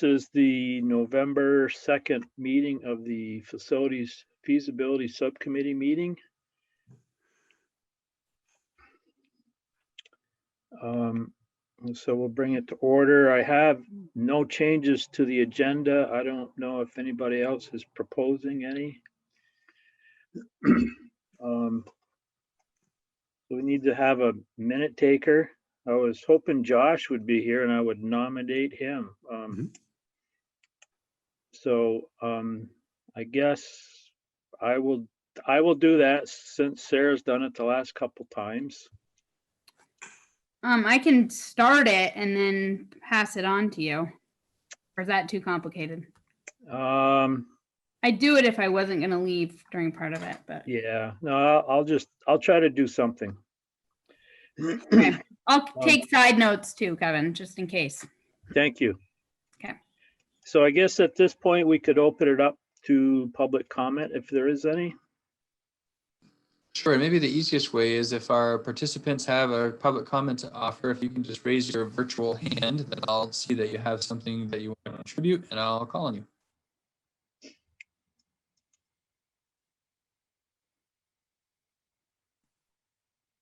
is the November 2nd meeting of the Facilities Feasibility Subcommittee meeting. So we'll bring it to order. I have no changes to the agenda. I don't know if anybody else is proposing any. So we need to have a minute taker. I was hoping Josh would be here and I would nominate him. So I guess I will do that since Sarah's done it the last couple times. I can start it and then pass it on to you. Or is that too complicated? I'd do it if I wasn't going to leave during part of it, but yeah, no, I'll try to do something. okay. I'll take side notes too, Kevin, just in case. Thank you. Okay. So I guess at this point we could open it up to public comment if there is any. Sure. Maybe the easiest way is if our participants have a public comment to offer, if you can just raise your virtual hand, then I'll see that you have something that you want to contribute and I'll call on you.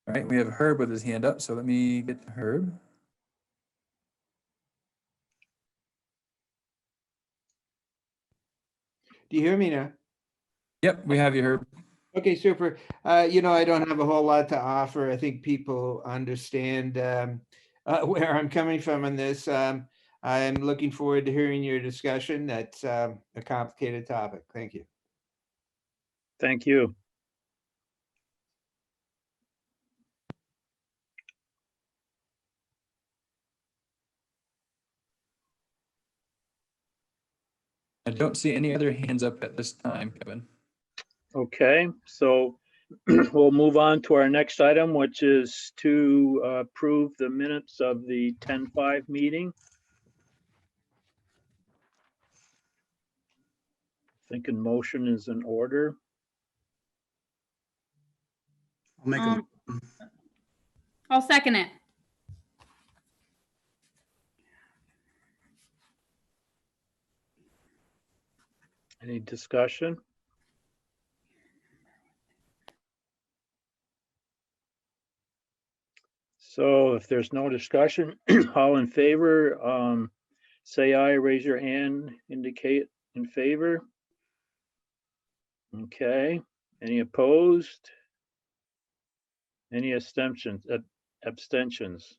All right, we have Herb with his hand up, so let me get to Herb. Do you hear me now? Yep, we have you, Herb. Okay, super. You know, I don't have a whole lot to offer. I think people understand where I'm coming from on this. I'm looking forward to hearing your discussion. That's a complicated topic. Thank you. Thank you. I don't see any other hands up at this time, Kevin. Okay, so we'll move on to our next item, which is to approve the minutes of the 10-5 meeting. Thinking motion is in order. I'll make a I'll second it. Any discussion? So if there's no discussion, all in favor, say aye, raise your hand, indicate in favor. Okay, any opposed? Any abstentions? Abstentions?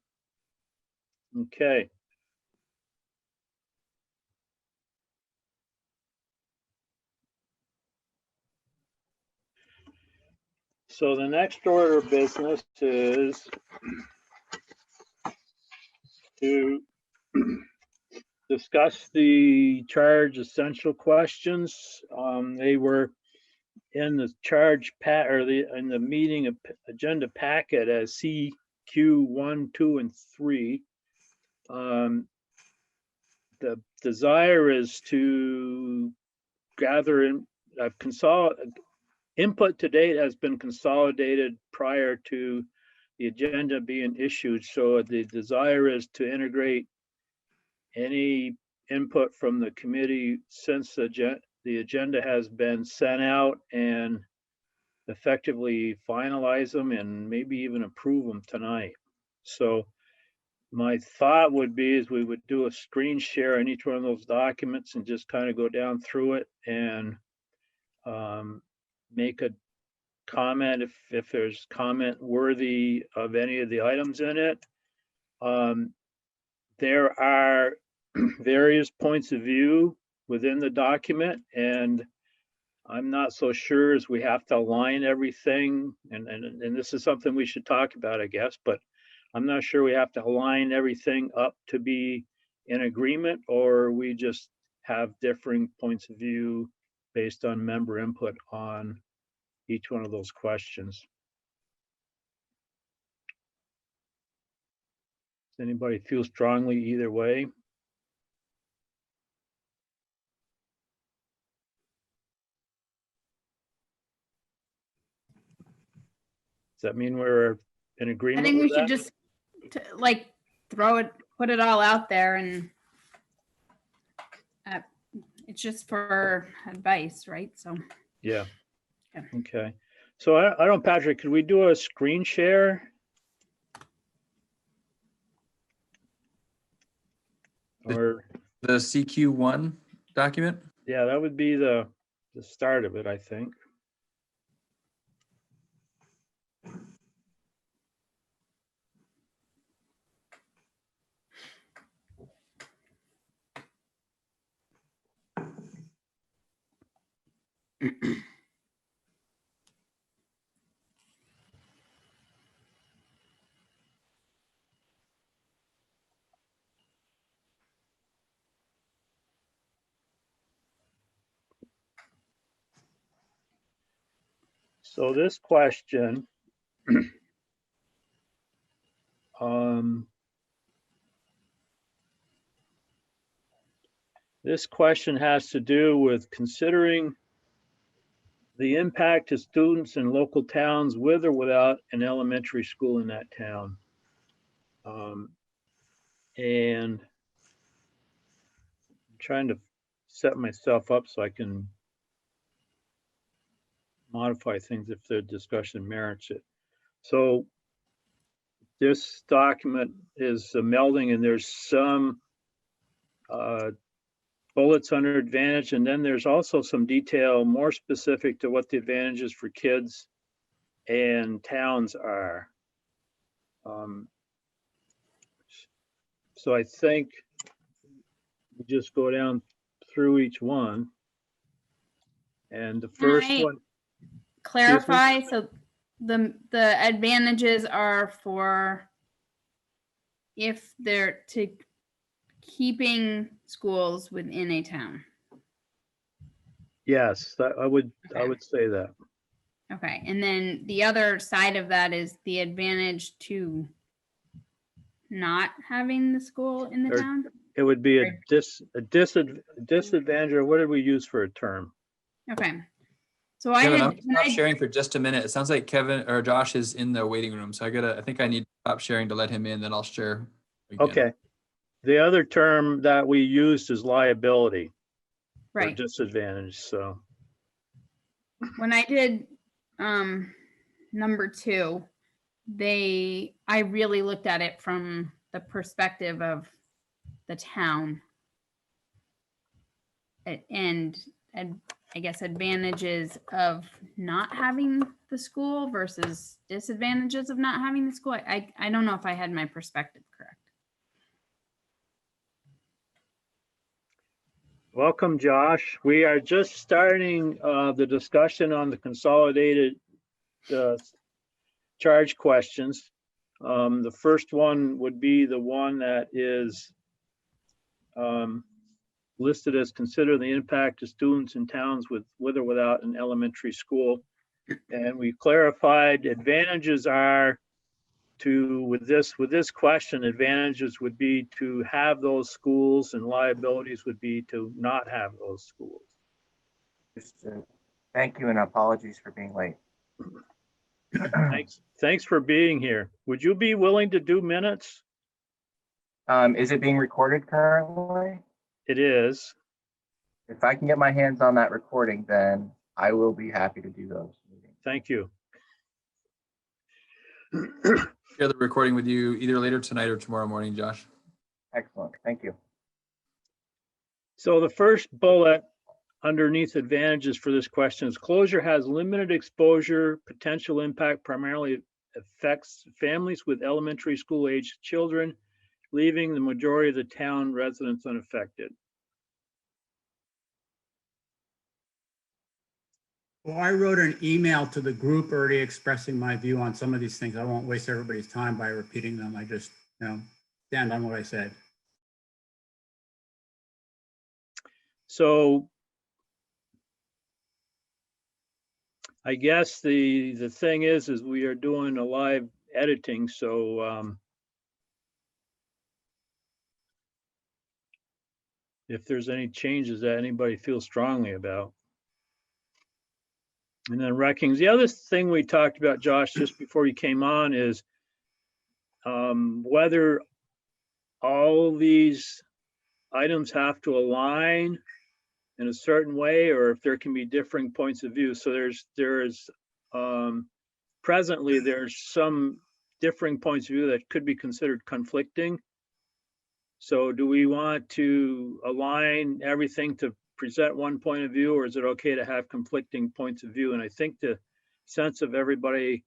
Okay. So the next order of business is to discuss the charge essential questions. They were in the charge in the meeting agenda packet as CQ1, 2, and 3. The desire is to gather in input to date has been consolidated prior to the agenda being issued. So the desire is to integrate any input from the committee since the agenda has been sent out and effectively finalize them and maybe even approve them tonight. So my thought would be is we would do a screen share on each one of those documents and just kind of go down through it and make a comment if there's comment worthy of any of the items in it. There are various points of view within the document, and I'm not so sure as we have to align everything, and this is something we should talk about, I guess, but I'm not sure we have to align everything up to be in agreement, or we just have differing points of view based on member input on each one of those questions. Does anybody feel strongly either way? Does that mean we're in agreement? I think we with should that? just like put it all out there and It's just for advice, right? So, Yeah. Yeah. Okay. So I don't, Patrick, could we do a screen share? Or, The CQ1 document? yeah, that would be the start of it, I think. So this question, this question has to do with considering the impact to students in local towns with or without an elementary school in that town. And I'm trying to set myself up so I can modify things if the discussion merits it. So this document is melding, and there's some bullets under advantage, and then there's also some detail more specific to what the advantages for kids and towns are. So I think we just go down through each one. And the first I one, clarify. So the advantages are for if they're to keeping schools within a town. yes, I would say that. Okay, and then the other side of that is the advantage to not having the school in the Or- town. It would be a Right. disadvantage, or what did we use for a term? Okay, so I Kevin, had I'm gonna stop sharing for just a minute. It sounds like Kevin or Josh is in the waiting room. So I think I need to stop sharing to let him in, then I'll share again. Okay. The other term that we used is liability or right. disadvantage, so. When I did number 2, I really looked at it from the perspective of the town. And I guess advantages of not having the school versus disadvantages of not having the school. I don't know if I had my perspective correct. Welcome, Josh. We are just starting the discussion on the consolidated charge questions. The first one would be the one that is listed as consider the impact to students in towns with or without an elementary school. And we clarified advantages are to, with this question, advantages would be to have those schools and liabilities would be to not have those schools. Thank you and apologies for being late. Thanks for being here. Would you be willing to do minutes? Is it being recorded currently? It is. If I can get my hands on that recording, then I will be happy to do those meetings. Thank you. Share the recording with you either later tonight or tomorrow morning, Josh. Excellent. Thank you. So the first bullet underneath advantages for this question is closure has limited exposure, potential impact primarily affects families with elementary school age children, leaving the majority of the town residents unaffected. Well, I wrote an email to the group already expressing my view on some of these things. I won't waste everybody's time by repeating them. I just, stand on what I said. So I guess the thing is we are doing a live editing, so if there's any changes that anybody feels strongly about. And then rankings. The other thing we talked about, Josh, just before you came on is whether all these items have to align in a certain way, or if there can be differing points of view. So presently there's some differing points of view that could be considered conflicting. So do we want to align everything to present one point of view, or is it okay to have conflicting points of view? And I think the sense of everybody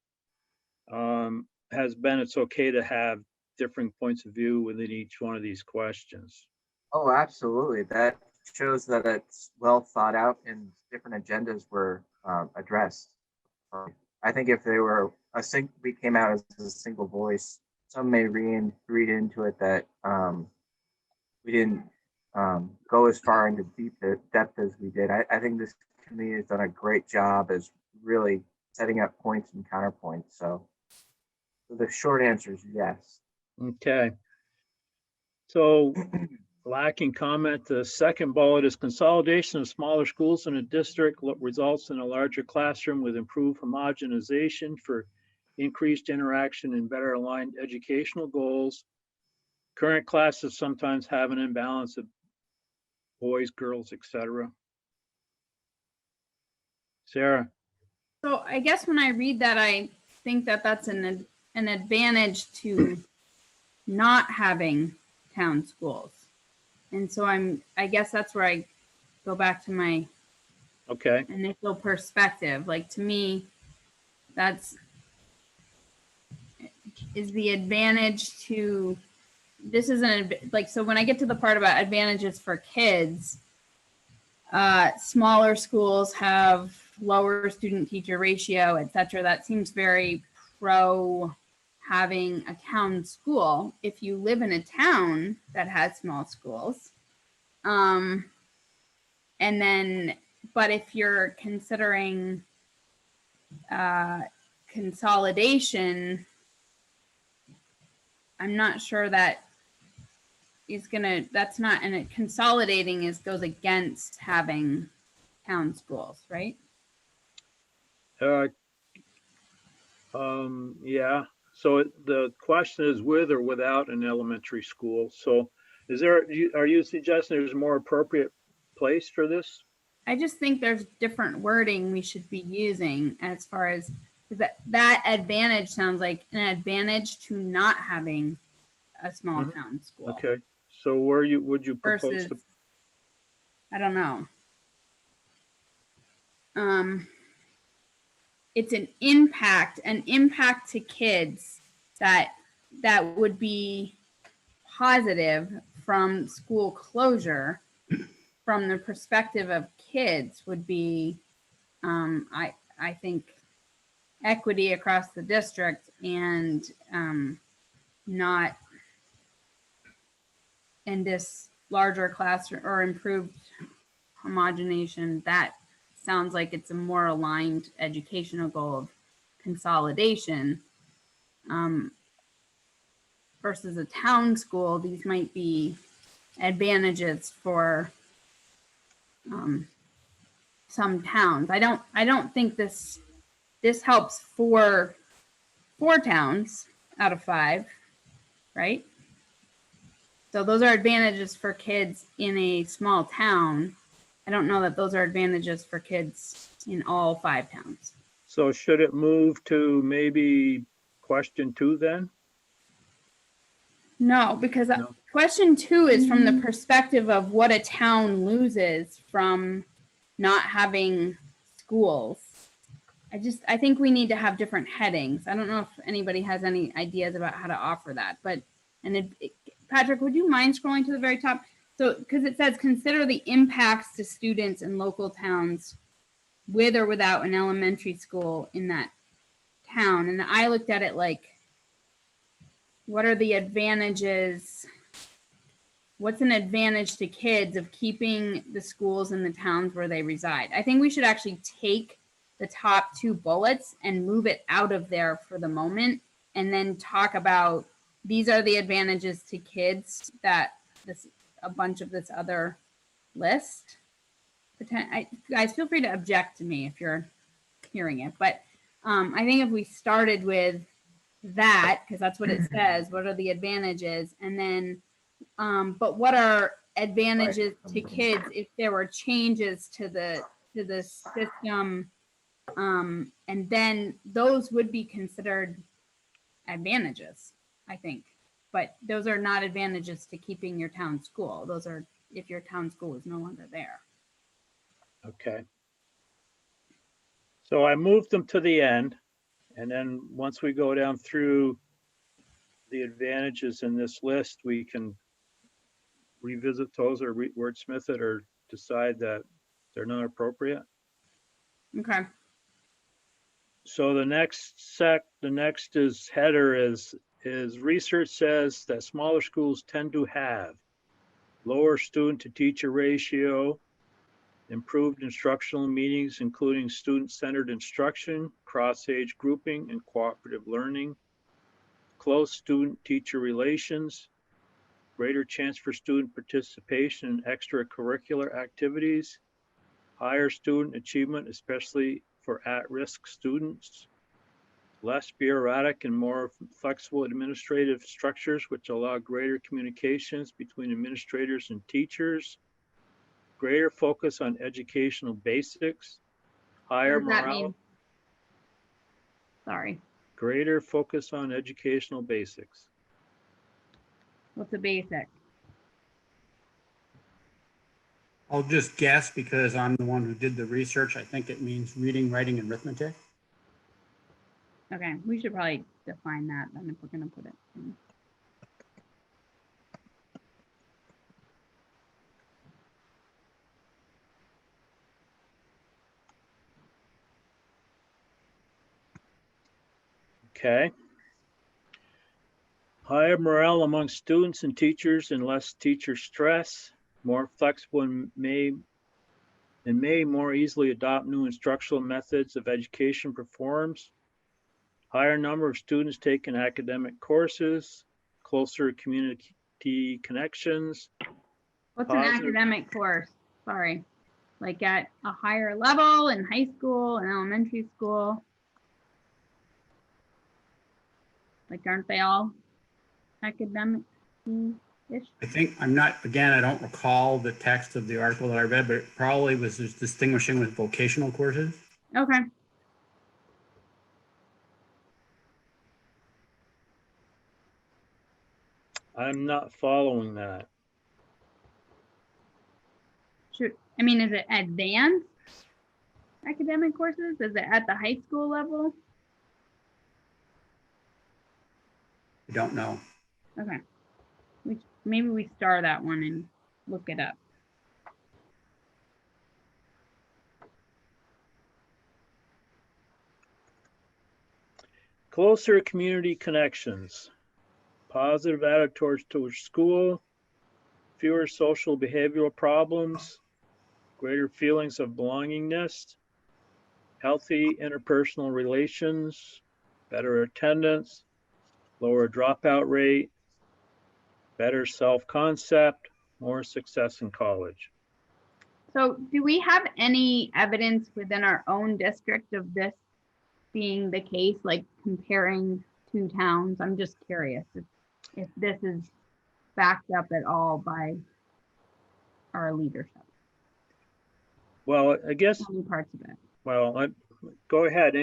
has been it's okay to have differing points of view within each one of these questions. Oh, absolutely. That shows that it's well thought out and different agendas were addressed. I think if they were we came out as a single voice, some may read into it that we didn't go as far into depth as we did. I think this committee has done a great job as really setting up points and counterpoints. So the short answer is yes. Okay. So lacking comment, the second bullet is consolidation of smaller schools in a district results in a larger classroom with improved homogenization for increased interaction and better aligned educational goals. Current classes sometimes have an imbalance of boys, girls, etc. Sarah. So I guess when I read that, I think that that's an advantage to not having town schools. And so I guess that's where I go back to my Okay. initial perspective. Like, to me, is the advantage to, this isn't like, so when I get to the part about advantages for kids, smaller schools have lower student teacher ratio, etc. That seems very pro having a town school if you live in a town that has small schools. And then, but if you're considering consolidation, I'm not sure that is gonna, that's not, and it consolidating goes against having town schools, right? Yeah. So the question is with or without an elementary school. So are you suggesting there's a more appropriate place for this? I just think there's different wording we should be using as far as that advantage sounds like an advantage to not having a small town school. Okay. So where would you propose Versus, to? I don't know. It's an impact to kids that would be positive from school closure. From the perspective of kids would be, I think, equity across the district and not in this larger classroom or improved homogenization. That sounds like it's a more aligned educational goal of consolidation versus a town school. These might be advantages for some towns. I don't think this helps four towns out of 5, right? So those are advantages for kids in a small town. I don't know that those are advantages for kids in all 5 towns. So should it move to maybe question 2 then? No, because No. question 2 is from the perspective of what a town loses from not having schools. I think we need to have different headings. I don't know if anybody has any ideas about how to offer that, but, Patrick, would you mind scrolling to the very top? So, because it says, consider the impacts to students in local towns with or without an elementary school in that town. And I looked at it like, what are the advantages? What's an advantage to kids of keeping the schools in the towns where they reside? I think we should actually take the top 2 bullets and move it out of there for the moment, and then talk about these are the advantages to kids that a bunch of this other list. Guys, feel free to object to me if you're hearing it, but I think if we started with that, because that's what it says, what are the advantages, and then but what are advantages to Right. kids if there were changes to the system, and then those would be considered advantages, I think. But those are not advantages to keeping your town school. Those are if your town school is no longer there. Okay. So I moved them to the end, and then once we go down through the advantages in this list, we can revisit those or wordsmith it or decide that they're not appropriate. Okay. So the next is header is research says that smaller schools tend to have lower student to teacher ratio, improved instructional meetings, including student-centered instruction, cross-age grouping, and cooperative learning, close student-teacher relations, greater chance for student participation in extracurricular activities, higher student achievement, especially for at-risk students, less bureaucratic and more flexible administrative structures which allow greater communications between administrators and teachers, greater focus on educational basics, higher What does that morale, mean? Sorry. greater focus on educational basics. What's a basic? I'll just guess because I'm the one who did the research. I think it means reading, writing, and arithmetic. Okay, we should probably define that then if we're gonna put it in. Okay. Higher morale among students and teachers and less teacher stress, more flexible and may more easily adopt new instructional methods of education performs, higher number of students taking academic courses, closer community connections. What's an Positive. academic course? Sorry. Like at a higher level in high school and elementary school? Like aren't they all academic-ish? I think I'm not, again, I don't recall the text of the article that I read, but it probably was just distinguishing with vocational courses. Okay. I'm not following that. I mean, is it advanced academic courses? Is it at the high school level? I don't know. Okay. Maybe we star that one and look it up. Closer community connections, positive attitude towards school, fewer social behavioral problems, greater feelings of belongingness, healthy interpersonal relations, better attendance, lower dropout rate, better self-concept, more success in college. So do we have any evidence within our own district of this being the case, like comparing two towns? I'm just curious if this is backed up at all by our leadership. Well, I guess, Any parts of it. well, go ahead.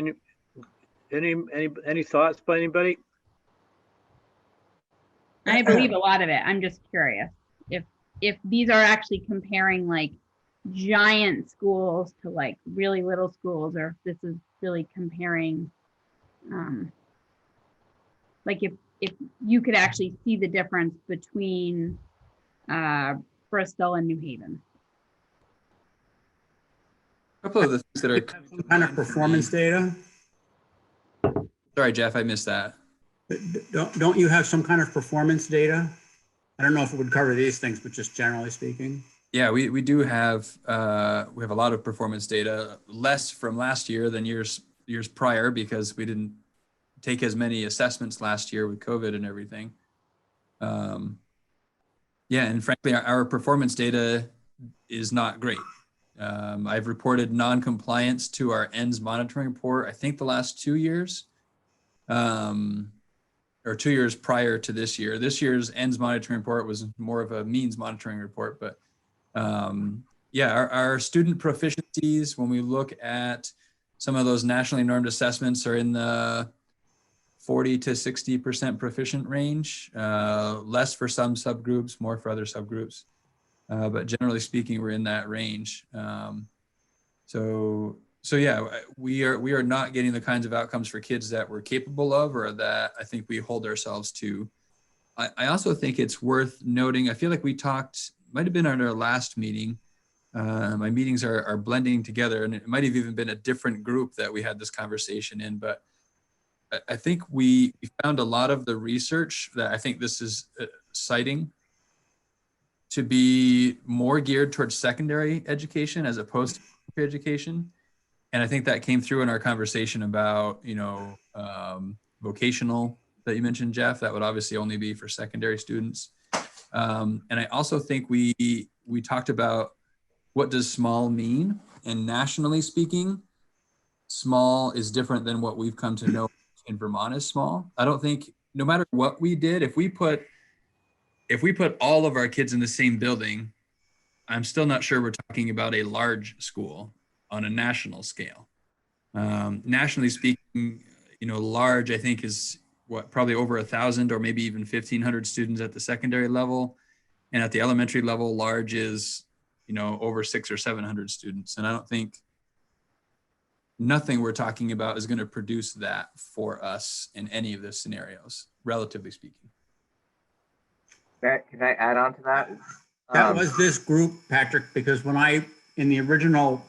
Any thoughts by anybody? I believe a lot of it. I'm just curious if these are actually comparing like giant schools to like really little schools, or if this is really comparing, like if you could actually see the difference between Bristol and New Haven. A couple of the things that are, Some kind of performance data. sorry, Jeff, I missed that. Don't you have some kind of performance data? I don't know if it would cover these things, but just generally speaking. Yeah, we do have, we have a lot of performance data, less from last year than years prior because we didn't take as many assessments last year with COVID and everything. Yeah, and frankly, our performance data is not great. I've reported non-compliance to our ENDS monitoring report, I think the last 2 years. or 2 years prior to this year. This year's ends monitoring report was more of a means monitoring report, but yeah, our student proficiencies, when we look at some of those nationally normed assessments, are in the 40 to 60% proficient range, less for some subgroups, more for other subgroups. But generally speaking, we're in that range. So yeah, we are not getting the kinds of outcomes for kids that we're capable of, or that I think we hold ourselves to. I also think it's worth noting, I feel like we talked, might have been on our last meeting. My meetings are blending together, and it might have even been a different group that we had this conversation in, but I think we found a lot of the research that I think this is citing to be more geared towards secondary education as opposed to primary education. And I think that came through in our conversation about, vocational that you mentioned, Jeff. That would obviously only be for secondary students. And I also think we talked about what does small mean? And nationally speaking, small is different than what we've come to know in Vermont as small. I don't think, no matter what we did, if we put all of our kids in the same building, I'm still not sure we're talking about a large school on a national scale. Nationally speaking, large, I think, is probably over 1,000 or maybe even 1,500 students at the secondary level. And at the elementary level, large is, over 600 or 700 students. And I don't think nothing we're talking about is going to produce that for us in any of the scenarios, relatively speaking. Can I add on to that? That was this group, Patrick, because in the original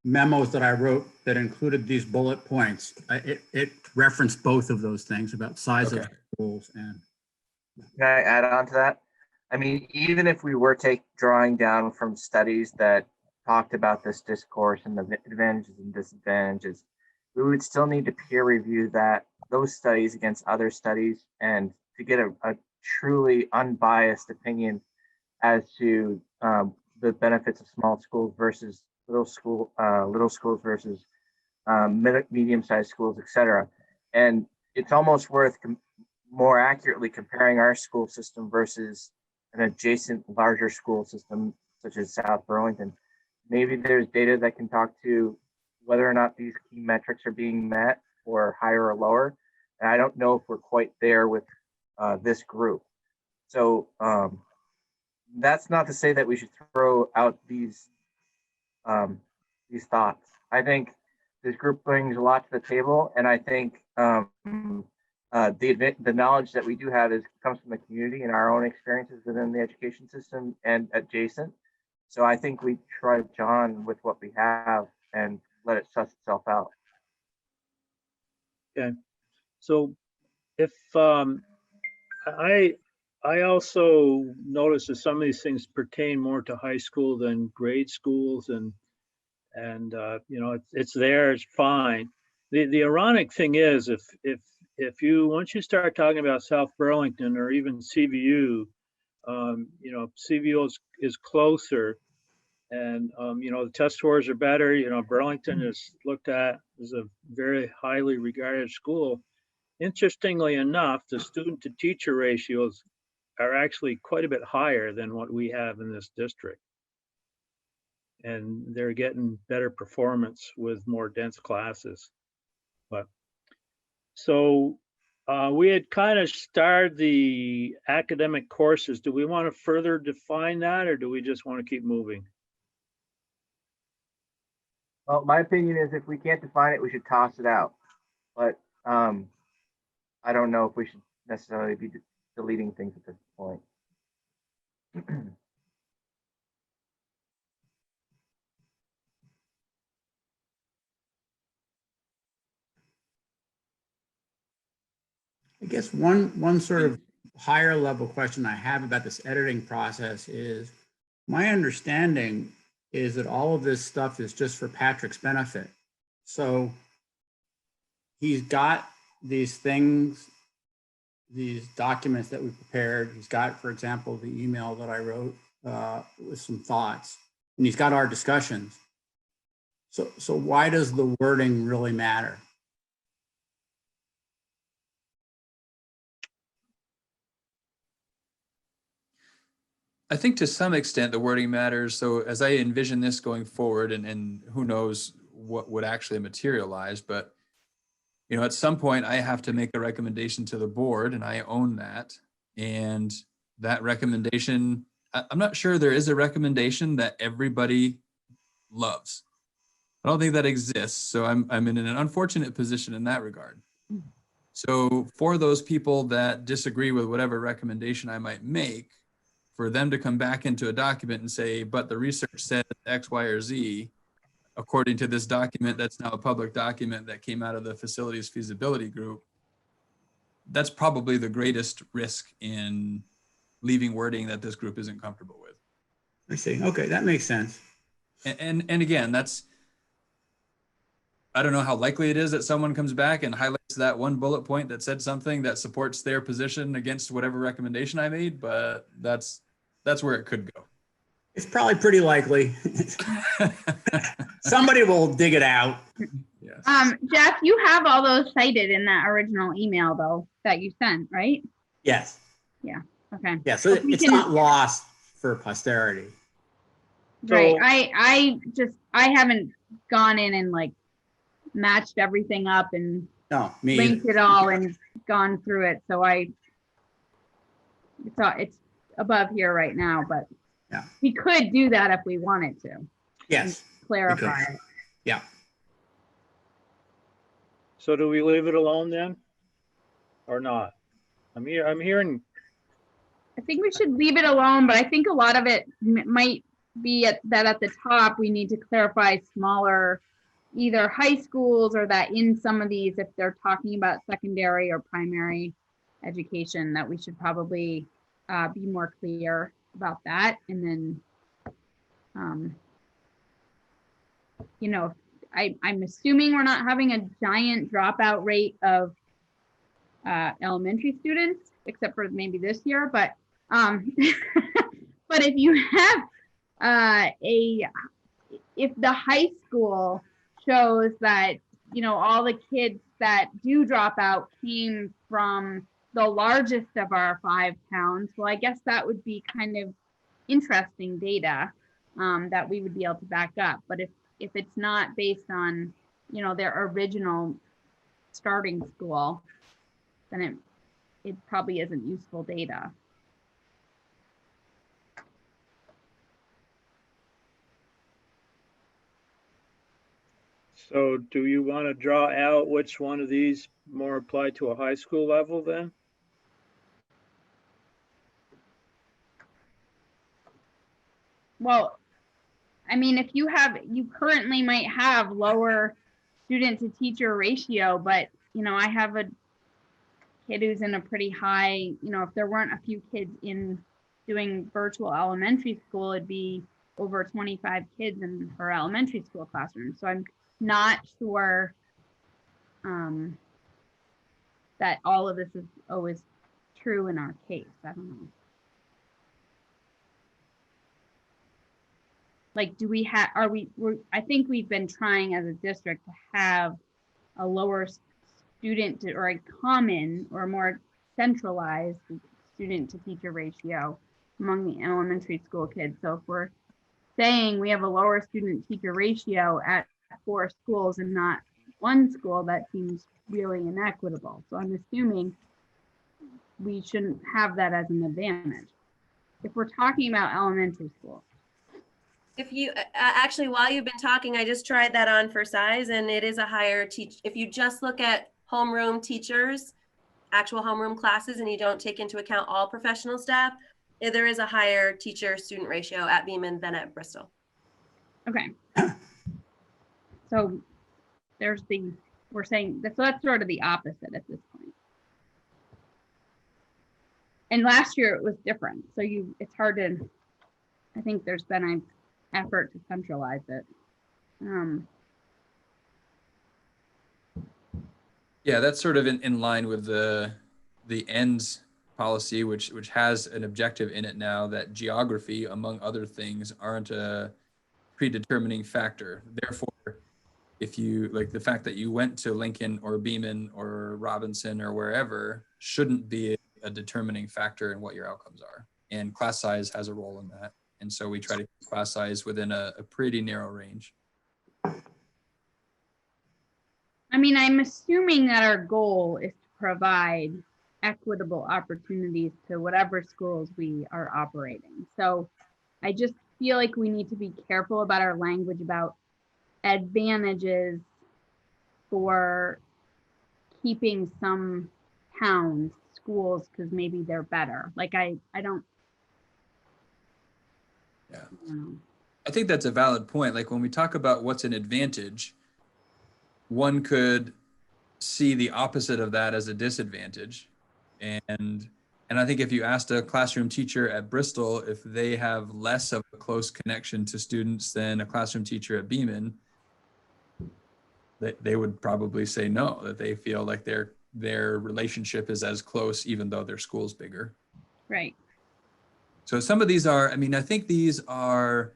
memos that I wrote that included these bullet points, it referenced both of those things about size of schools and. Can I add on to that? I mean, even if we were drawing down from studies that talked about this discourse and the advantages and disadvantages, we would still need to peer review those studies against other studies and to get a truly unbiased opinion as to the benefits of small schools versus little schools versus medium-sized schools, et cetera. And it's almost worth more accurately comparing our school system versus an adjacent larger school system such as South Burlington. Maybe there's data that can talk to whether or not these key metrics are being met, or higher or lower. And I don't know if we're quite there with this group. So that's not to say that we should throw out these thoughts. I think this group brings a lot to the table, and I think the knowledge that we do have comes from the community and our own experiences within the education system and adjacent. So I think we trudge on with what we have and let it suss itself out. Okay. So if I also notice that some of these things pertain more to high school than grade schools, and it's there, it's fine. The ironic thing is, if you once you start talking about South Burlington or even CVU, CVU is closer, and the test scores are better. Burlington is looked at as a very highly regarded school. Interestingly enough, the student to teacher ratios are actually quite a bit higher than what we have in this district. And they're getting better performance with more dense classes. But so we had kind of starred the academic courses. Do we want to further define that, or do we just want to keep moving? Well, my opinion is if we can't define it, we should toss it out. But I don't know if we should necessarily be deleting things at this point. I guess one sort of higher level question I have about this editing process is, my understanding is that all of this stuff is just for Patrick's benefit. So he's got these things, these documents that we prepared. He's got, for example, the email that I wrote with some thoughts, and he's got our discussions. So why does the wording really matter? I think to some extent the wording matters. So as I envision this going forward, and who knows what would actually materialize, but at some point I have to make a recommendation to the board, and I own that. And that recommendation, I'm not sure there is a recommendation that everybody loves. I don't think that exists. So I'm in an unfortunate position in that regard. So for those people that disagree with whatever recommendation I might make, for them to come back into a document and say, but the research said X, Y, or Z, according to this document that's now a public document that came out of the facilities feasibility group, that's probably the greatest risk in leaving wording that this group isn't comfortable with. I see. Okay, that makes sense. And again, I don't know how likely it is that someone comes back and highlights that one bullet point that said something that supports their position against whatever recommendation I made, but that's where it could go. It's probably pretty likely. Somebody will dig it out. Yes. Jeff, you have all those cited in that original email though, that you sent, right? Yes. Okay. Yeah, so it's not lost for posterity. Right. So- I haven't gone in and like matched everything up and No, me either. linked it all and gone through it. So it's above here right now, but Yeah. we could do that if we wanted to Yes. clarify it. Yeah. So do we leave it alone then? Or not? I'm hearing, I think we should leave it alone, but I think a lot of it might be at the top, we need to clarify smaller, either high schools or that in some of these, if they're talking about secondary or primary education, that we should probably be more clear about that. And then, I'm assuming we're not having a giant dropout rate of elementary students, except for maybe this year, but but if you have if the high school shows that all the kids that do drop out came from the largest of our 5 towns, well, I guess that would be kind of interesting data that we would be able to back up. But if it's not based on their original starting school, then it probably isn't useful data. so do you want to draw out which one of these more apply to a high school level then? Well, I mean, if you currently might have lower student to teacher ratio, but I have a kid who's in a pretty high, if there weren't a few kids in doing virtual elementary school, it'd be over 25 kids in her elementary school classroom. So I'm not sure that all of this is always true in our case. I don't know. Like, do we have, I think we've been trying as a district to have a lower student to, or a common or more centralized student to teacher ratio among the elementary school kids. So if we're saying we have a lower student teacher ratio at 4 schools and not 1 school, that seems really inequitable. So I'm assuming we shouldn't have that as an advantage. If we're talking about elementary school. If you actually, while you've been talking, I just tried that on for size, and it is a higher if you just look at homeroom teachers, actual homeroom classes, and you don't take into account all professional staff, there is a higher teacher student ratio at Beaman than at Bristol. Okay. So we're saying that, so that's sort of the opposite at this point. And last year it was different. So it's hard to, I think there's been an effort to centralize it. Yeah, that's sort of in line with the ends policy, which has an objective in it now that geography, among other things, aren't a predetermining factor. Therefore, if you like the fact that you went to Lincoln or Beaman or Robinson or wherever shouldn't be a determining factor in what your outcomes are. and class size has a role in that. And so we try to keep class size within a pretty narrow range. I mean, I'm assuming that our goal is to provide equitable opportunities to whatever schools we are operating. So I just feel like we need to be careful about our language about advantages for keeping some towns, schools, because maybe they're better. Like I don't. Yeah. I don't know. I think that's a valid point. Like when we talk about what's an advantage, one could see the opposite of that as a disadvantage. And I think if you asked a classroom teacher at Bristol if they have less of a close connection to students than a classroom teacher at Beeman, they would probably say no, that they feel like their relationship is as close even though their school's bigger. Right. So some of these are, I mean, I think these are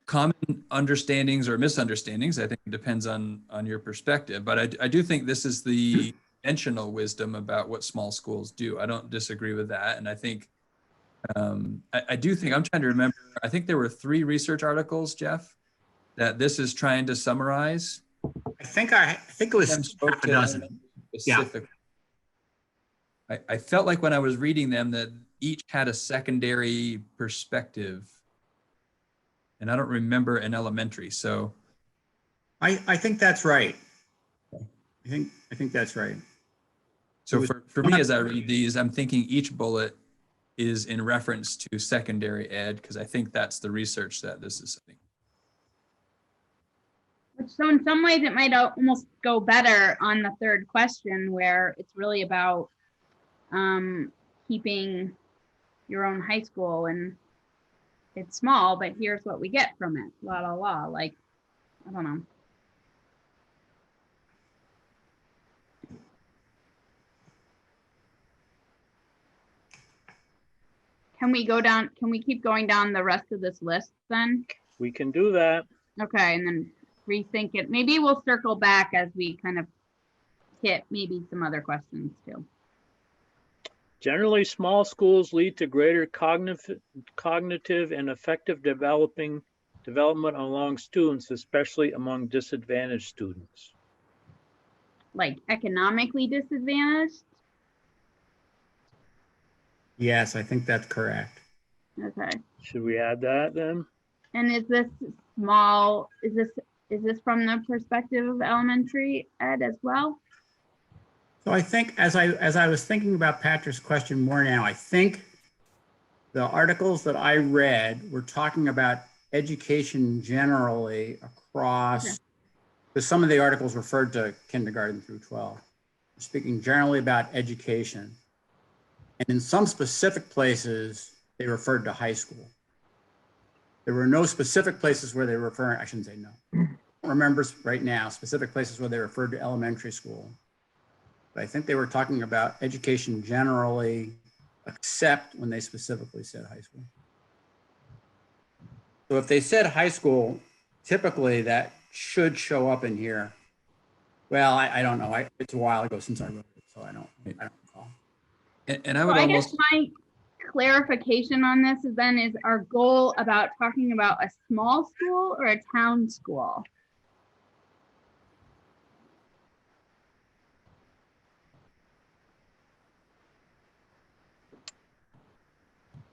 common understandings or misunderstandings. I think it depends on your perspective, but I do think this is the conventional wisdom about what small schools do. I don't disagree with that. And I think, I do think, I'm trying to remember, I think there were 3 research articles, Jeff, that this is trying to summarize. I think it was Spoke a to dozen. specific. I felt like when I was reading them that each had a secondary perspective, and I don't remember an elementary. So I think that's right. I think that's right. So for me, as I read these, I'm thinking each bullet is in reference to secondary ed, because I think that's the research that this is saying. So in some ways it might almost go better on the third question where it's really about keeping your own high school, and it's small, but here's what we get from it. La la la. Like, I don't know. Can we keep going down the rest of this list then? We can do that. Okay, and then rethink it. Maybe we'll circle back as we kind of hit maybe some other questions too. Generally, small schools lead to greater cognitive and effective development among students, especially among disadvantaged students. Like economically disadvantaged? Yes, I think that's correct. Okay. Should we add that then? And is this small, is this from the perspective of elementary ed as well? So I think as I was thinking about Patrick's question more now, I think the articles that I read were talking about education generally across, because some of the articles referred to kindergarten through 12. Speaking generally about education. And in some specific places, they referred to high school. There were no specific places where they were referring, I shouldn't say no. I don't remember right now, specific places where they referred to elementary school. But I think they were talking about education generally, except when they specifically said high school. So if they said high school, typically that should show up in here. Well, I don't know. It's a while ago since I wrote it, so I don't recall. And I would guess my clarification on this is our goal about talking about a small school or a town school?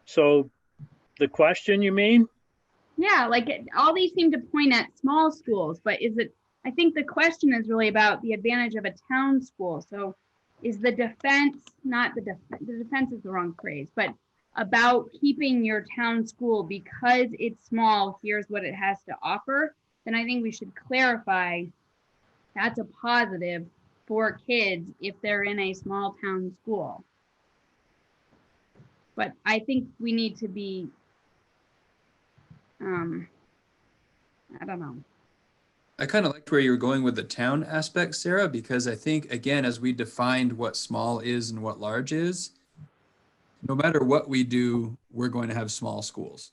So the question, you mean? Yeah, like all these seem to point at small schools, but I think the question is really about the advantage of a town school. So is the defense, the defense is the wrong phrase, but about keeping your town school because it's small, here's what it has to offer, then I think we should clarify that's a positive for kids if they're in a small town school. But I think we need to be, I don't know. I kind of liked where you were going with the town aspect, Sarah, because I think, again, as we defined what small is and what large is, no matter what we do, we're going to have small schools.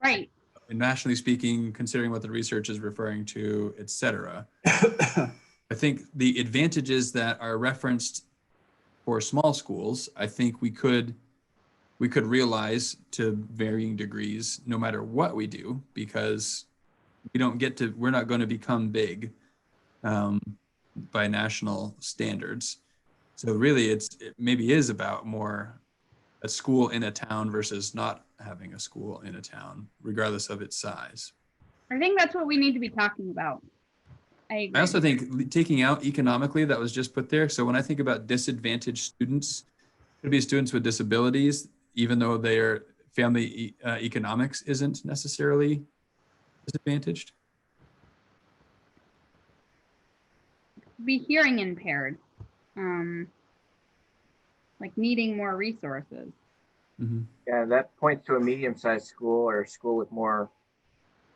Right. And nationally speaking, considering what the research is referring to, et cetera, I think the advantages that are referenced for small schools, I think we could we could realize to varying degrees, no matter what we do, because we're not going to become big by national standards. So really it maybe is about more a school in a town versus not having a school in a town, regardless of its size. I think that's what we need to be talking about. I agree. I also think taking out economically that was just put there. So when I think about disadvantaged students, could be students with disabilities, even though their family economics isn't necessarily disadvantaged. Be hearing impaired, like needing more resources. Mm-hmm. Yeah, that points to a medium-sized school or a school with more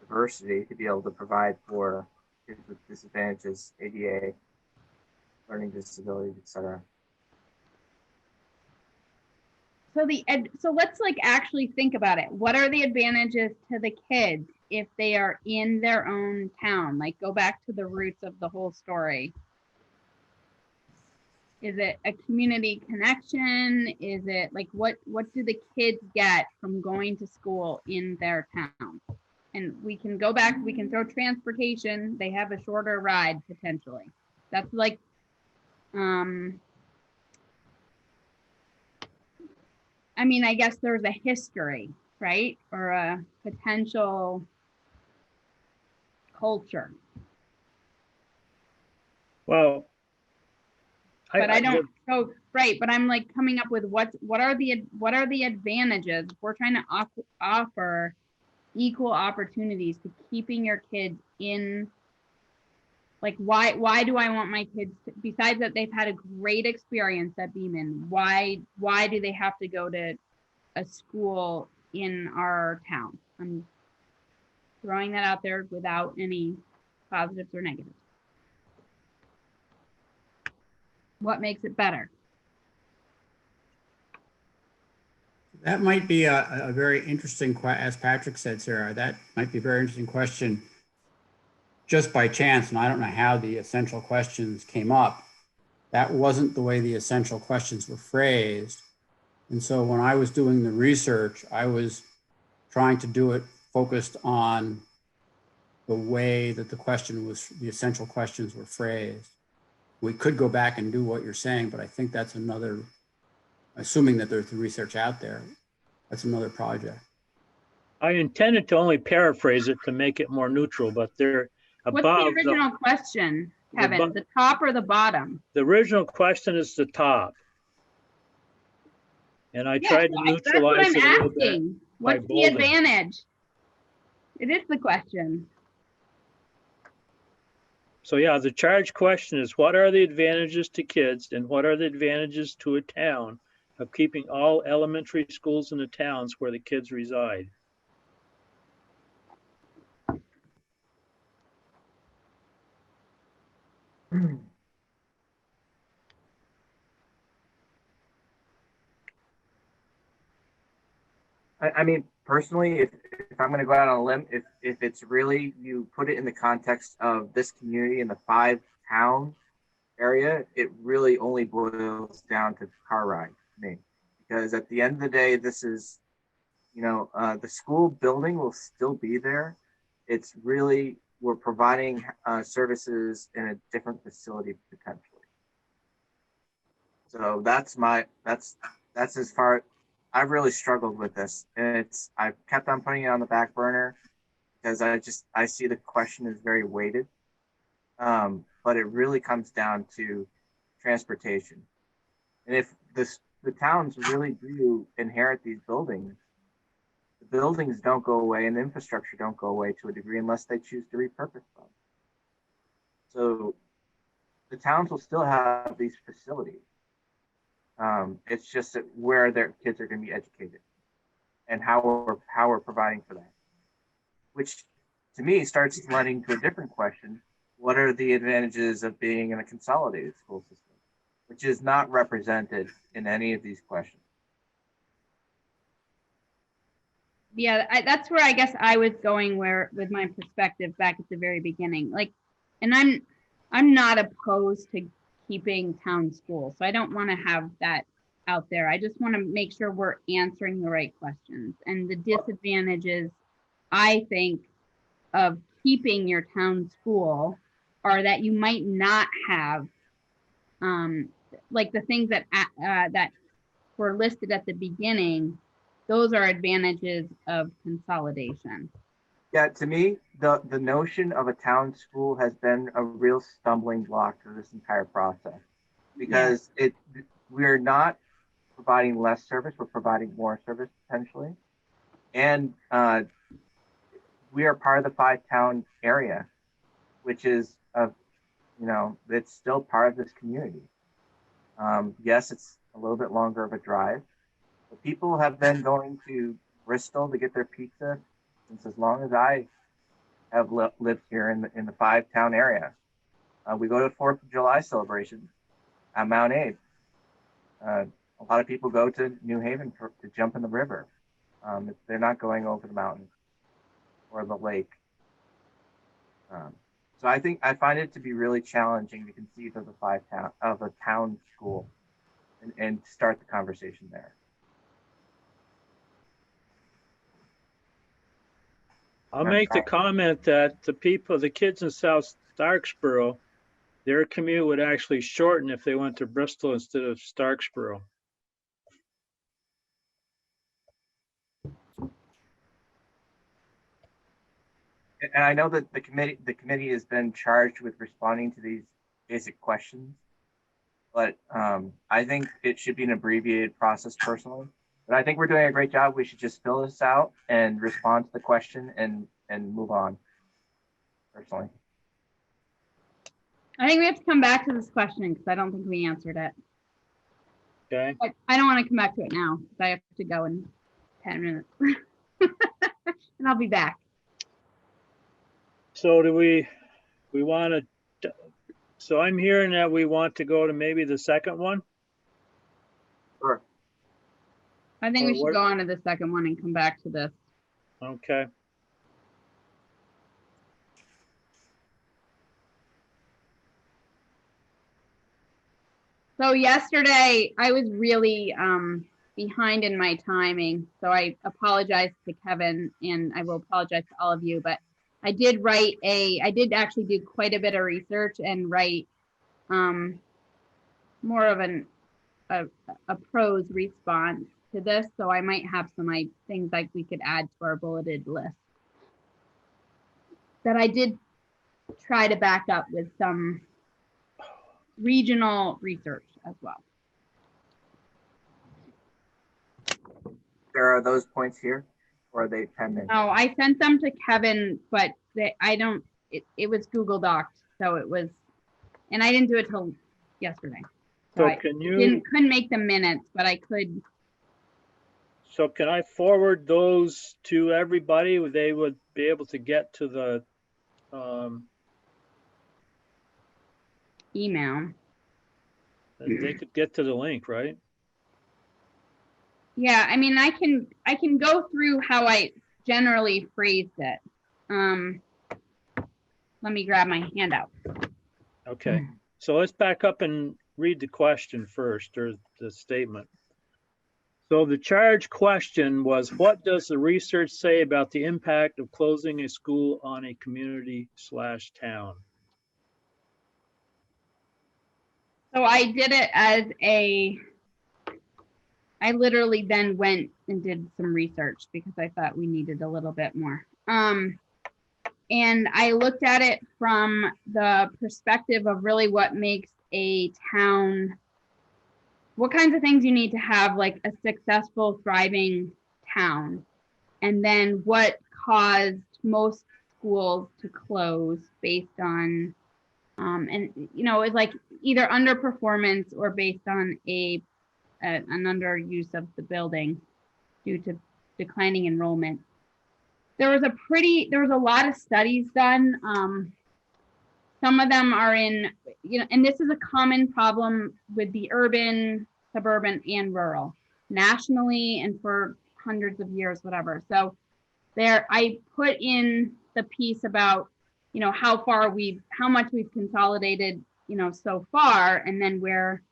diversity to be able to provide for kids with disadvantages, ADA, learning disabilities, etc. So let's like actually think about it. What are the advantages to the kids if they are in their own town? Like go back to the roots of the whole story. Is it a community connection? Is it like what do the kids get from going to school in their town? And we can go back, we can throw transportation. They have a shorter ride potentially. That's like I mean, I guess there's a history, right? Or a potential culture. Well, But I don't so right, but I'm like coming up with what are the advantages if we're trying to offer equal opportunities to keeping your kids in, like why do I want my kids to, besides that they've had a great experience at Beeman, why do they have to go to a school in our town? I'm throwing that out there without any positives or negatives. What makes it better? That might be a very interesting, as Patrick said, Sarah, that might be a very interesting question just by chance. And I don't know how the essential questions came up. That wasn't the way the essential questions were phrased. And so when I was doing the research, I was trying to do it focused on the way that the essential questions were phrased. We could go back and do what you're saying, but I think that's another, assuming that there's the research out there, that's another project. I intended to only paraphrase it to make it more neutral, but they're above. What's the original question, Kevin? The top or the bottom? The original question is the top. And I tried to neutralize it a little bit. What's the advantage? It is the question. So yeah, the charge question is what are the advantages to kids and what are the advantages to a town of keeping all elementary schools in the towns where the kids reside? I mean, personally, if I'm going to go out on a limb, if it's really, you put it in the context of this community in the 5-town area, it really only boils down to car ride to me. Because at the end of the day, this is, the school building will still be there. It's really, we're providing services in a different facility potentially. So that's as far. I've really struggled with this, and I've kept on putting it on the back burner because I see the question is very weighted, but it really comes down to transportation. And if the towns really do inherit these buildings, the buildings don't go away and the infrastructure don't go away to a degree unless they choose to repurpose them. So the towns will still have these facilities. It's just that where their kids are going to be educated and how we're providing for that, which to me starts running to a different question. What are the advantages of being in a consolidated school system, which is not represented in any of these questions? Yeah, that's where I guess I was going with my perspective back at the very beginning. Like, and I'm not opposed to keeping town schools. So I don't want to have that out there. I just want to make sure we're answering the right questions. And the disadvantages, I think, of keeping your town school are that you might not have, like the things that that were listed at the beginning. Those are advantages of consolidation. Yeah, to me, the notion of a town school has been a real stumbling block to this entire process, because we're not providing less service, we're providing more service potentially. And we are part of the 5-town area, which is, it's still part of this community. Yes, it's a little bit longer of a drive, but people have been going to Bristol to get their pizza since as long as I have lived here in the 5-town area. We go to 4th of July celebrations at Mount Abe. A lot of people go to New Haven to jump in the river. They're not going over the mountain or the lake. So I find it to be really challenging to conceive of a town school and start the conversation there. I'll make the comment that the kids in South Starksboro, their commute would actually shorten if they went to Bristol instead of Starksboro. And I know that the committee has been charged with responding to these basic questions, but I think it should be an abbreviated process personally. But I think we're doing a great job. We should just fill this out and respond to the question and move on, personally. I think we have to come back to this question because I don't think we answered it. Okay. But I don't want to come back to it now because I have to go in 10 minutes. And I'll be back. So do we want to, so I'm hearing that we want to go to maybe the second one? Sure. I think Or we should what- go on to the second one and come back to this. Okay. So yesterday I was really behind in my timing. So I apologize to Kevin and I will apologize to all of you, but I did actually do quite a bit of research and write more of a prose response to this. So I might have some things like we could add to our bulleted list that I did try to back up with some regional research as well. There are those points here, or are they pending? No, I sent them to Kevin, but it was Google Docs. So it was, and I didn't do it till yesterday. So I couldn't make the minutes, but I could. So can I forward those to everybody? They would be able to get to the Email. they could get to the link, right? Yeah, I mean, I can go through how I generally phrased it. Let me grab my handout. Okay, so let's back up and read the question first, or the statement. So the charge question was, what does the research say about the impact of closing a school on a community/town? So I did it as I literally then went and did some research because I thought we needed a little bit more. And I looked at it from the perspective of really what makes a town, what kinds of things you need to have like a successful, thriving town. And then what caused most schools to close based on, and it's like either underperformance or based on an underuse of the building due to declining enrollment. There was a lot of studies done. Some of them are in, and this is a common problem with the urban, suburban, and rural, nationally and for hundreds of years, whatever. So I put in the piece about, how much we've consolidated, so far, and then where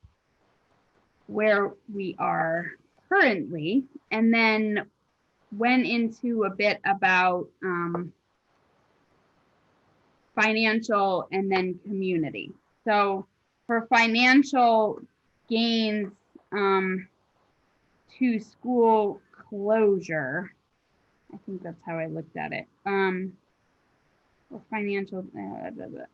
where we are currently, and then went into a bit about financial and then community. So for financial gains to school closure, I think that's how I looked at it. Or financial,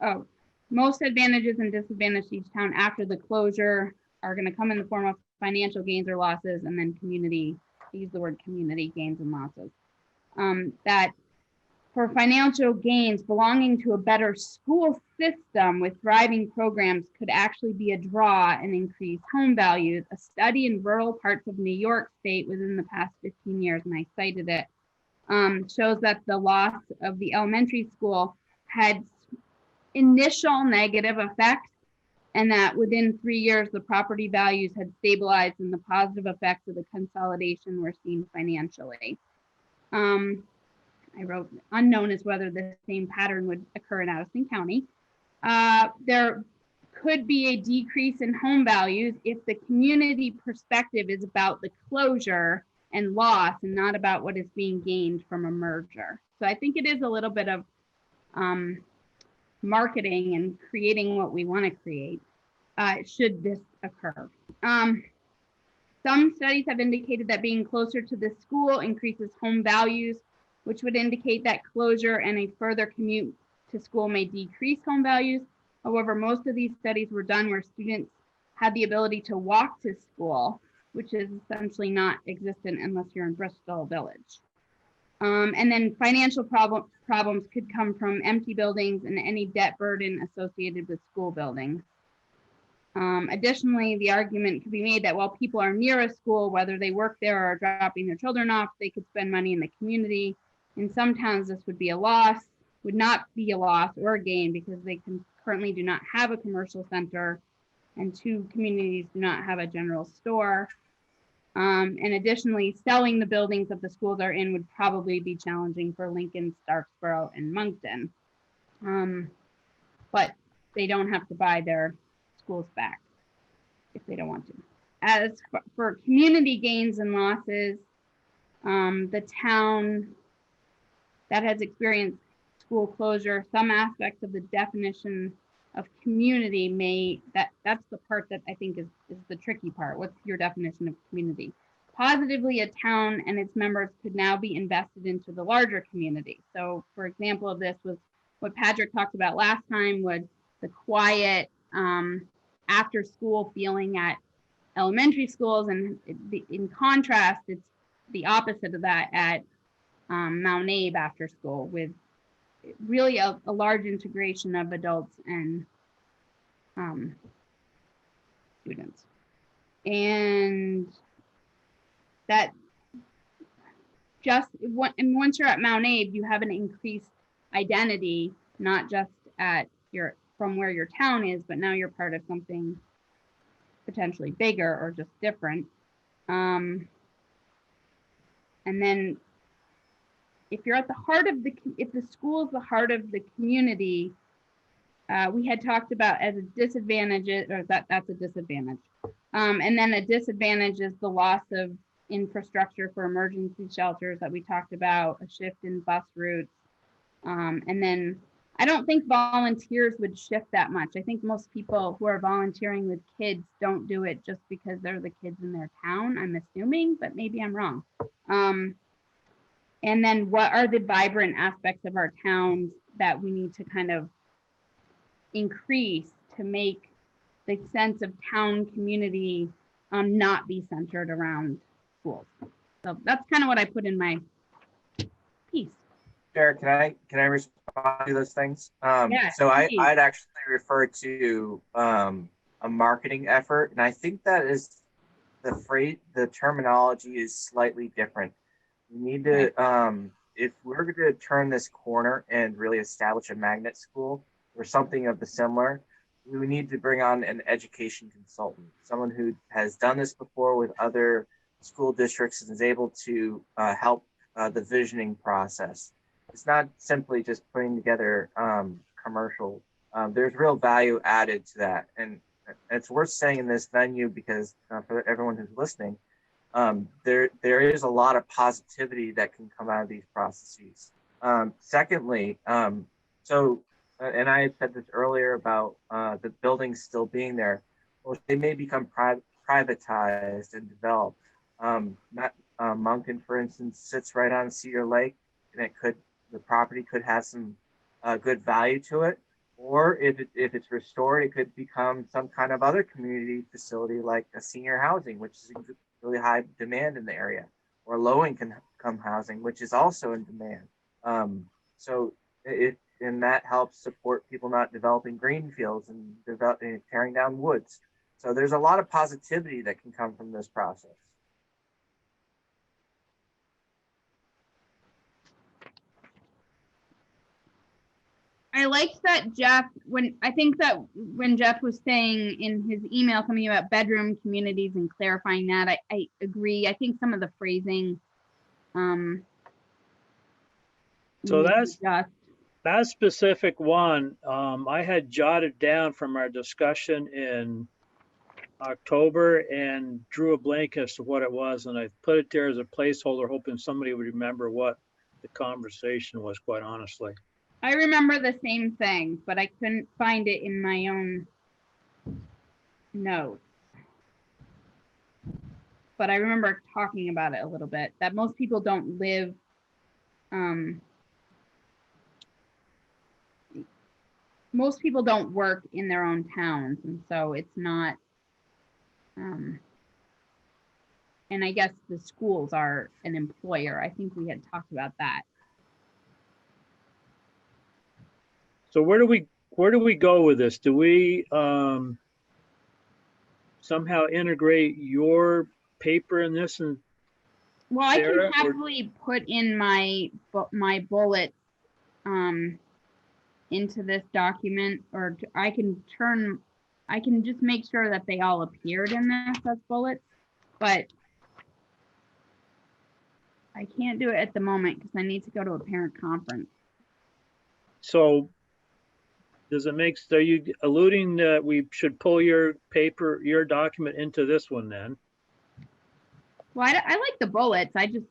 oh, most advantages and disadvantages to each town after the closure are going to come in the form of financial gains or losses, and then community, I use the word community gains and losses. That for financial gains, belonging to a better school system with thriving programs could actually be a draw and increase home values. A study in rural parts of New York State within the past 15 years, and I cited it, shows that the loss of the elementary school had initial negative effects, and that within 3 years, the property values had stabilized and the positive effects of the consolidation were seen financially. I wrote, unknown is whether the same pattern would occur in Addison County. There could be a decrease in home values if the community perspective is about the closure and loss and not about what is being gained from a merger. So I think it is a little bit of marketing and creating what we want to create should this occur. Some studies have indicated that being closer to the school increases home values, which would indicate that closure and a further commute to school may decrease home values. However, most of these studies were done where students had the ability to walk to school, which is essentially not existent unless you're in Bristol Village. And then financial problems could come from empty buildings and any debt burden associated with school buildings. Additionally, the argument could be made that while people are near a school, whether they work there or are dropping their children off, they could spend money in the community. In some towns, this would be a loss, would not be a loss or a gain because they currently do not have a commercial center, and 2 communities do not have a general store. And additionally, selling the buildings that the schools are in would probably be challenging for Lincoln, Starksboro, and Moncton. But they don't have to buy their schools back if they don't want to. As for community gains and losses, the town that has experienced school closure, some aspects of the definition of community may, that's the part that I think is the tricky part. What's your definition of community? Positively, a town and its members could now be invested into the larger community. So for example of this was what Patrick talked about last time, was the quiet after school feeling at elementary schools, and in contrast, it's the opposite of that at Mount Abe after school, with really a large integration of adults and students. And that once you're at Mount Abe, you have an increased identity, not just at from where your town is, but now you're part of something potentially bigger or just different. And then if you're at the heart of if the school is the heart of the community, we had talked about as a disadvantage, or that's a disadvantage. And then a disadvantage is the loss of infrastructure for emergency shelters that we talked about, a shift in bus routes. And then I don't think volunteers would shift that much. I think most people who are volunteering with kids don't do it just because they're the kids in their town, I'm assuming, but maybe I'm wrong. And then what are the vibrant aspects of our towns that we need to kind of increase to make the sense of town community not be centered around schools? So that's kind of what I put in my piece. Jared, can I respond to those things? Yeah, so please. I'd actually refer to a marketing effort, and I think that is the terminology is slightly different. We need to, if we're going to turn this corner and really establish a magnet school or something of the similar, we need to bring on an education consultant, someone who has done this before with other school districts and is able to help the visioning process. It's not simply just putting together commercial. There's real value added to that. And it's worth saying in this venue because for everyone who's listening, there is a lot of positivity that can come out of these processes. Secondly, and I had said this earlier about the buildings still being there. Well, they may become privatized and developed. Moncton, for instance, sits right on Cedar Lake, and the property could have some good value to it. Or if it's restored, it could become some kind of other community facility like a senior housing, which is in really high demand in the area, or low income housing, which is also in demand. And that helps support people not developing green fields and tearing down woods. So there's a lot of positivity that can come from this process. I liked that Jeff, when Jeff was saying in his email something about bedroom communities and clarifying that, I agree. I think some of the phrasing. So needs that's that specific one. I had jotted down from our discussion in October and drew a blank as to what it was, and I put it there as a placeholder, hoping somebody would remember what the conversation was, quite honestly. I remember the same thing, but I couldn't find it in my own notes. But I remember talking about it a little bit, that most people don't live, most people don't work in their own towns, and so it's not, and I guess the schools are an employer. I think we had talked about that. So where do we go with this? Do we somehow integrate your paper in this? And well, Sarah, I can happily put in my bullets into this document, or I can just make sure that they all appeared in this as bullets, but I can't do it at the moment because I need to go to a parent conference. So does it make, are you alluding that we should pull your document into this one then? Well, I like the bullets. I think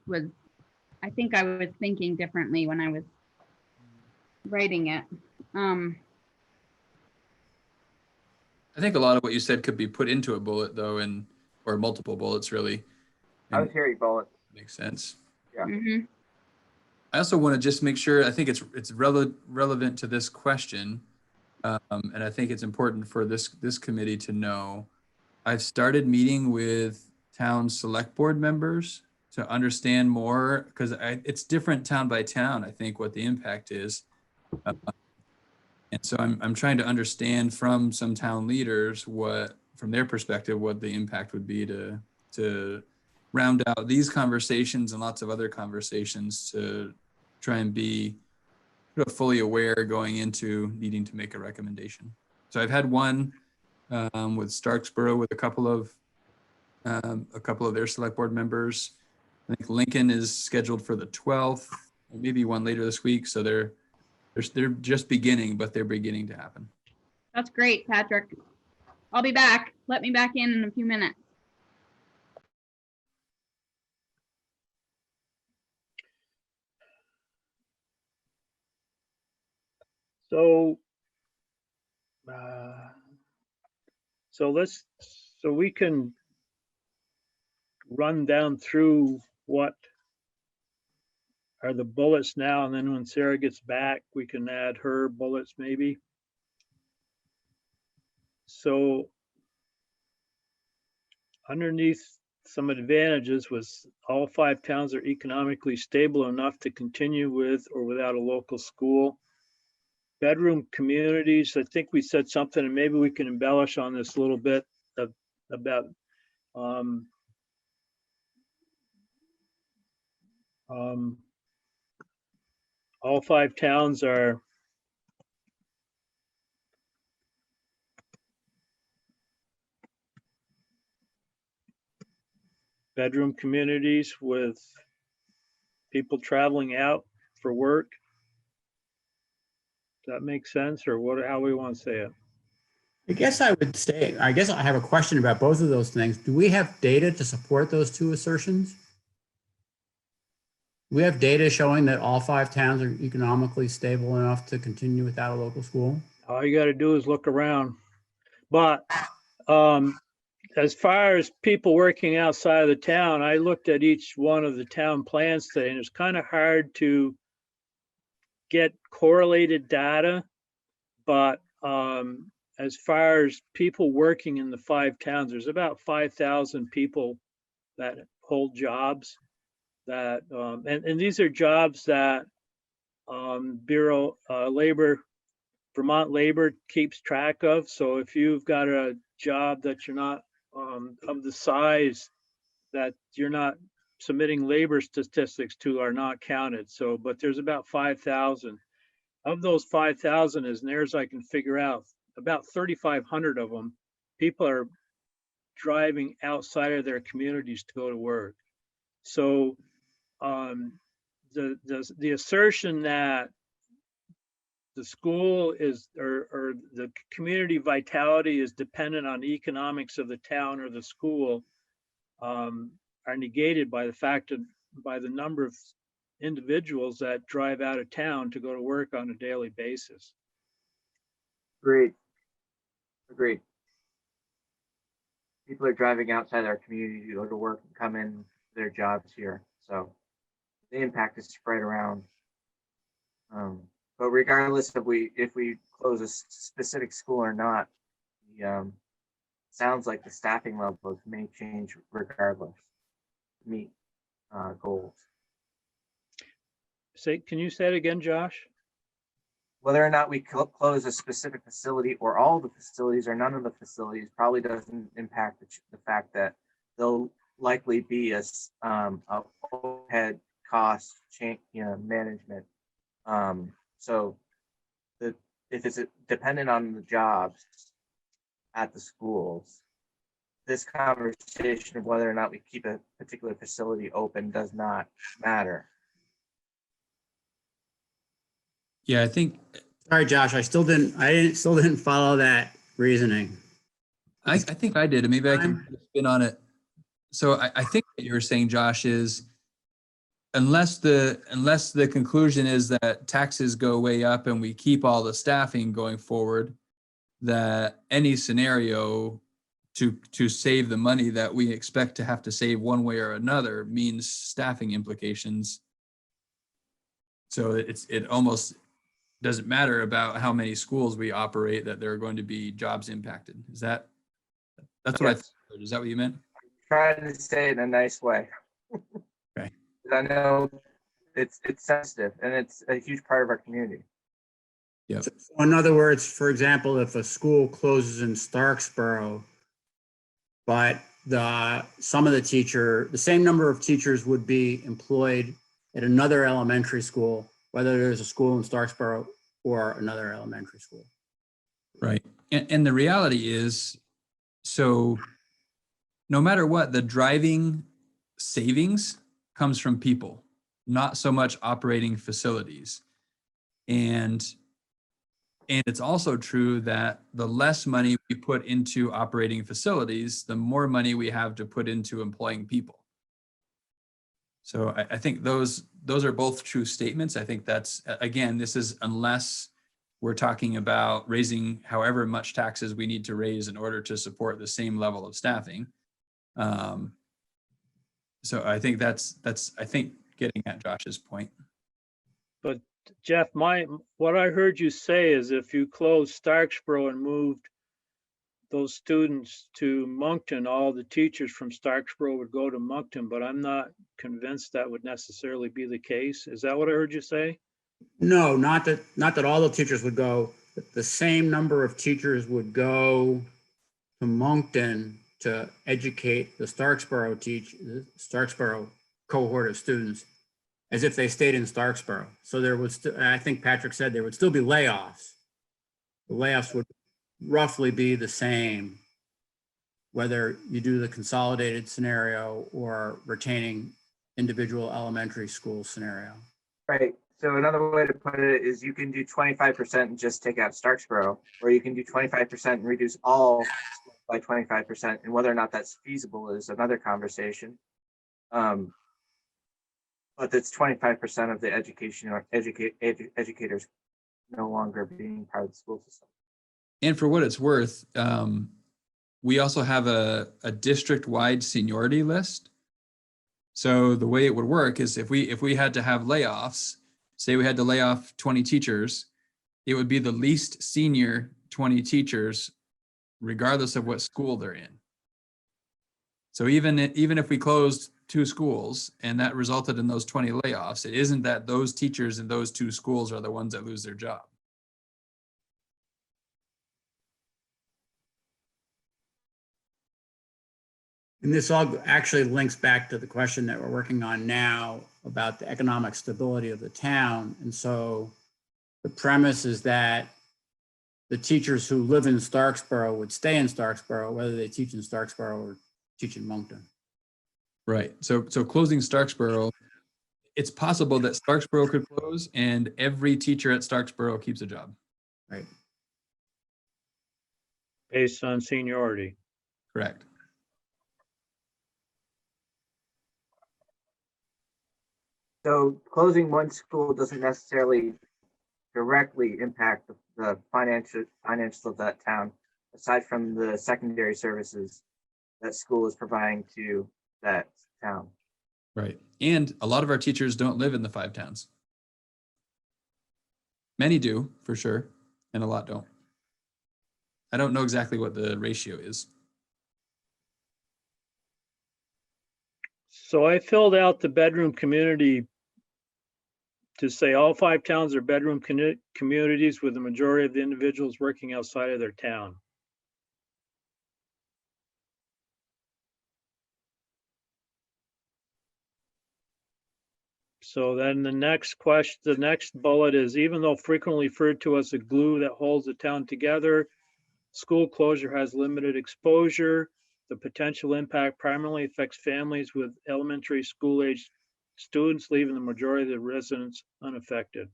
I was thinking differently when I was writing it. I think a lot of what you said could be put into a bullet though, or multiple bullets really. I was hearing bullets. Makes sense. Yeah. Mm-hmm. I also want to just make sure, I think it's relevant to this question. And I think it's important for this committee to know. I've started meeting with town select board members to understand more, because it's different town by town, I think, what the impact is. And so I'm trying to understand from some town leaders from their perspective, what the impact would be to round out these conversations and lots of other conversations to try and be fully aware going into needing to make a recommendation. So I've had one with Starksboro with a couple of their select board members. I think Lincoln is scheduled for the 12th, maybe one later this week. So they're just beginning, but they're beginning to happen. That's great, Patrick. I'll be back. Let me back in a few minutes. So, so we can run down through what are the bullets now, and then when Sarah gets back, we can add her bullets maybe. So underneath some advantages was all 5 towns are economically stable enough to continue with or without a local school. Bedroom communities, I think we said something, and maybe we can embellish on this a little bit about all 5 towns are bedroom communities with people traveling out for work. Does that make sense, or how we want to say it? I guess I would say, I guess I have a question about both of those things. Do we have data to support those two assertions? We have data showing that all 5 towns are economically stable enough to continue without a local school? All you gotta do is look around. But as far as people working outside of the town, I looked at each one of the town plans today, and it's kind of hard to get correlated data. But as far as people working in the 5 towns, there's about 5,000 people that hold jobs that, and these are jobs that Bureau Labor, Vermont Labor keeps track of. So if you've got a job that you're not of the size that you're not submitting labor statistics to, are not counted. So, but there's about 5,000. Of those 5,000, as near as I can figure out, about 3,500 of them, people are driving outside of their communities to go to work. So the assertion that the school is, or the community vitality is dependent on the economics of the town or the school, are negated by the fact of, by the number of individuals that drive out of town to go to work on a daily basis. Agreed. Agreed. People are driving outside our community to go to work and come in their jobs here. So the impact is spread around. But regardless of if we close a specific school or not, the, sounds like the staffing levels may change regardless to meet goals. Can you say it again, Josh? Whether or not we close a specific facility or all the facilities or none of the facilities probably doesn't impact the fact that there'll likely be a overhead cost change, management. So if it's dependent on the jobs at the schools, this conversation of whether or not we keep a particular facility open does not matter. Yeah, I think Sorry, Josh, I still didn't follow that reasoning. I think I did, and maybe I can put a spin on it. So I think what you were saying, Josh, is unless the conclusion is that taxes go way up and we keep all the staffing going forward, that any scenario to save the money that we expect to have to save one way or another means staffing implications. So it almost doesn't matter about how many schools we operate, that there are going to be jobs impacted. That's what I thought. Is that what you meant? Trying to say it in a nice way. Okay. I know it's sensitive and it's a huge part of our community. Yep. So in other words, for example, if a school closes in Starksboro, but the same number of teachers would be employed at another elementary school, whether there's a school in Starksboro or another elementary school. Right. And the reality is, so no matter what, the driving savings comes from people, not so much operating facilities. And it's also true that the less money we put into operating facilities, the more money we have to put into employing people. So I think those are both true statements. I think that's, again, this is unless we're talking about raising however much taxes we need to raise in order to support the same level of staffing. So I think that's I think getting at Josh's point. But Jeff, what I heard you say is if you closed Starksboro and moved those students to Moncton, all the teachers from Starksboro would go to Moncton, but I'm not convinced that would necessarily be the case. Is that what I heard you say? No, not that all the teachers would go, but the same number of teachers would go to Moncton to educate the Starksboro cohort of students as if they stayed in Starksboro. So there was, I think Patrick said there would still be layoffs. The layoffs would roughly be the same, whether you do the consolidated scenario or retaining individual elementary school scenario. Right. So another way to put it is you can do 25% and just take out Starksboro, or you can do 25% and reduce all by 25%. And whether or not that's feasible is another conversation. But that's 25% of the education or educators no longer being part of the school system. And for what it's worth, we also have a district-wide seniority list. So the way it would work is if we had to have layoffs, say we had to lay off 20 teachers, it would be the least senior 20 teachers, regardless of what school they're in. So even if we closed 2 schools and that resulted in those 20 layoffs, it isn't that those teachers in those 2 schools are the ones that lose their job. And this all actually links back to the question that we're working on now about the economic stability of the town. And so the premise is that the teachers who live in Starksboro would stay in Starksboro, whether they teach in Starksboro or teach in Moncton. Right. So closing Starksboro, it's possible that Starksboro could close and every teacher at Starksboro keeps a job. Right. Based on seniority. Correct. So closing one school doesn't necessarily directly impact the financials of that town, aside from the secondary services that school is providing to that town. Right. And a lot of our teachers don't live in the 5 towns. Many do, for sure, and a lot don't. I don't know exactly what the ratio is. So I filled out the bedroom community to say all 5 towns are bedroom communities with the majority of the individuals working outside of their town. So then the next question, the next bullet is, even though frequently referred to as the glue that holds the town together, school closure has limited exposure. The potential impact primarily affects families with elementary school age students, leaving the majority of the residents unaffected.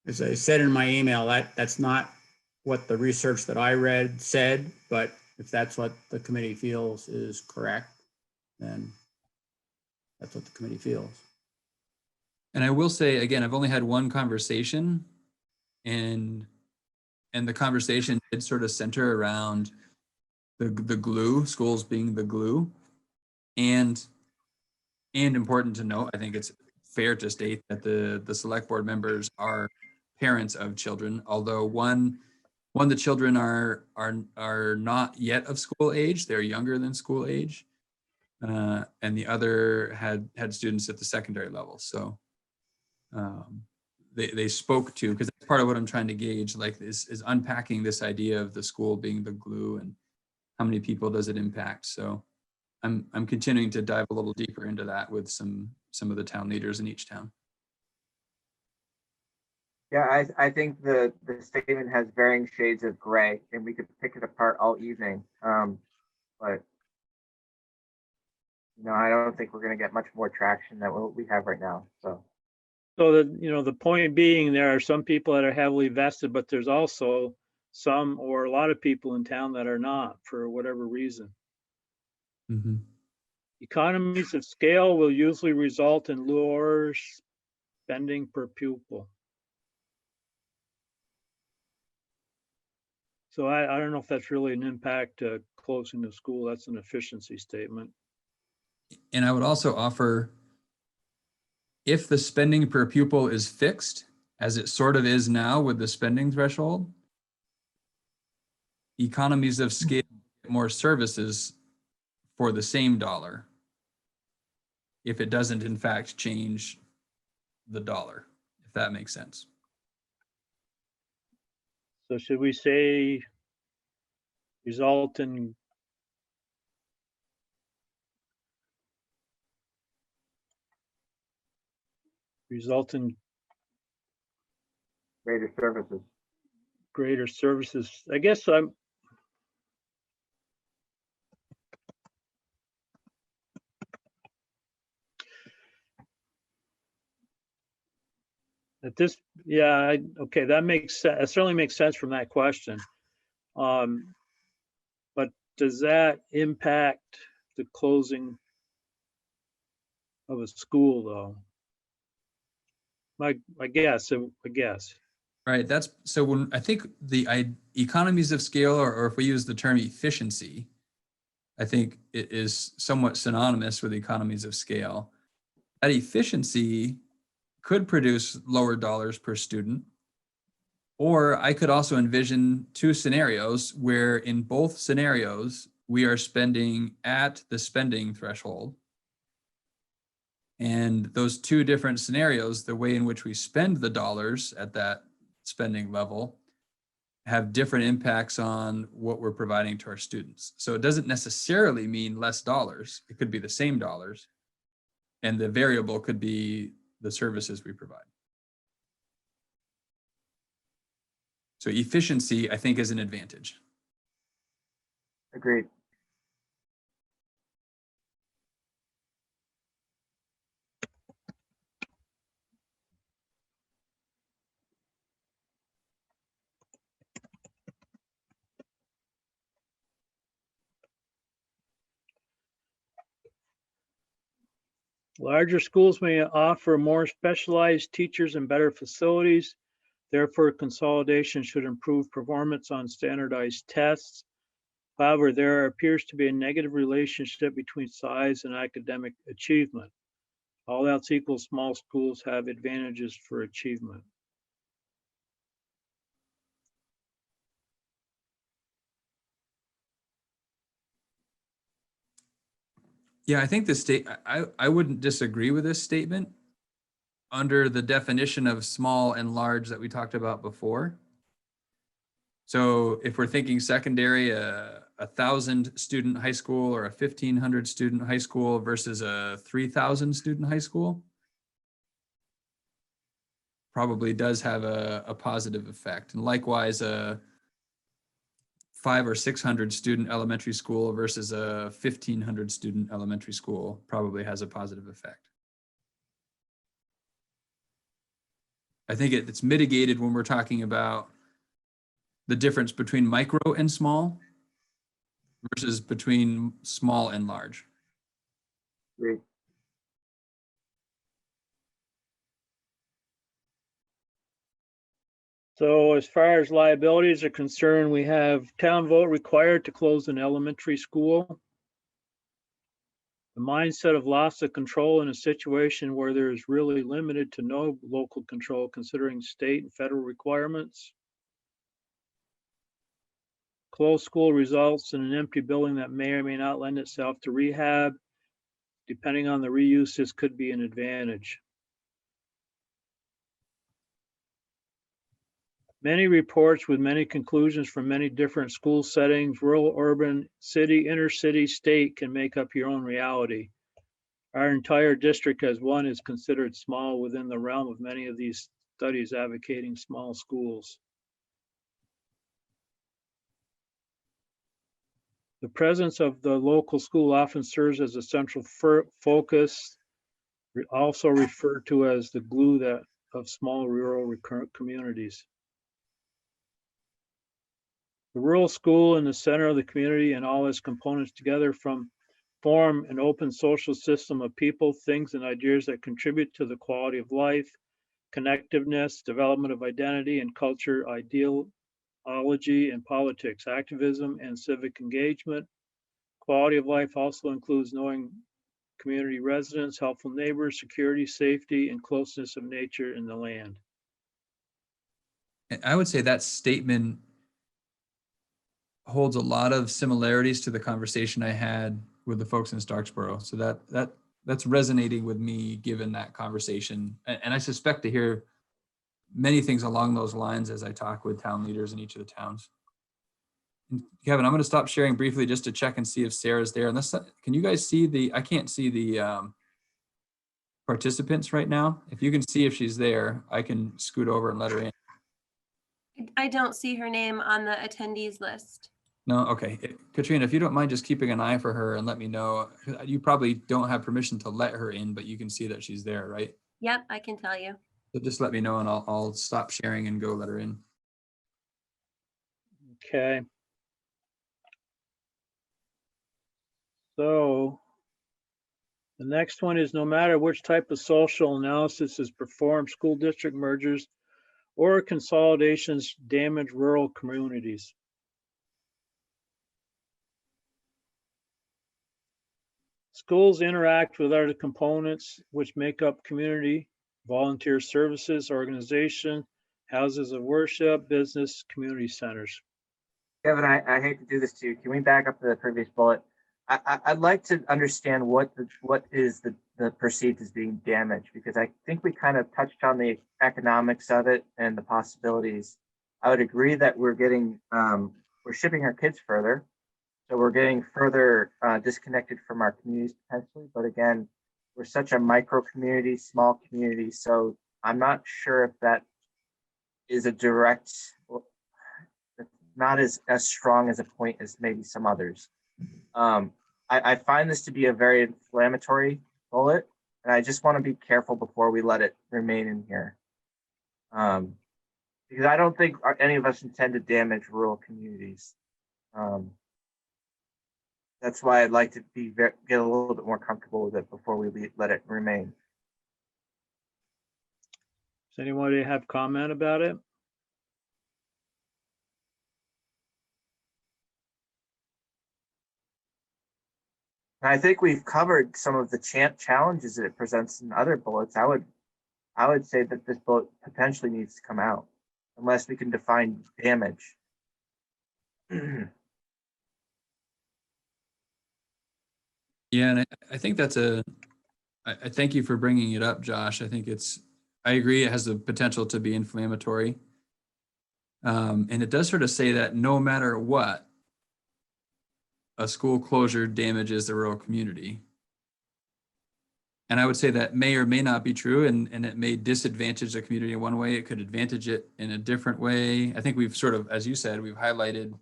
As I said in my email, that's not what the research that I read said, but if that's what the committee feels is correct, then that's what the committee feels. And I will say, again, I've only had one conversation, and the conversation did sort of center around the glue, schools being the glue. And important to note, I think it's fair to state that the select board members are parents of children, although one the children are not yet of school age, they're younger than school age, and the other had students at the secondary level. So they spoke to, because that's part of what I'm trying to gauge, like is unpacking this idea of the school being the glue and how many people does it impact. So I'm continuing to dive a little deeper into that with some of the town leaders in each town. Yeah, I think the statement has varying shades of gray, and we could pick it apart all evening. But I don't think we're going to get much more traction than what we have right now. So the point being, there are some people that are heavily vested, but there's also some or a lot of people in town that are not, for whatever reason. Mm-hmm. Economies of scale will usually result in lower spending per pupil. So I don't know if that's really an impact to closing the school. That's an efficiency statement. And I would also offer, if the spending per pupil is fixed, as it sort of is now with the spending threshold, economies of scale, more services for the same dollar, if it doesn't in fact change the dollar, if that makes sense. So should we say result in greater services. greater services? I guess At this, yeah, okay, that makes sense. It certainly makes sense from that question. But does that impact the closing of a school though? I guess. Right, that's, so when I think economies of scale, or if we use the term efficiency, I think it is somewhat synonymous with economies of scale. That efficiency could produce lower dollars per student. Or I could also envision two scenarios where in both scenarios, we are spending at the spending threshold. And those two different scenarios, the way in which we spend the dollars at that spending level, have different impacts on what we're providing to our students. So it doesn't necessarily mean less dollars. It could be the same dollars. And the variable could be the services we provide. So efficiency, I think, is an advantage. Agreed. Larger schools may offer more specialized teachers and better facilities. Therefore, consolidation should improve performance on standardized tests. However, there appears to be a negative relationship between size and academic achievement. All else equal, small schools have advantages for achievement. Yeah, I think I wouldn't disagree with this statement under the definition of small and large that we talked about before. So if we're thinking secondary, a 1,000 student high school or a 1,500 student high school versus a 3,000 student high school, probably does have a positive effect. And likewise, a 500 or 600 student elementary school versus a 1,500 student elementary school probably has a positive effect. I think it's mitigated when we're talking about the difference between micro and small versus between small and large. Agreed. So as far as liabilities are concerned, we have town vote required to close an elementary school. The mindset of loss of control in a situation where there is really limited to no local control considering state and federal requirements. Closed school results in an empty building that may or may not lend itself to rehab. Depending on the reuse, this could be an advantage. Many reports with many conclusions from many different school settings, rural, urban, city, inner city, state can make up your own reality. Our entire district as one is considered small within the realm of many of these studies advocating small schools. The presence of the local school often serves as a central focus, also referred to as the glue of small rural communities. The rural school in the center of the community and all its components together form an open social system of people, things, and ideas that contribute to the quality of life, connectiveness, development of identity and culture, ideology and politics, activism and civic engagement. Quality of life also includes knowing community residents, helpful neighbors, security, safety, and closeness of nature and the land. I would say that statement holds a lot of similarities to the conversation I had with the folks in Starksboro. So that's resonating with me given that conversation. And I suspect to hear many things along those lines as I talk with town leaders in each of the towns. And Kevin, I'm going to stop sharing briefly just to check and see if Sarah's there. And can you guys see I can't see the participants right now. If you can see if she's there, I can scoot over and let her in. I don't see her name on the attendees list. No, okay. Katrina, if you don't mind just keeping an eye for her and let me know. You probably don't have permission to let her in, but you can see that she's there, right? Yep, I can tell you. So just let me know and I'll stop sharing and go let her in. Okay. So the next one is no matter which type of social analysis is performed, school district mergers or consolidations damage rural communities. Schools interact with other components which make up community, volunteer services, organization, houses of worship, business, community centers. Kevin, I hate to do this to you. Can we back up to the previous bullet? I'd like to understand what is the perceived as being damaged, because I think we kind of touched on the economics of it and the possibilities. I would agree that we're shipping our kids further. So we're getting further disconnected from our communities potentially. But again, we're such a micro community, small community. So I'm not sure if that is a direct, not as strong as a point as maybe some others. I find this to be a very inflammatory bullet, and I just want to be careful before we let it remain in here. Because I don't think any of us intend to damage rural communities. That's why I'd like to get a little bit more comfortable with it before we let it remain. Does anybody have comment about it? And I think we've covered some of the challenges that it presents in other bullets. I would say that this bullet potentially needs to come out unless we can define damage. Yeah, and I think that's I thank you for bringing it up, Josh. I agree it has the potential to be inflammatory. And it does sort of say that no matter what, a school closure damages the rural community. And I would say that may or may not be true, and it may disadvantage the community in one way. It could advantage it in a different way. I think we've sort of, as you said, we've highlighted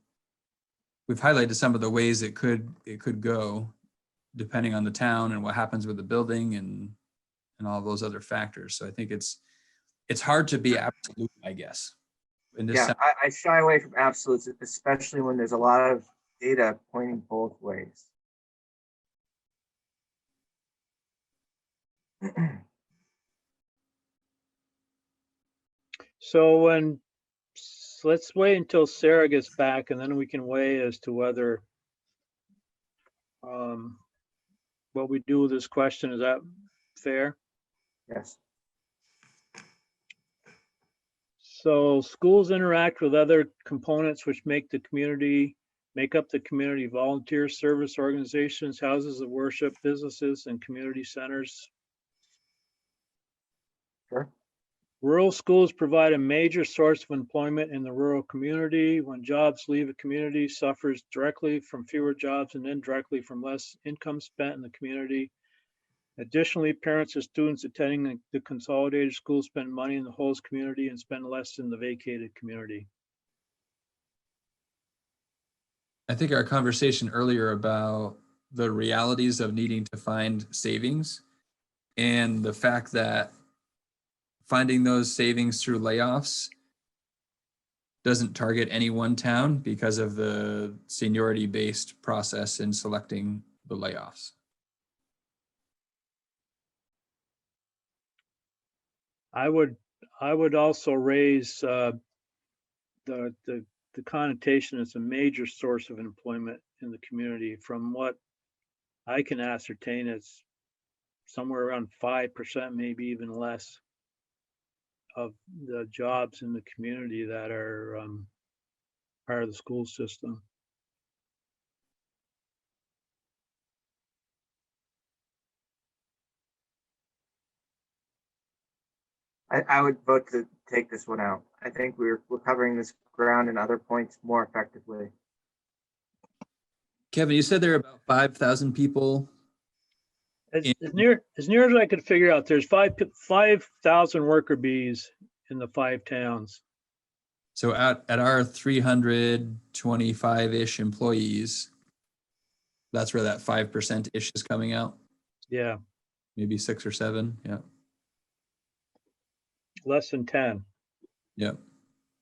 some of the ways it could go, depending on the town and what happens with the building and all those other factors. So I think it's hard to be absolute, I guess. Yeah, I shy away from absolutes, especially when there's a lot of data pointing both ways. So let's wait until Sarah gets back and then we can weigh as to whether what we do with this question. Is that fair? Yes. So schools interact with other components which make up the community, volunteer service organizations, houses of worship, businesses, and community centers. Sure. Rural schools provide a major source of employment in the rural community. When jobs leave a community, suffers directly from fewer jobs and indirectly from less income spent in the community. Additionally, parents of students attending the consolidated schools spend money in the host community and spend less in the vacated community. I think our conversation earlier about the realities of needing to find savings and the fact that finding those savings through layoffs doesn't target any one town because of the seniority-based process in selecting the layoffs. I would also raise the connotation as a major source of employment in the community. From what I can ascertain, it's somewhere around 5%, maybe even less, of the jobs in the community that are part of the school system. I would vote to take this one out. I think we're covering this ground and other points more effectively. Kevin, you said there are about 5,000 people. As near as I could figure out, there's 5,000 worker bees in the 5 towns. So at our 325-ish employees, that's where that 5%-ish is coming out. Yeah. Maybe 6 or 7. Yeah. less than 10. Yep.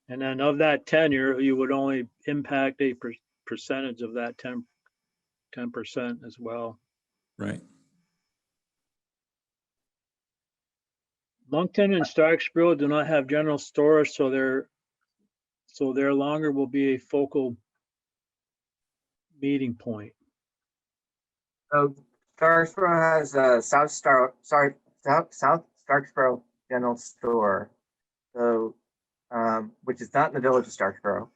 And then of that 10, you would only impact a percentage of that 10% as well. Right. Moncton and Starksboro do not have general stores, so their longer will be a focal meeting point. So Starksboro has a South Starksboro General Store, so which is not in the village of Starksboro.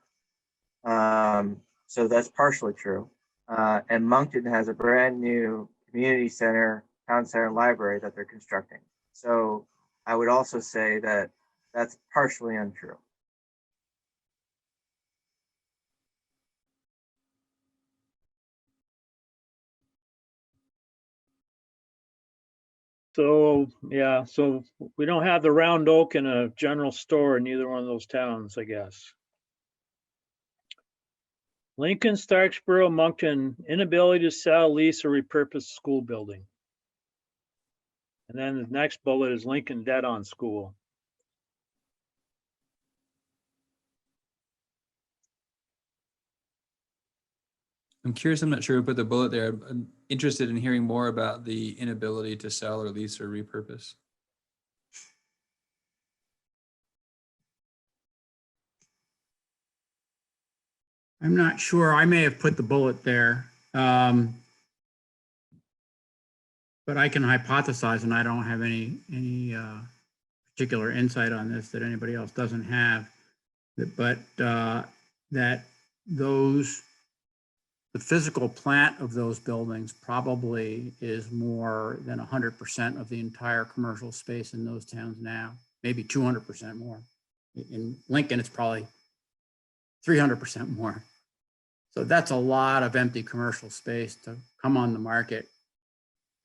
So that's partially true. And Moncton has a brand new community center, town center library that they're constructing. So I would also say that that's partially untrue. So, yeah, so we don't have the Round Oak and a general store in either one of those towns, I guess. Lincoln, Starksboro, Moncton, inability to sell, lease, or repurpose school building. And then the next bullet is Lincoln debt on school. I'm curious, I'm not sure who put the bullet there. I'm interested in hearing more about the inability to sell or lease or repurpose. I'm not sure. I may have put the bullet there. But I can hypothesize, and I don't have any particular insight on this that anybody else doesn't have. But that the physical plant of those buildings probably is more than 100% of the entire commercial space in those towns now, maybe 200% more. In Lincoln, it's probably 300% more. So that's a lot of empty commercial space to come on the market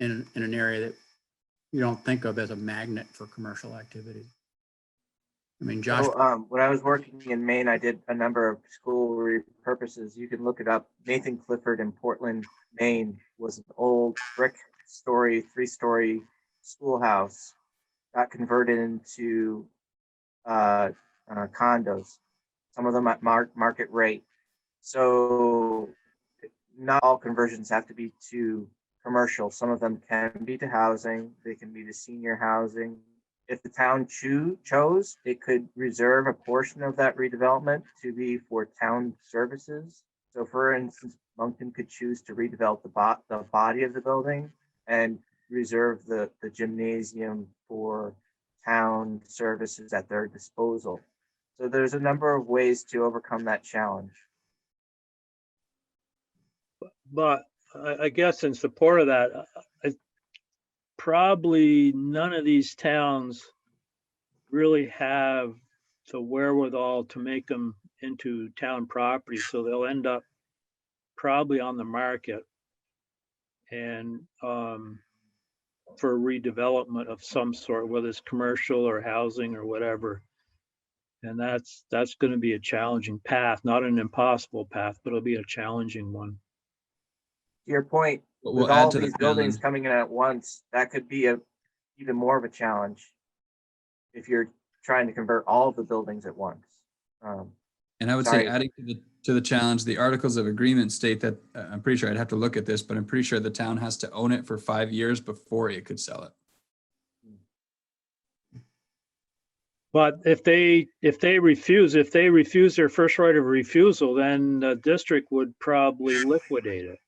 in an area that you don't think of as a magnet for commercial activity. I mean, Josh. So, when I was working in Maine, I did a number of school repurposes. You can look it up. Nathan Clifford in Portland, Maine, was an old brick story, 3-story schoolhouse, got converted into condos, some of them at market rate. So not all conversions have to be to commercial. Some of them can be to housing. They can be to senior housing. If the town chose, it could reserve a portion of that redevelopment to be for town services. So for instance, Moncton could choose to redevelop the body of the building and reserve the gymnasium for town services at their disposal. So there's a number of ways to overcome that challenge. But I guess in support of that, probably none of these towns really have the wherewithal to make them into town property. So they'll end up probably on the market and for redevelopment of some sort, whether it's commercial or housing or whatever. And that's going to be a challenging path, not an impossible path, but it'll be a challenging one. To your point, with all these buildings coming in at once, that could be even more of a challenge if you're trying to convert all of the buildings at once. And I would say, adding to the challenge, the articles of agreement state that, I'm pretty sure I'd have to look at this, but I'm pretty sure the town has to own it for 5 years before it could sell it. But if they refuse their first right of refusal, then the district would probably liquidate it.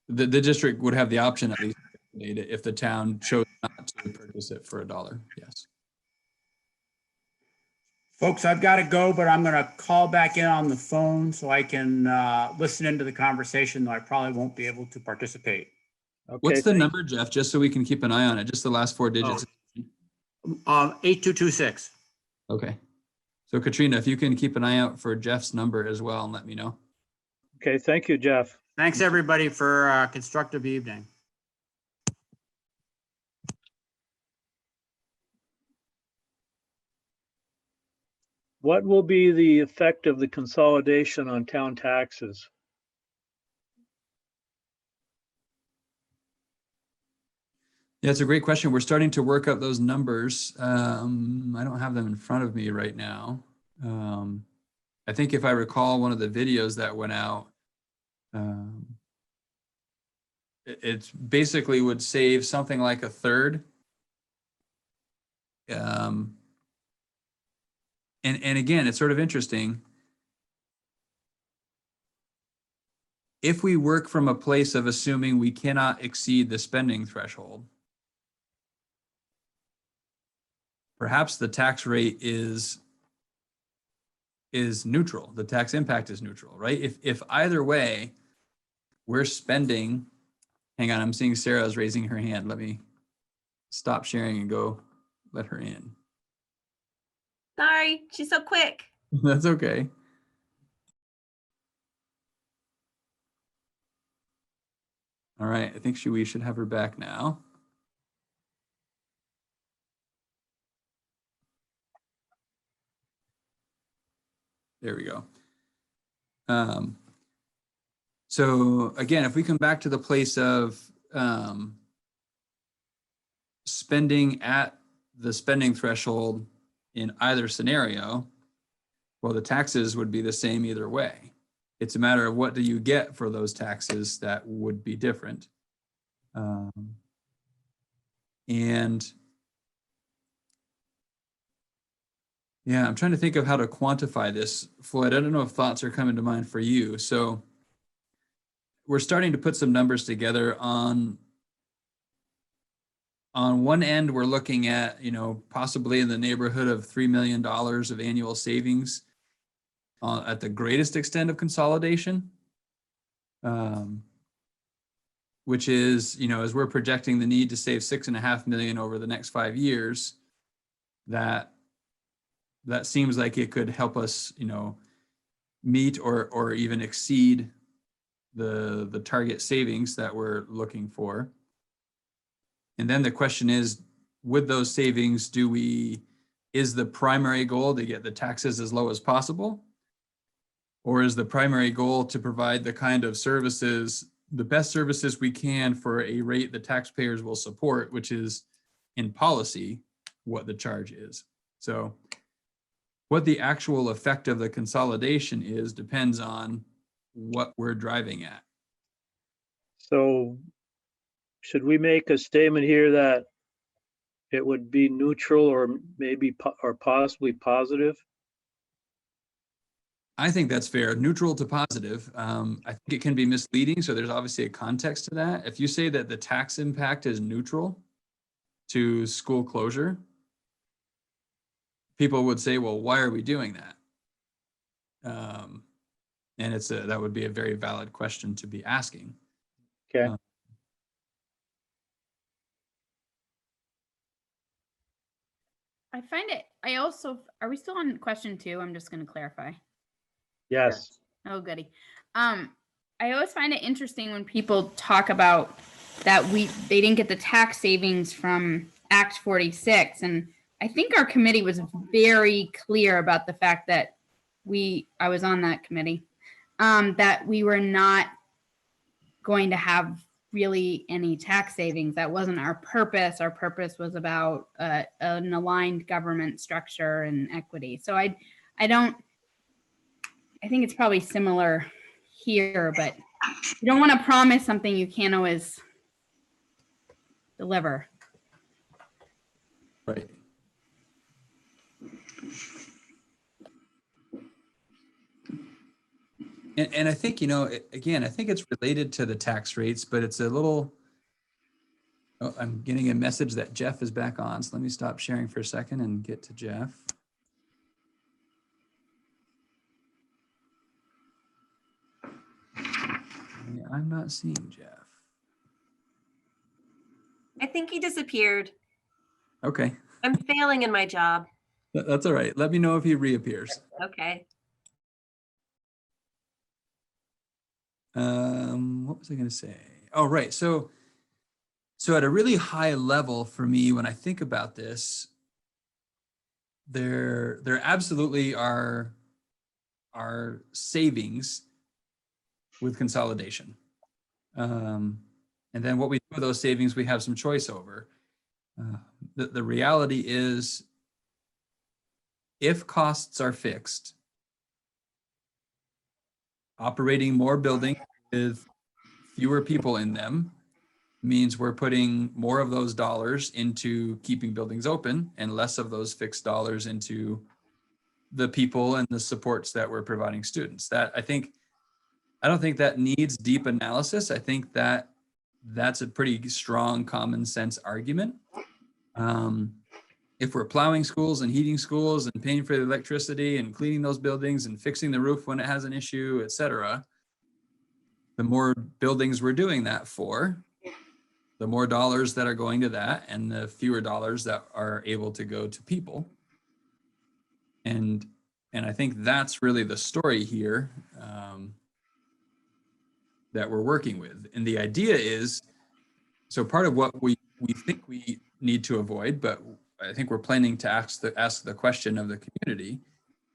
The district would have the option at least if the town chose not to purchase it for $1. Yes. Folks, I've got to go, but I'm going to call back in on the phone so I can listen into the conversation, though I probably won't be able to participate. Okay, what's the number, Jeff? Just so we can keep an eye on it. Just the last 4 digits. 8226. Okay. So Katrina, if you can keep an eye out for Jeff's number as well and let me know. Okay, thank you, Jeff. Thanks, everybody, for a constructive evening. What will be the effect of the consolidation on town taxes? Yeah, it's a great question. We're starting to work up those numbers. I don't have them in front of me right now. I think if I recall one of the videos that went out, it basically would save something like a third. And again, it's sort of interesting. If we work from a place of assuming we cannot exceed the spending threshold, perhaps the tax rate is neutral. The tax impact is neutral, right? If either way we're spending, hang on, I'm seeing Sarah's raising her hand. Let me stop sharing and go let her in. Sorry, she's so quick. That's okay. All right, I think we should have her back now. There we go. So again, if we come back to the place of spending at the spending threshold in either scenario, well, the taxes would be the same either way. It's a matter of what do you get for those taxes that would be different. And yeah, I'm trying to think of how to quantify this, Floyd. I don't know if thoughts are coming to mind for you. So we're starting to put some numbers together on one end, we're looking at, possibly in the neighborhood of $3 million of annual savings at the greatest extent of consolidation, which is, as we're projecting the need to save $6.5 million over the next 5 years, that seems like it could help us, meet or even exceed the target savings that we're looking for. And then the question is, with those savings, is the primary goal to get the taxes as low as possible? Or is the primary goal to provide the kind of services, the best services we can for a rate the taxpayers will support, which is in policy what the charge is? So what the actual effect of the consolidation is depends on what we're driving at. So should we make a statement here that it would be neutral or maybe or possibly positive? I think that's fair. Neutral to positive. I think it can be misleading. So there's obviously a context to that. If you say that the tax impact is neutral to school closure, people would say, well, why are we doing that? And that would be a very valid question to be asking. Okay. Are we still on question 2? I'm just going to clarify. Yes. Oh, goody. I always find it interesting when people talk about that they didn't get the tax savings from Act 46. And I think our committee was very clear about the fact that I was on that committee, that we were not going to have really any tax savings. That wasn't our purpose. Our purpose was about an aligned government structure and equity. So I think it's probably similar here, but you don't want to promise something you can't always deliver. Right. And I think, again, I think it's related to the tax rates, but it's a little, I'm getting a message that Jeff is back on. So let me stop sharing for a second and get to Jeff. Yeah, I'm not seeing Jeff. I think he disappeared. Okay. I'm failing in my job. That's all right. Let me know if he reappears. Okay. What was I going to say? Oh, right. So at a really high level for me, when I think about this, there absolutely are savings with consolidation. And then what we do with those savings, we have some choice over. The reality is, if costs are fixed, operating more buildings with fewer people in them means we're putting more of those dollars into keeping buildings open and less of those fixed dollars into the people and the supports that we're providing students. That I don't think that needs deep analysis. I think that that's a pretty strong common sense argument. If we're plowing schools and heating schools and paying for the electricity and cleaning those buildings and fixing the roof when it has an issue, et cetera, the more buildings we're doing that for, the more dollars that are going to that and the fewer dollars that are able to go to people. And I think that's really the story here that we're working with. And the idea is, so part of what we think we need to avoid, but I think we're planning to ask the question of the community,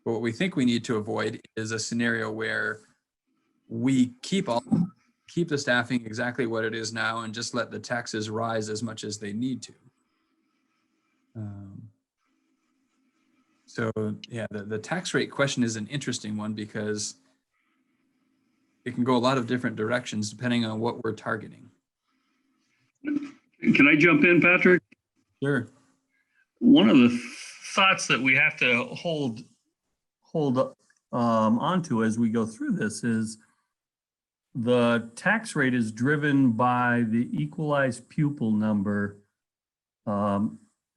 but what we think we need to avoid is a scenario where we keep the staffing exactly what it is now and just let the taxes rise as much as they need to. So yeah, the tax rate question is an interesting one because it can go a lot of different directions depending on what we're targeting. Can I jump in, Patrick? Sure. One of the thoughts that we have to hold onto as we go through this is the tax rate is driven by the equalized pupil number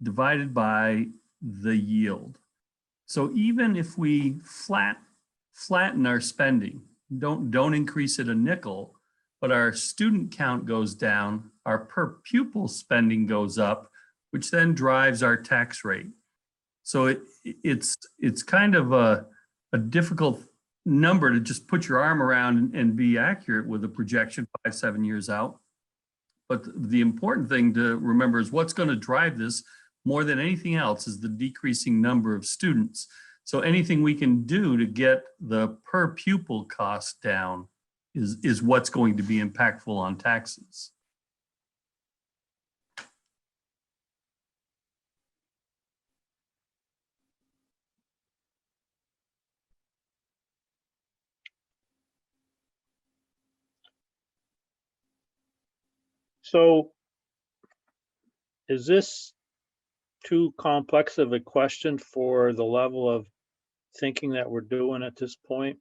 divided by the yield. So even if we flatten our spending, don't increase it a nickel, but our student count goes down, our per pupil spending goes up, which then drives our tax rate. So it's kind of a difficult number to just put your arm around and be accurate with a projection 5-7 years out. But the important thing to remember is what's going to drive this more than anything else is the decreasing number of students. So anything we can do to get the per pupil cost down is what's going to be impactful on taxes. So is this too complex of a question for the level of thinking that we're doing at this point?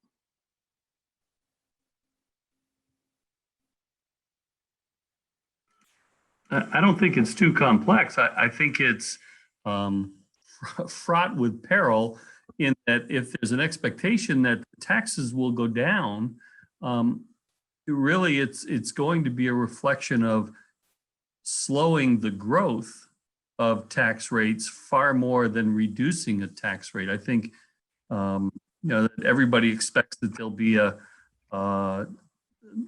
I don't think it's too complex. I think it's fraught with peril in that if there's an expectation that taxes will go down, really it's going to be a reflection of slowing the growth of tax rates far more than reducing a tax rate. I think that everybody expects that there'll be a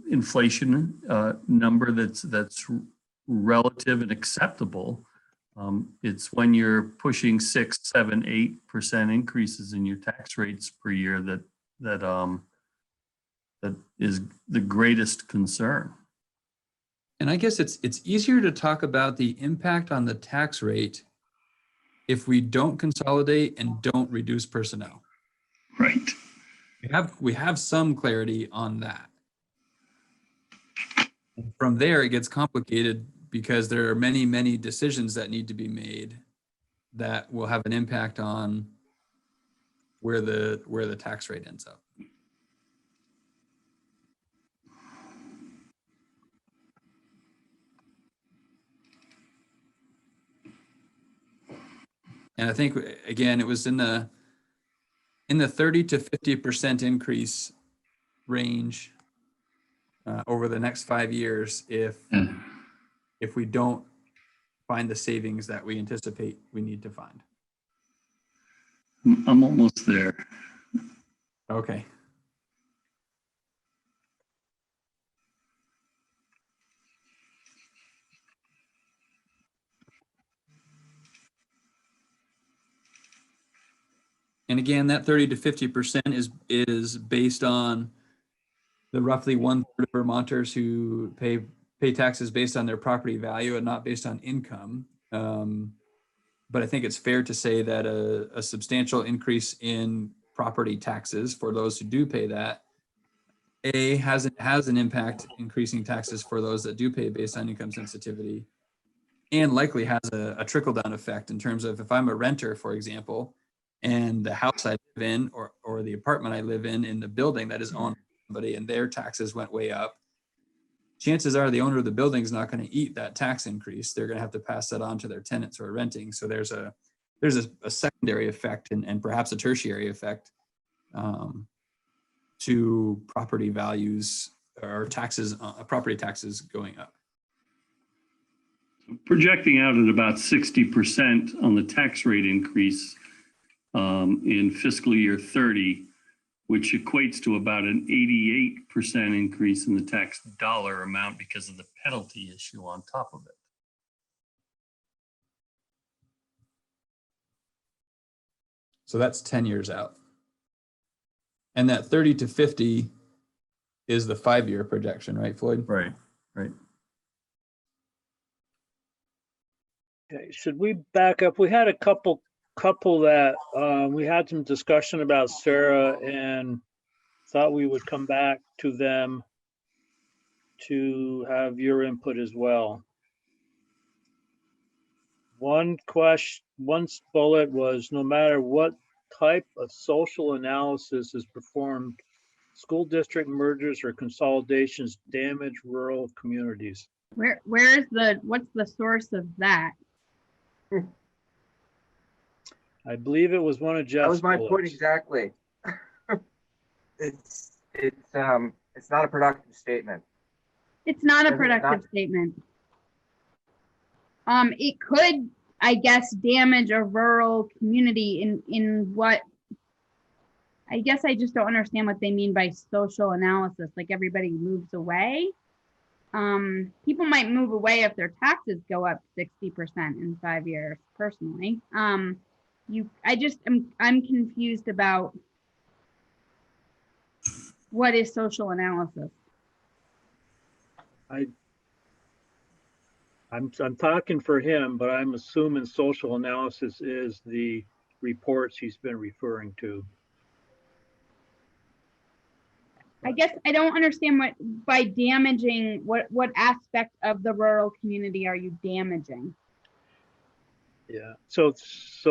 inflation number that's relative and acceptable. It's when you're pushing 6, 7, 8% increases in your tax rates per year that is the greatest concern. And I guess it's easier to talk about the impact on the tax rate if we don't consolidate and don't reduce personnel. Right. We have some clarity on that. And from there, it gets complicated because there are many, many decisions that need to be made that will have an impact on where the tax rate ends up. And I think, again, it was in the 30 to 50% increase range over the next 5 years if we don't find the savings that we anticipate we need to find. I'm almost there. Okay. And again, that 30 to 50% is based on the roughly 1/3 of Vermonters who pay pay taxes based on their property value and not based on income. But I think it's fair to say that a substantial increase in property taxes for those who do pay that, has an impact increasing taxes for those that do pay based on income sensitivity, and likely has a trickle down effect in terms of if I'm a renter, for example, and the house I live in or the apartment I live in the building that is owned by somebody and their taxes went way up, chances are the owner of the building is not going to eat that tax increase. They're going to have to pass that on to their tenants who are renting. So there's a secondary effect and perhaps a tertiary effect to property values or taxes, property taxes going up. Projecting out at about 60% on the tax rate increase in fiscal year 30, which equates to about an 88% increase in the tax dollar amount because of the penalty issue on top of it. So that's 10 years out. And that 30 to 50 is the 5-year projection, right, Floyd? Right, right. Okay, should we back up? We had a couple that we had some discussion about, Sarah, and thought we would come back to them to have your input as well. One bullet was, no matter what type of social analysis is performed, school district mergers or consolidations damage rural communities. What's the source of that? I believe it was one of Jeff's That was my point bullets. exactly. It's not a productive statement. It's not a Is it productive not? statement. It could, I guess, damage a rural community in what, I guess I just don't understand what they mean by social analysis, like everybody moves away. People might move away if their taxes go up 60% in 5 years, personally. I'm confused about what is social analysis. I'm talking for him, but I'm assuming social analysis is the reports he's been referring to. I guess I don't understand what, by damaging, what aspect of the rural community are you damaging? Yeah, so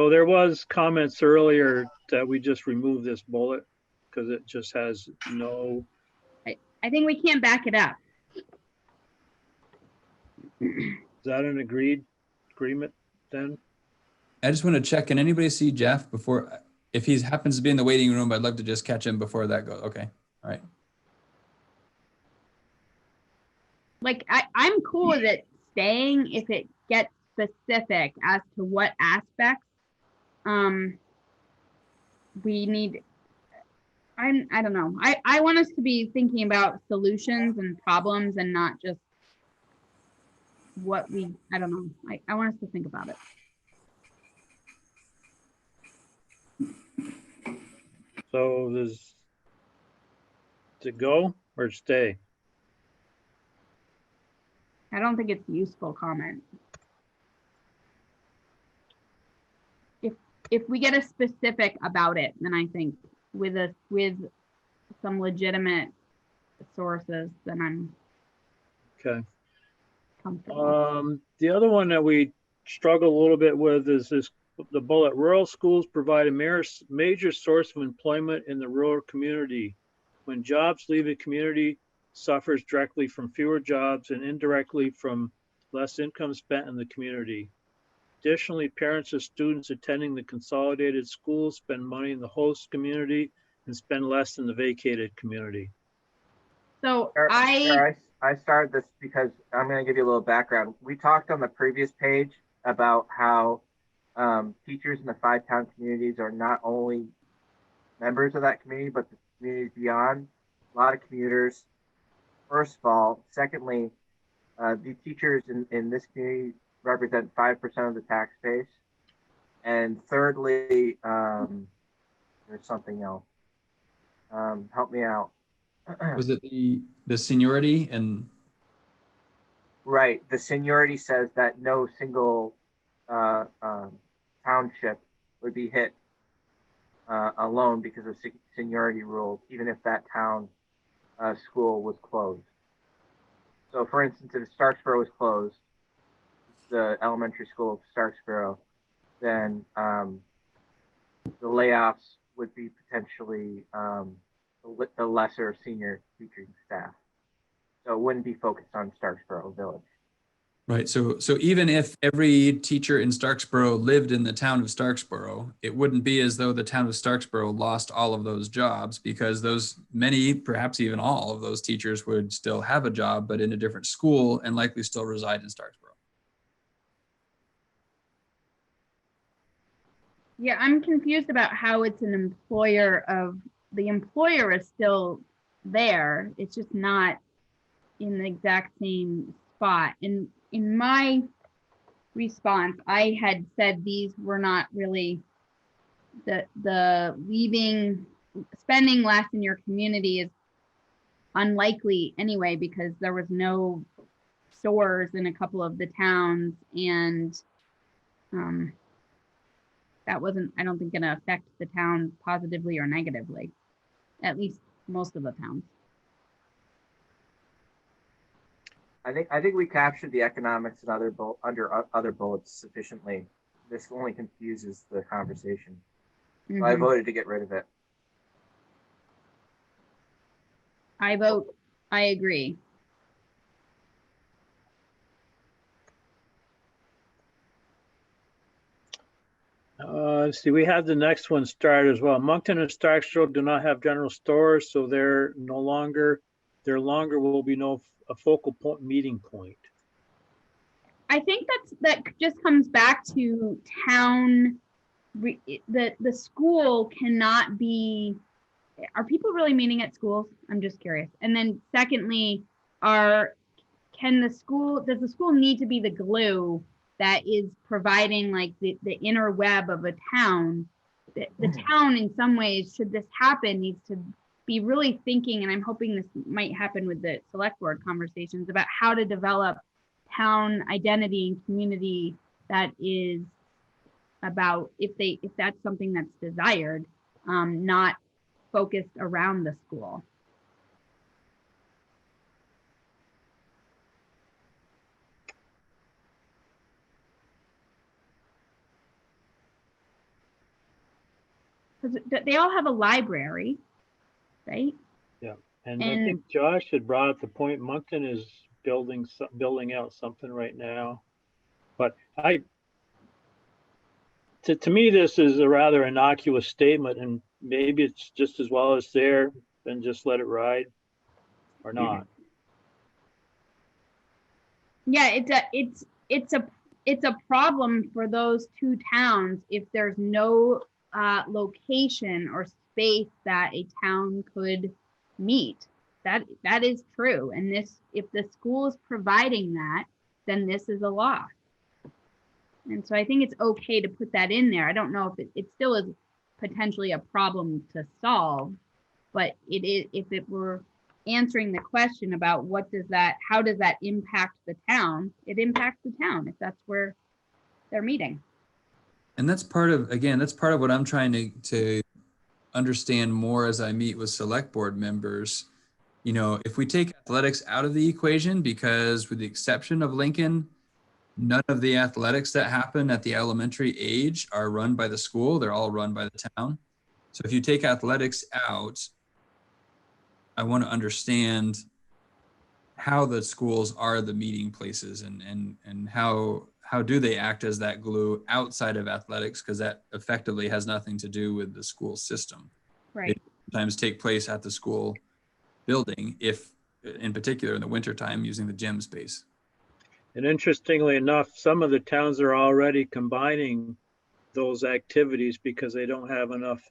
there was comments earlier that we just remove this bullet because it just has no. I think we can't back it up. Is that an agreement then? I just want to check, can anybody see Jeff before, if he happens to be in the waiting room, I'd love to just catch him before that goes. Okay, all right. Like, I'm cool with it staying if it gets specific as to what aspects we need. I don't know. I want us to be thinking about solutions and problems and not just what I don't know. I want us to think about it. So does to go or stay? I don't think it's a useful comment. If we get a specific about it, then I think with some legitimate sources, then I'm Okay. comfortable. The other one that we struggle a little bit with is the bullet. Rural schools provide a major source of employment in the rural community. When jobs leave a community, suffers directly from fewer jobs and indirectly from less income spent in the community. Additionally, parents of students attending the consolidated schools spend money in the host community and spend less in the vacated community. So I started this because I'm going to give you a little background. We talked on the previous page about how teachers in the 5-town communities are not only members of that community, but the communities beyond. A lot of commuters. First of all, secondly, the teachers in this community represent 5% of the tax base. And thirdly, there's something else. Help me out. Was it the seniority and? Right. The seniority says that no single township would be hit alone because of seniority rules, even if that town school was closed. So, for instance, if Starksboro was closed, the elementary school of Starksboro, then the layoffs would be potentially the lesser senior teaching staff. So it wouldn't be focused on Starksboro Village. Right. So even if every teacher in Starksboro lived in the town of Starksboro, it wouldn't be as though the town of Starksboro lost all of those jobs, because those many, perhaps even all of those teachers would still have a job, but in a different school and likely still reside in Starksboro. Yeah, I'm confused about how it's an employer of, the employer is still there. It's just not in the exact same spot. And in my response, I had said these were not really the leaving, spending less in your community is unlikely anyway, because there was no stores in a couple of the towns, and that wasn't, I don't think, going to affect the town positively or negatively, at least most of the towns. I think we captured the economics and under other bullets sufficiently. This only confuses the conversation. So I voted to get rid of it. I vote, I agree. Let's see, we have the next one started as well. Moncton and Starksboro do not have general stores, so there longer will be a focal point meeting point. I think that just comes back to town. The school cannot be. Are people really meeting at schools? I'm just curious. And then secondly, does the school need to be the glue that is providing like the inner web of a town? The town, in some ways, should this happen, needs to be really thinking, and I'm hoping this might happen with the select board conversations, about how to develop town identity and community that is about, if that's something that's desired, not focused around the school. Because they all have a library, right? Yeah, and I think Josh had brought up the point, Moncton is building out something right now. But to me, this is a rather innocuous statement, and maybe it's just as well as there, then just let it ride or not. Yeah, it's a problem for those two towns if there's no location or space that a town could meet. That is true. And if the school is providing that, then this is a loss. And so I think it's okay to put that in there. I don't know if it still is potentially a problem to solve, but it is, if it were answering the question about how does that impact the town, it impacts the town if that's where they're meeting. And that's part of what I'm trying to understand more as I meet with select board members. You know, if we take athletics out of the equation, because with the exception of Lincoln, none of the athletics that happen at the elementary age are run by the school. They're all run by the town. So if you take athletics out, I want to understand how the schools are the meeting places, and how do they act as that glue outside of athletics, because that effectively has nothing to do with the school system. Right. It sometimes take place at the school building, if in particular in the wintertime, using the gym space. And interestingly enough, some of the towns are already combining those activities because they don't have enough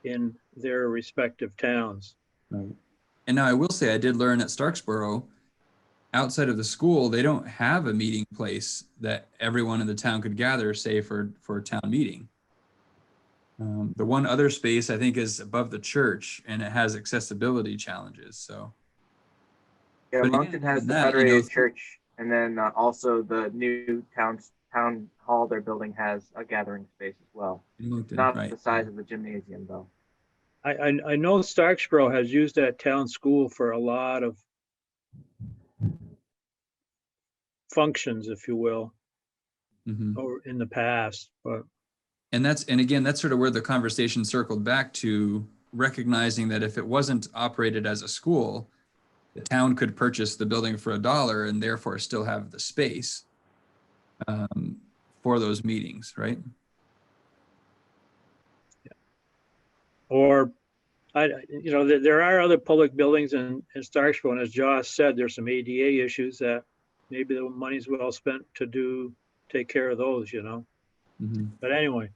in their respective towns. Right. And now I will say, I did learn at Starksboro, outside of the school, they don't have a meeting place that everyone in the town could gather, say for a town meeting. The one other space I think is above the church, and it has accessibility challenges. So yeah, Moncton has the Federated Church And then also the new town hall they're building has a gathering space as well. In Moncton, Not right. the size of the gymnasium though. I know Starksboro has used that town school for a lot of functions, if you will, Mhm. or in the past, but And again, that's sort of where the conversation circled back to recognizing that if it wasn't operated as a school, the town could purchase the building for $1 and therefore still have the space for those meetings, right? or there are other public buildings in Starksville, and as Josh said, there's some ADA issues that maybe the money's well spent to take care of those, Mhm. But anyway,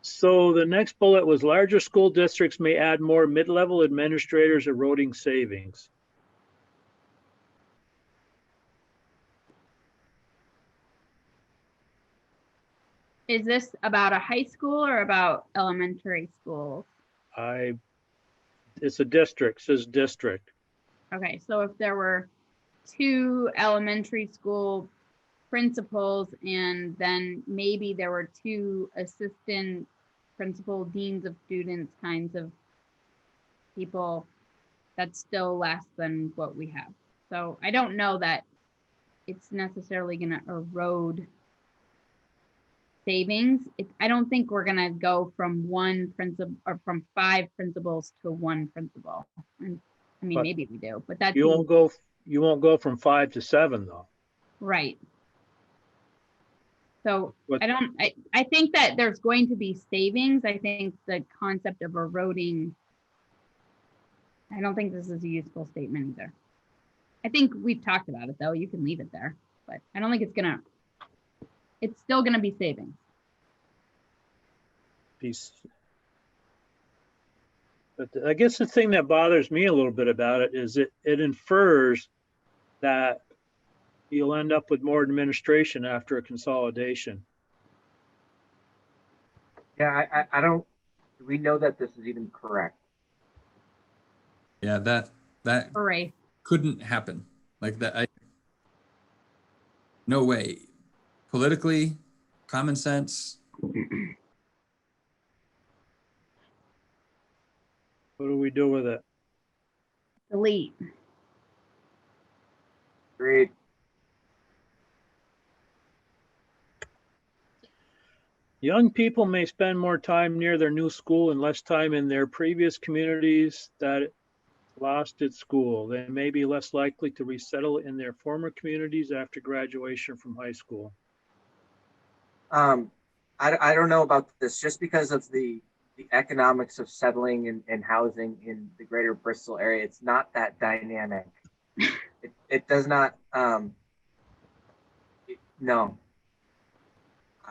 so the next bullet was larger school districts may add more mid-level administrators, eroding savings. Is this about a high school or about elementary school? It's a district, says district. Okay, so if there were 2 elementary school principals and then maybe there were 2 assistant principal, deans of students kinds of people, that's still less than what we have. So I don't know that it's necessarily going to erode savings. I don't think we're going to go from 1 principal or from 5 principals to 1 principal. And I mean, But maybe we do, but that's You won't go from 5 to 7 though. right. So What- I think that there's going to be savings. I think the concept of eroding, I don't think this is a useful statement either. I think we've talked about it though. You can leave it there, but I don't think it's still gonna be savings. Piece. But I guess the thing that bothers me a little bit about it is it infers that you'll end up with more administration after a consolidation. Yeah, I don't. Do we know that this is even correct? Yeah, that Hooray. couldn't happen like that. No way. Politically, common sense. What do we do with it? Delete. Agreed. Young people may spend more time near their new school and less time in their previous communities that lost its school. They may be less likely to resettle in their former communities after graduation from high school. I don't know about this, just because of the economics of settling and housing in the greater Bristol area. It's not that dynamic. It does not, no.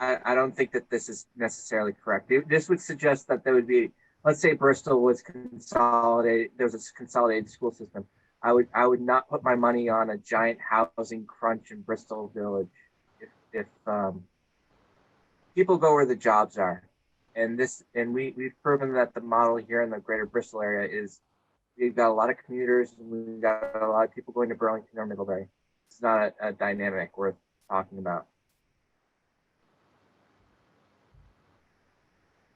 I don't think that this is necessarily correct. This would suggest that there would be, let's say Bristol was consolidated, there's a consolidated school system. I would not put my money on a giant housing crunch in Bristol Village if people go where the jobs are. And we've proven that the model here in the greater Bristol area is we've got a lot of commuters and we've got a lot of people going to Burlington or Middlebury. It's not a dynamic worth talking about.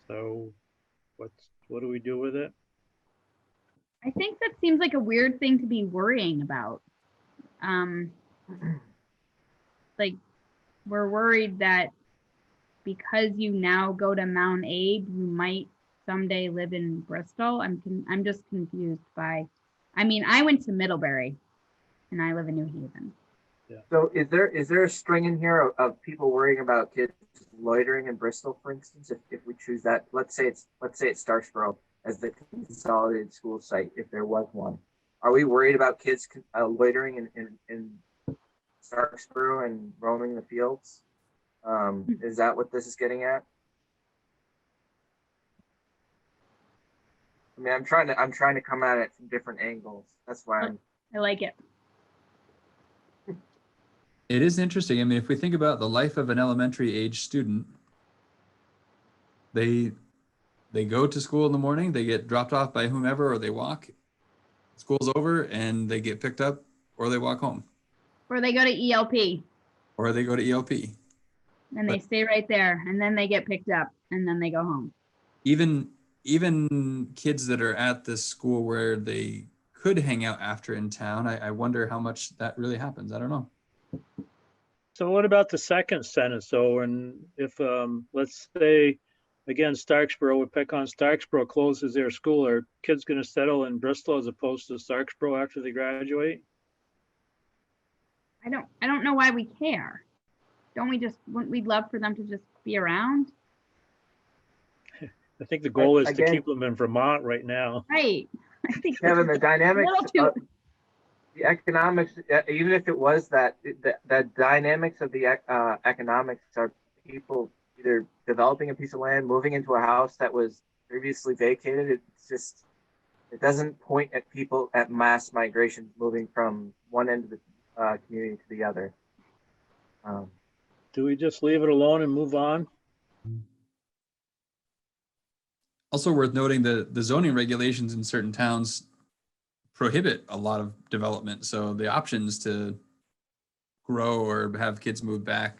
So what do we do with it? I think that seems like a weird thing to be worrying about. Like we're worried that because you now go to Mount Aid, you might someday live in Bristol. I'm just confused by, I mean, I went to Middlebury and I live in New Haven. So is there a string in here of people worrying about kids loitering in Bristol, for instance, if we choose that? Let's say it's Starksboro as the consolidated school site, if there was one. Are we worried about kids loitering in Starksboro and roaming the fields? Is that what this is getting at? I mean, I'm trying to come at it from different angles. That's why I like it. It is interesting. I mean, if we think about the life of an elementary age student, they go to school in the morning, they get dropped off by whomever, or they walk. School's over and they get picked up or they walk home. Or they go to ELP or they go to ELP. and they stay right there and then they get picked up and then they go home. Even kids that are at this school where they could hang out after in town, I wonder how much that really happens. I don't know. So what about the second sentence though? And if, let's say, again, Starksboro, we pick on Starksboro closes their school, are kids going to settle in Bristol as opposed to Starksboro after they graduate? I don't know why we care. Don't we just, wouldn't we love for them to just be around? I think the goal is to Again- keep them in Vermont right now. Right. I think Kevin, the dynamics, little too- the economics, even if it was that, the dynamics of the economics are people either developing a piece of land, moving into a house that was previously vacated. It's just, it doesn't point at people at mass migration moving from one end of the community to the other. Do we just leave it alone and move on? Also worth noting the zoning regulations in certain towns prohibit a lot of development. So the options to grow or have kids move back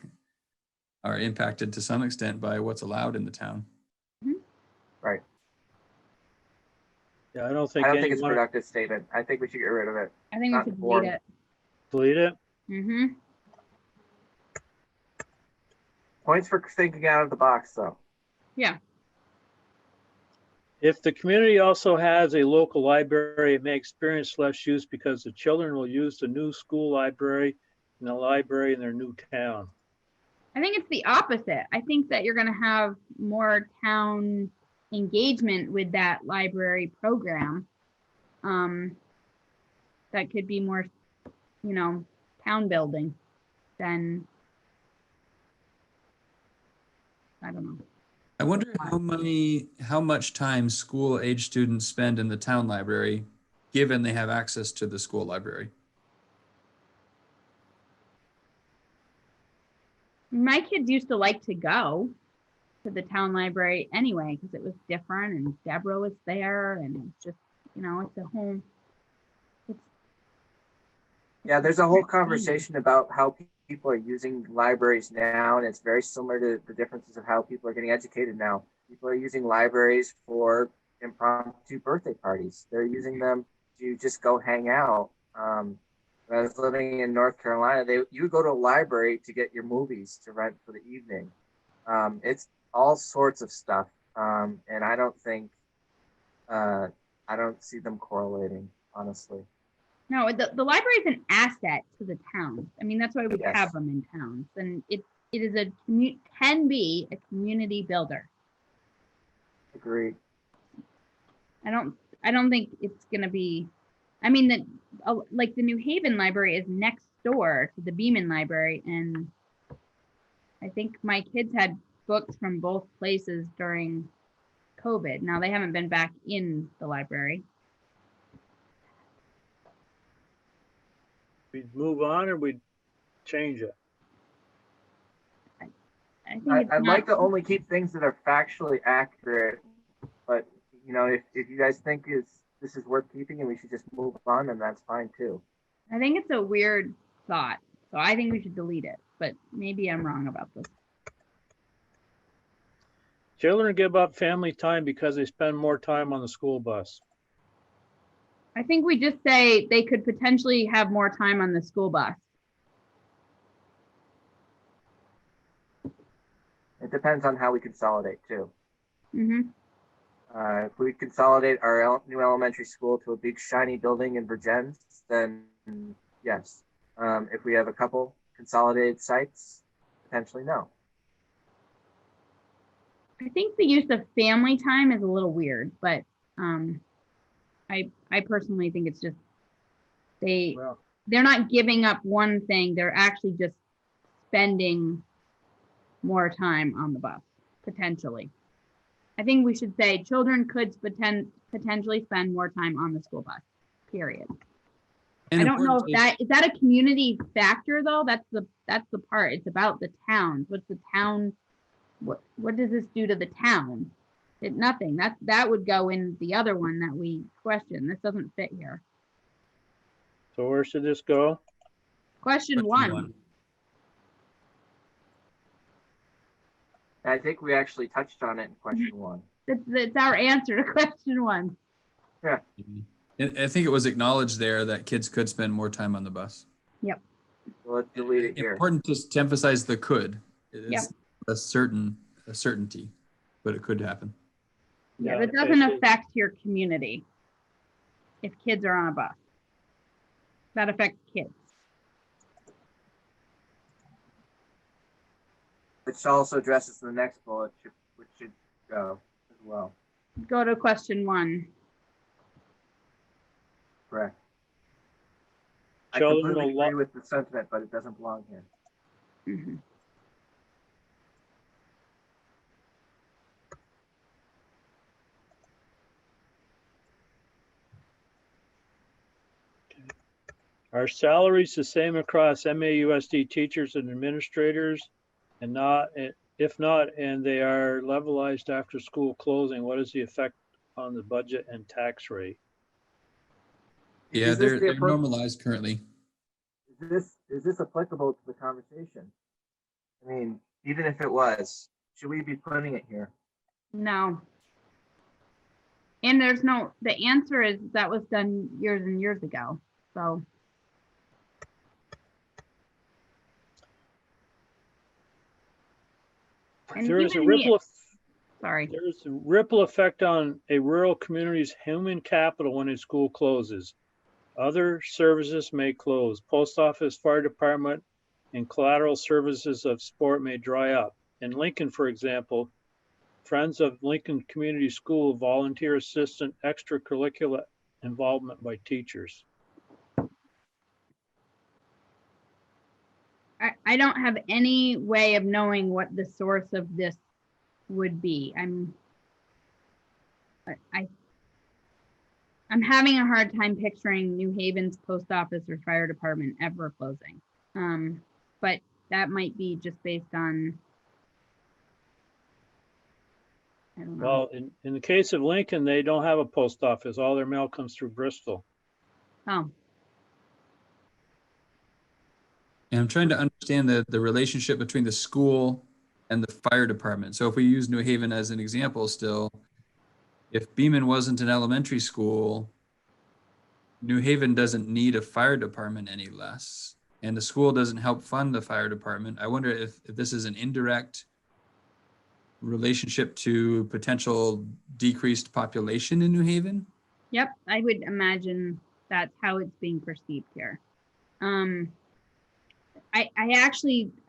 are impacted to some extent by what's allowed in the town. Right. Yeah, I don't think I don't think it's a anyone productive statement. I think we should get rid of it. I think we Not should informed. delete it. delete it. Mm-hmm. Points for thinking out of the box, though. Yeah. If the community also has a local library, it may experience less use because the children will use the new school library and the library in their new town. I think it's the opposite. I think that you're going to have more town engagement with that library program. That could be more, town building than, I don't know. I wonder how much time school age students spend in the town library, given they have access to the school library. My kids used to like to go to the town library anyway, because it was different and Deborah was there and it's just, it's a home. Yeah, there's a whole conversation about how people are using libraries now, and it's very similar to the differences of how people are getting educated now. People are using libraries for impromptu birthday parties. They're using them to just go hang out. When I was living in North Carolina, you go to a library to get your movies to rent for the evening. It's all sorts of stuff, and I don't see them correlating, honestly. No, the library is an asset to the towns. I mean, that's why we Yes. have them in towns, and it is can be a community builder. Agreed. I don't think it's gonna be. I mean, like the New Haven Library is next door to the Beaman Library, and I think my kids had books from both places during COVID. Now they haven't been back in the library. We'd move on or we'd change it. I think it's I'd not- like to only keep things that are factually accurate, but if you guys think this is worth keeping and we should just move on, then that's fine too. I think it's a weird thought, so I think we should delete it. But maybe I'm wrong about this. Children give up family time because they spend more time on the school bus. I think we just say they could potentially have more time on the school bus. It depends on how we consolidate too. Mm-hmm. If we consolidate our new elementary school to a big shiny building in Virgins, then yes. If we have a couple consolidated sites, potentially no. I think the use of family time is a little weird, but I personally think it's just Well, they're not giving up one thing. They're actually just spending more time on the bus, potentially. I think we should say children could potentially spend more time on the school bus, period. And I don't know important if is that a community factor though? That's the part. It's about the towns. What's the town? What does this do to the town? Nothing. That would go in the other one that we question. This doesn't fit here. so where should this go? Question one. I think we actually touched on it in question one. That's our answer to question one. Yeah. I think it was acknowledged there that kids could spend more time on the bus. Yep. So let's delete it here. Important just to emphasize the could. It's Yep. a certainty, but it could happen. Yeah, Yeah, that okay, doesn't so- affect your community if kids are on a bus. That affects kids. Which also addresses the next bullet, which should go as well. Go to question Correct. I Children completely will lo- agree with the sentiment, but it doesn't belong here. 1. Are salaries the same across MAUSD teachers and administrators? And not, if not, and they are levelized after school closing, what is the effect on the budget and tax rate? Yeah, Is this they're the normalized currently. Is this applicable to the conversation? I mean, even if it was, should we be putting it here? No. And there's no, the answer is that was done years and years ago. So And There is a even the- ripple, sorry. there is a ripple effect on a rural community's human capital when a school closes. Other services may close. Post office, fire department, and collateral services of sport may dry up. In Lincoln, for example, Friends of Lincoln Community School volunteer assistant extracurricular involvement by teachers. I don't have any way of knowing what the source of this would be. I'm having a hard time picturing New Haven's post office or fire department ever closing. But that might be just based on, I don't know. Well, in the case of Lincoln, they don't have a post office. All their mail comes through Bristol. Oh, And I'm trying to understand the relationship between the school and the fire department. So if we use New Haven as an example still, if Beaman wasn't an elementary school, New Haven doesn't need a fire department any less, and the school doesn't help fund the fire department. I wonder if this is an indirect relationship to potential decreased population in New Haven. yep. I would imagine that's how it's being perceived here.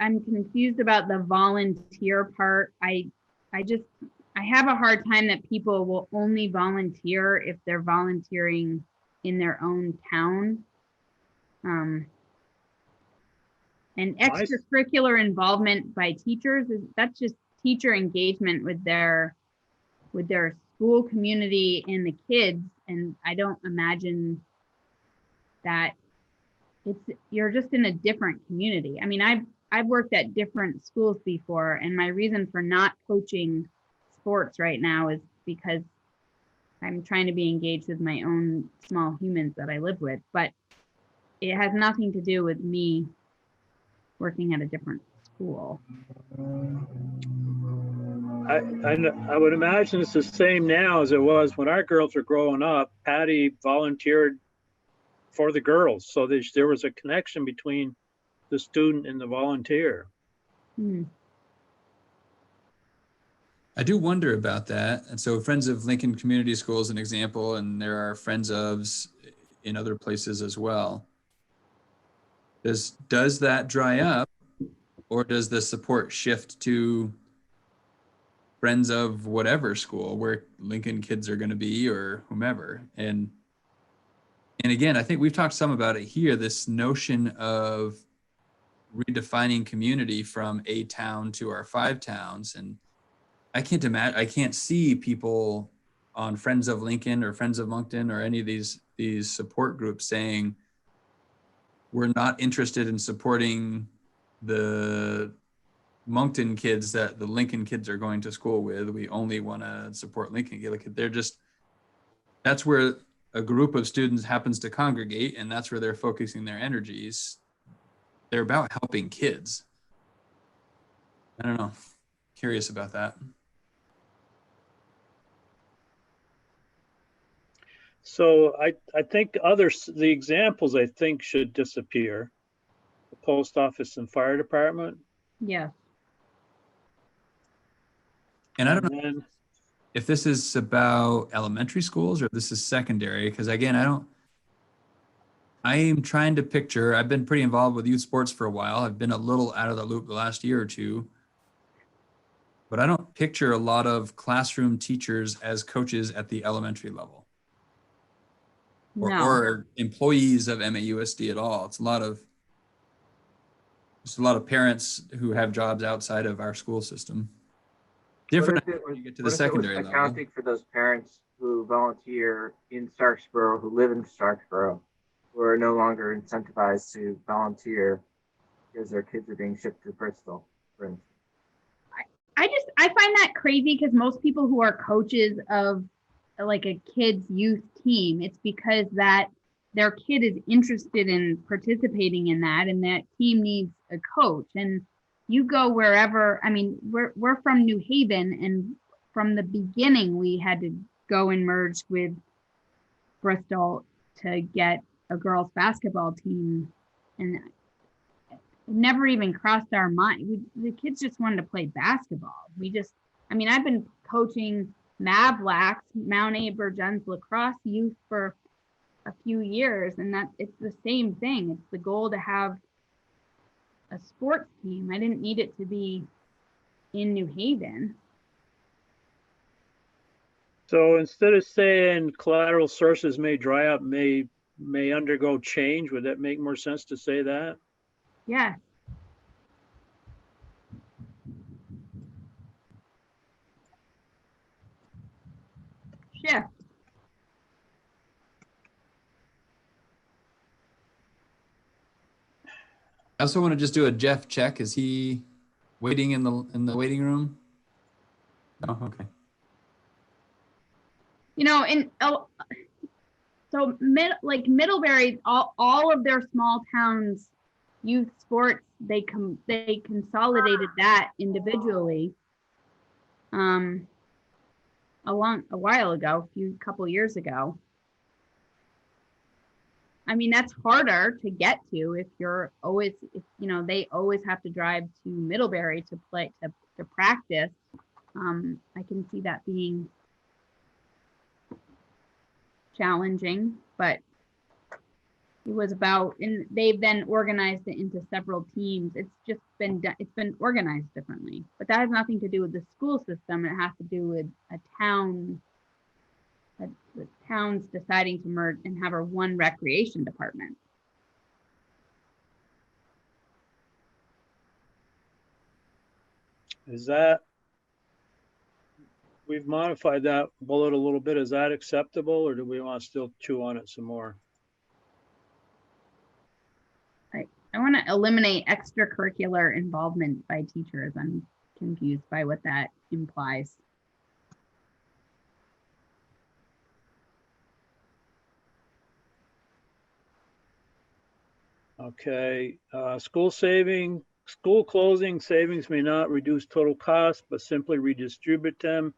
I'm confused about the volunteer part. I have a hard time that people will only volunteer if they're volunteering in their own town. And extracurricular involvement by teachers that's just teacher engagement with their school community and the kids. And I don't imagine that you're just in a different community. I mean, I've worked at different schools before, and my reason for not coaching sports right now is because I'm trying to be engaged with my own small humans that I live with, but it has nothing to do with me working at a different school. I would imagine it's the same now as it was when our girls were growing up. Patty volunteered for the girls, so there was a connection between the student and the volunteer. I do wonder about that. And so Friends of Lincoln Community School is an example, and there are Friends ofs in other places as well. Does that dry up, or does the support shift to Friends of whatever school where Lincoln kids are going to be, or whomever? And again, I think we've talked some about it here, this notion of redefining community from a town to our 5 towns. And I can't see people on Friends of Lincoln or Friends of Moncton or any of these support groups saying, we're not interested in supporting the Moncton kids that the Lincoln kids are going to school with. We only want to support Lincoln. That's where a group of students happens to congregate, and that's where they're focusing their energies. they're about helping kids. I don't know. Curious about that. So I think the examples I think should disappear. The post office and fire department. Yeah. And I don't know then, if this is about elementary schools or if this is secondary, because again, I am trying to picture, I've been pretty involved with youth sports for a while. I've been a little out of the loop the last year or two, but I don't picture a lot of classroom teachers as coaches at the elementary level No. or employees of MAUSD at all. It's a lot of parents who have jobs outside of our school system. Different when you get to the secondary level. Accounting for those parents who volunteer in Starksboro, who live in Starksboro, who are no longer incentivized to volunteer because their kids are being shipped to Bristol, for instance. I find that crazy because most people who are coaches of like a kid's youth team, it's because that their kid is interested in participating in that, and that team needs a coach. And you go wherever, I mean, we're from New Haven, and from the beginning we had to go and merge with Bristol to get a girls basketball team, and it never even crossed our mind. The kids just wanted to play basketball. I've been coaching Mavlax, Mount Aber-Juns lacrosse youth for a few years, and that it's the same thing. It's the goal to have a sports team. I didn't need it to be in New Haven. so instead of saying collateral sources may dry up, may undergo change, would that make more sense to say that? Yeah. Shift. I also want to just do a Jeff check. Is he waiting in the waiting room? Oh, okay. So Middlebury, all of their small towns youth sports, they consolidated that individually a while ago, couple years ago. I mean, that's harder to get to if they always have to drive to Middlebury to play, to practice. I can see that being challenging, but it was about, and they've then organized it into several teams. It's been organized differently, but that has nothing to do with the school system. It has to do with the towns deciding to merge and have one recreation department. Is that, we've modified that bullet a little bit. Is that acceptable, or do we want to still chew on it some more? I want to eliminate extracurricular involvement by teachers. I'm confused by what that implies. Okay, school closing savings may not reduce total costs, but simply redistribute them.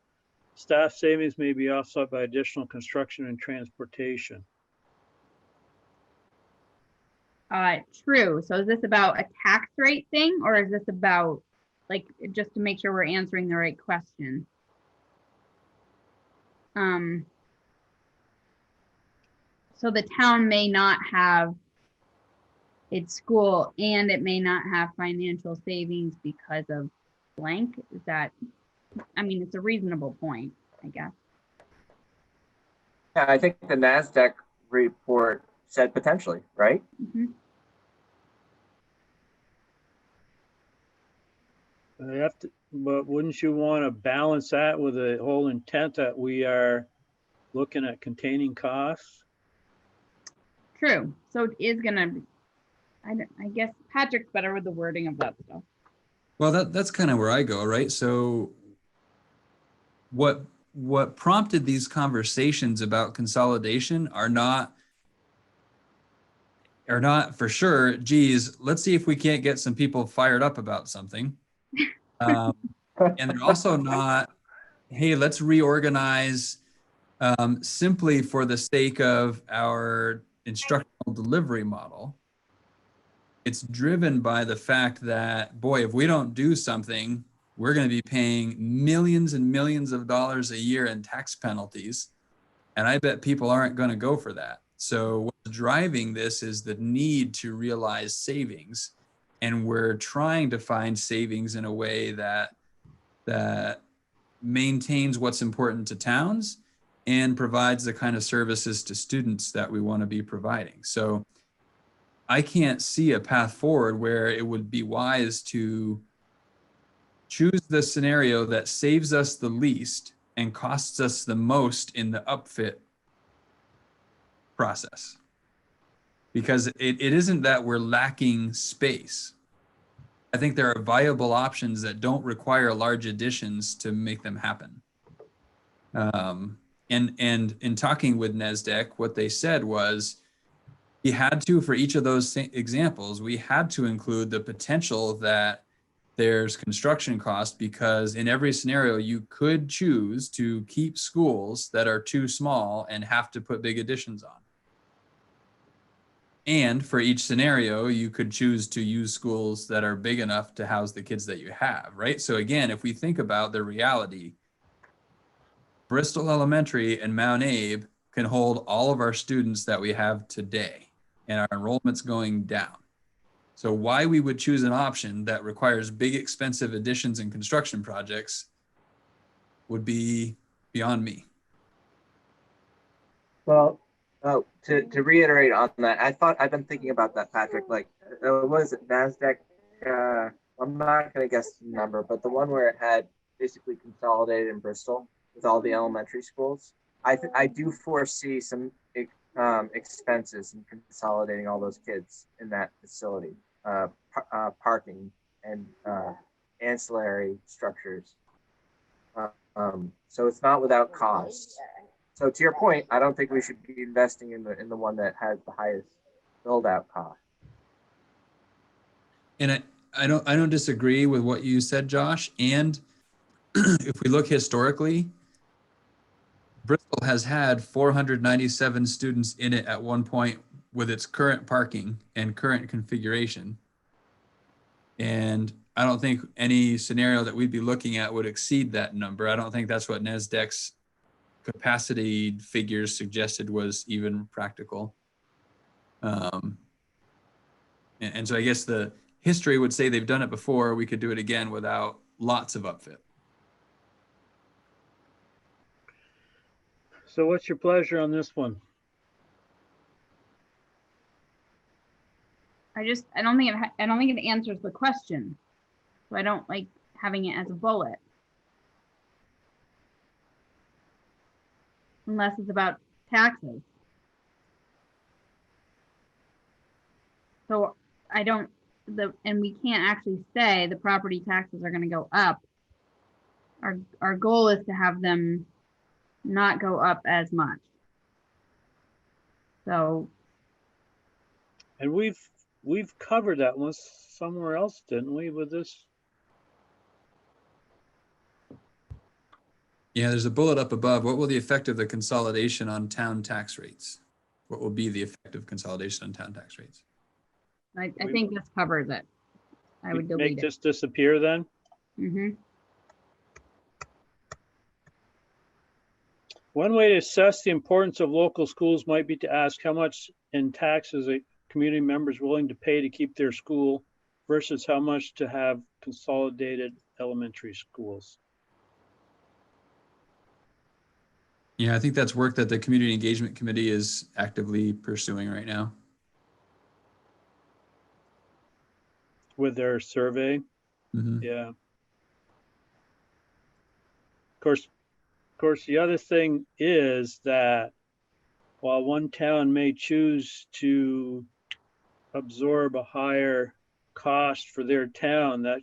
Staff savings may be offset by additional construction and transportation. True. So is this about a tax rate thing, or is this about, like, just to make sure we're answering the right question? So the town may not have its school, and it may not have financial savings because of blank. Is that, I mean, it's a reasonable point, I guess. Yeah, I think the NASDAQ report said potentially, right? Mm-hmm. But wouldn't you want to balance that with the whole intent that we are looking at containing costs? True. So it is gonna, I guess Patrick's better with the wording of that stuff. Well, that's kind of where I go, right? So what prompted these conversations about consolidation are not are not for sure, geez, let's see if we can't get some people fired up about something. And they're also not, hey, let's reorganize simply for the sake of our instructional delivery model. It's driven by the fact that, boy, if we don't do something, we're going to be paying millions and millions of dollars a year in tax penalties. And I bet people aren't going to go for that. So what's driving this is the need to realize savings. And we're trying to find savings in a way that maintains what's important to towns and provides the kind of services to students that we want to be providing. So I can't see a path forward where it would be wise to choose the scenario that saves us the least and costs us the most in the upfit process. Because it isn't that we're lacking space. I think there are viable options that don't require large additions to make them happen. And in talking with NASDAQ, what they said was, we had to, for each of those examples, we had to include the potential that there's construction cost, because in every scenario you could choose to keep schools that are too small and have to put big additions on. And for each scenario, you could choose to use schools that are big enough to house the kids that you have, right? So again, if we think about the reality, Bristol Elementary and Mount Abe can hold all of our students that we have today, and our enrollment's going down. So why we would choose an option that requires big, expensive additions and construction projects would be beyond me. Well, to reiterate on that, I've been thinking about that, Patrick. Like, what is it, NASDAQ? I'm not going to guess the number, but the one where it had basically consolidated in Bristol with all the elementary schools. I do foresee some expenses in consolidating all those kids in that facility, parking and ancillary structures. So it's not without cost. So to your point, I don't think we should be investing in the one that has the highest build out cost. And I don't disagree with what you said, Josh. And if we look historically, Bristol has had 497 students in it at one point with its current parking and current configuration. And I don't think any scenario that we'd be looking at would exceed that number. I don't think that's what NASDAQ's capacity figures suggested was even practical. And so I guess the history would say they've done it before. We could do it again without lots of upfit. So what's your pleasure on this one? I don't think it answers the question. So I don't like having it as a bullet. Unless it's about taxes. So and we can't actually say the property taxes are going to go up. Our goal is to have them not go up as much. So. And we've covered that one somewhere else, didn't we, with this? Yeah, there's a bullet up above. What will the effect of the consolidation on town tax rates? What will be the effect of consolidation on town tax rates? I think this covers it. I would delete Make it. this disappear then? Mm-hmm. One way to assess the importance of local schools might be to ask how much in taxes a community member is willing to pay to keep their school versus how much to have consolidated elementary schools. Yeah, I think that's work that the Community Engagement Committee is actively pursuing right now. With their survey. Mm-hmm. Yeah. Of course, the other thing is that while one town may choose to absorb a higher cost for their town, that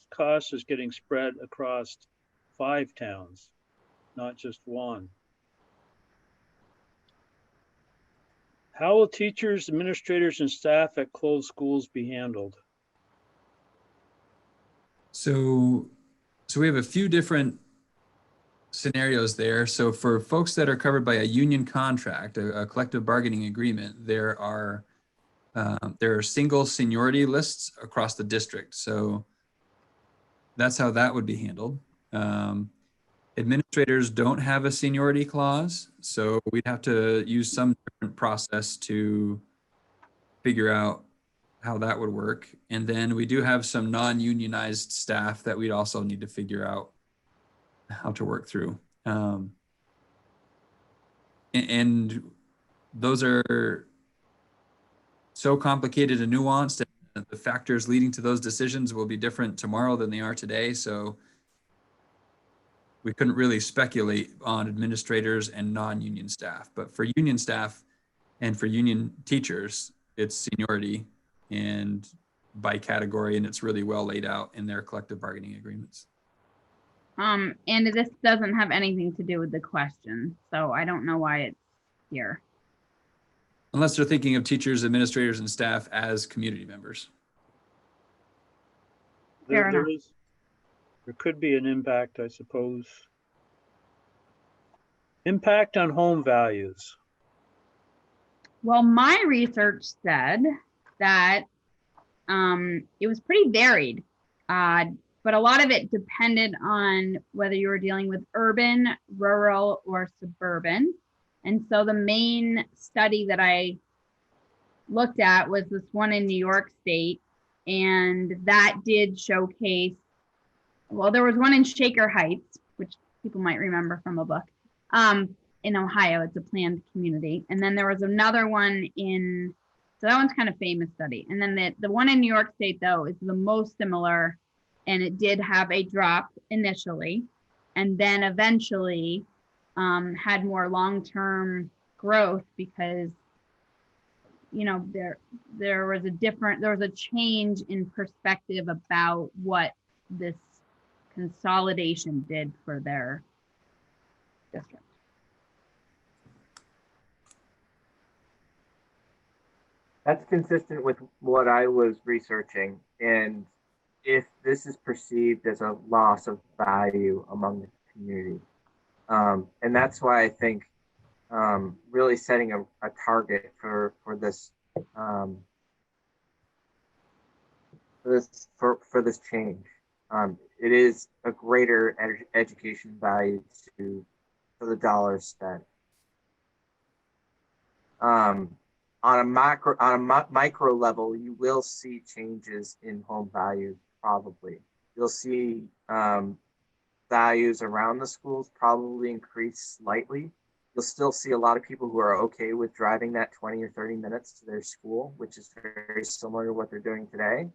cost is getting spread across 5 towns, not just one. How will teachers, administrators, and staff at closed schools be handled? So we have a few different scenarios there. So for folks that are covered by a union contract, a collective bargaining agreement, there are single seniority lists across the district. So that's how that would be handled. Administrators don't have a seniority clause, so we'd have to use some different process to figure out how that would work. And then we do have some non-unionized staff that we'd also need to figure out how to work through. And those are so complicated and nuanced, and the factors leading to those decisions will be different tomorrow than they are today. So we couldn't really speculate on administrators and non-union staff, but for union staff and for union teachers, it's seniority and by category, and it's really well laid out in their collective bargaining agreements. And this doesn't have anything to do with the question, so I don't know why it's here. Unless they're thinking of teachers, administrators, and staff as community members. Fair enough. There could be an impact, I suppose. Impact on home values. Well, my research said that it was pretty varied, but a lot of it depended on whether you were dealing with urban, rural, or suburban. And so the main study that I looked at was this one in New York State, and that did showcase, well, there was one in Shaker Heights, which people might remember from a book, in Ohio. It's a planned community. And then there was another one so that one's kind of famous study. And then the one in New York State, though, is the most similar, and it did have a drop initially, and then eventually had more long-term growth because, there was a change in perspective about what this consolidation did for their district. That's consistent with what I was researching. And if this is perceived as a loss of value among the community, and that's why I think really setting a target for this change, it is a greater education value for the dollars spent. On a micro level, you will see changes in home values. Probably you'll see values around the schools probably increase slightly. You'll still see a lot of people who are okay with driving that 20 or 30 minutes to their school, which is very similar to what they're doing today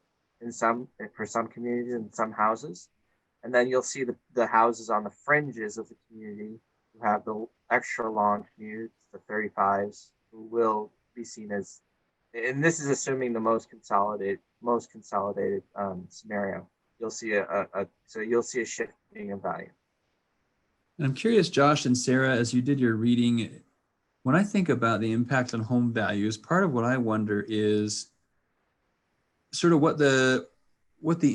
for some communities and some houses. And then you'll see the houses on the fringes of the community who have the extra long commutes, the 35s, who will be seen as, and this is assuming the most consolidated scenario. You'll see you'll see a shifting of value. And I'm curious, Josh and Sarah, as you did your reading, when I think about the impact on home values, part of what I wonder is sort of what the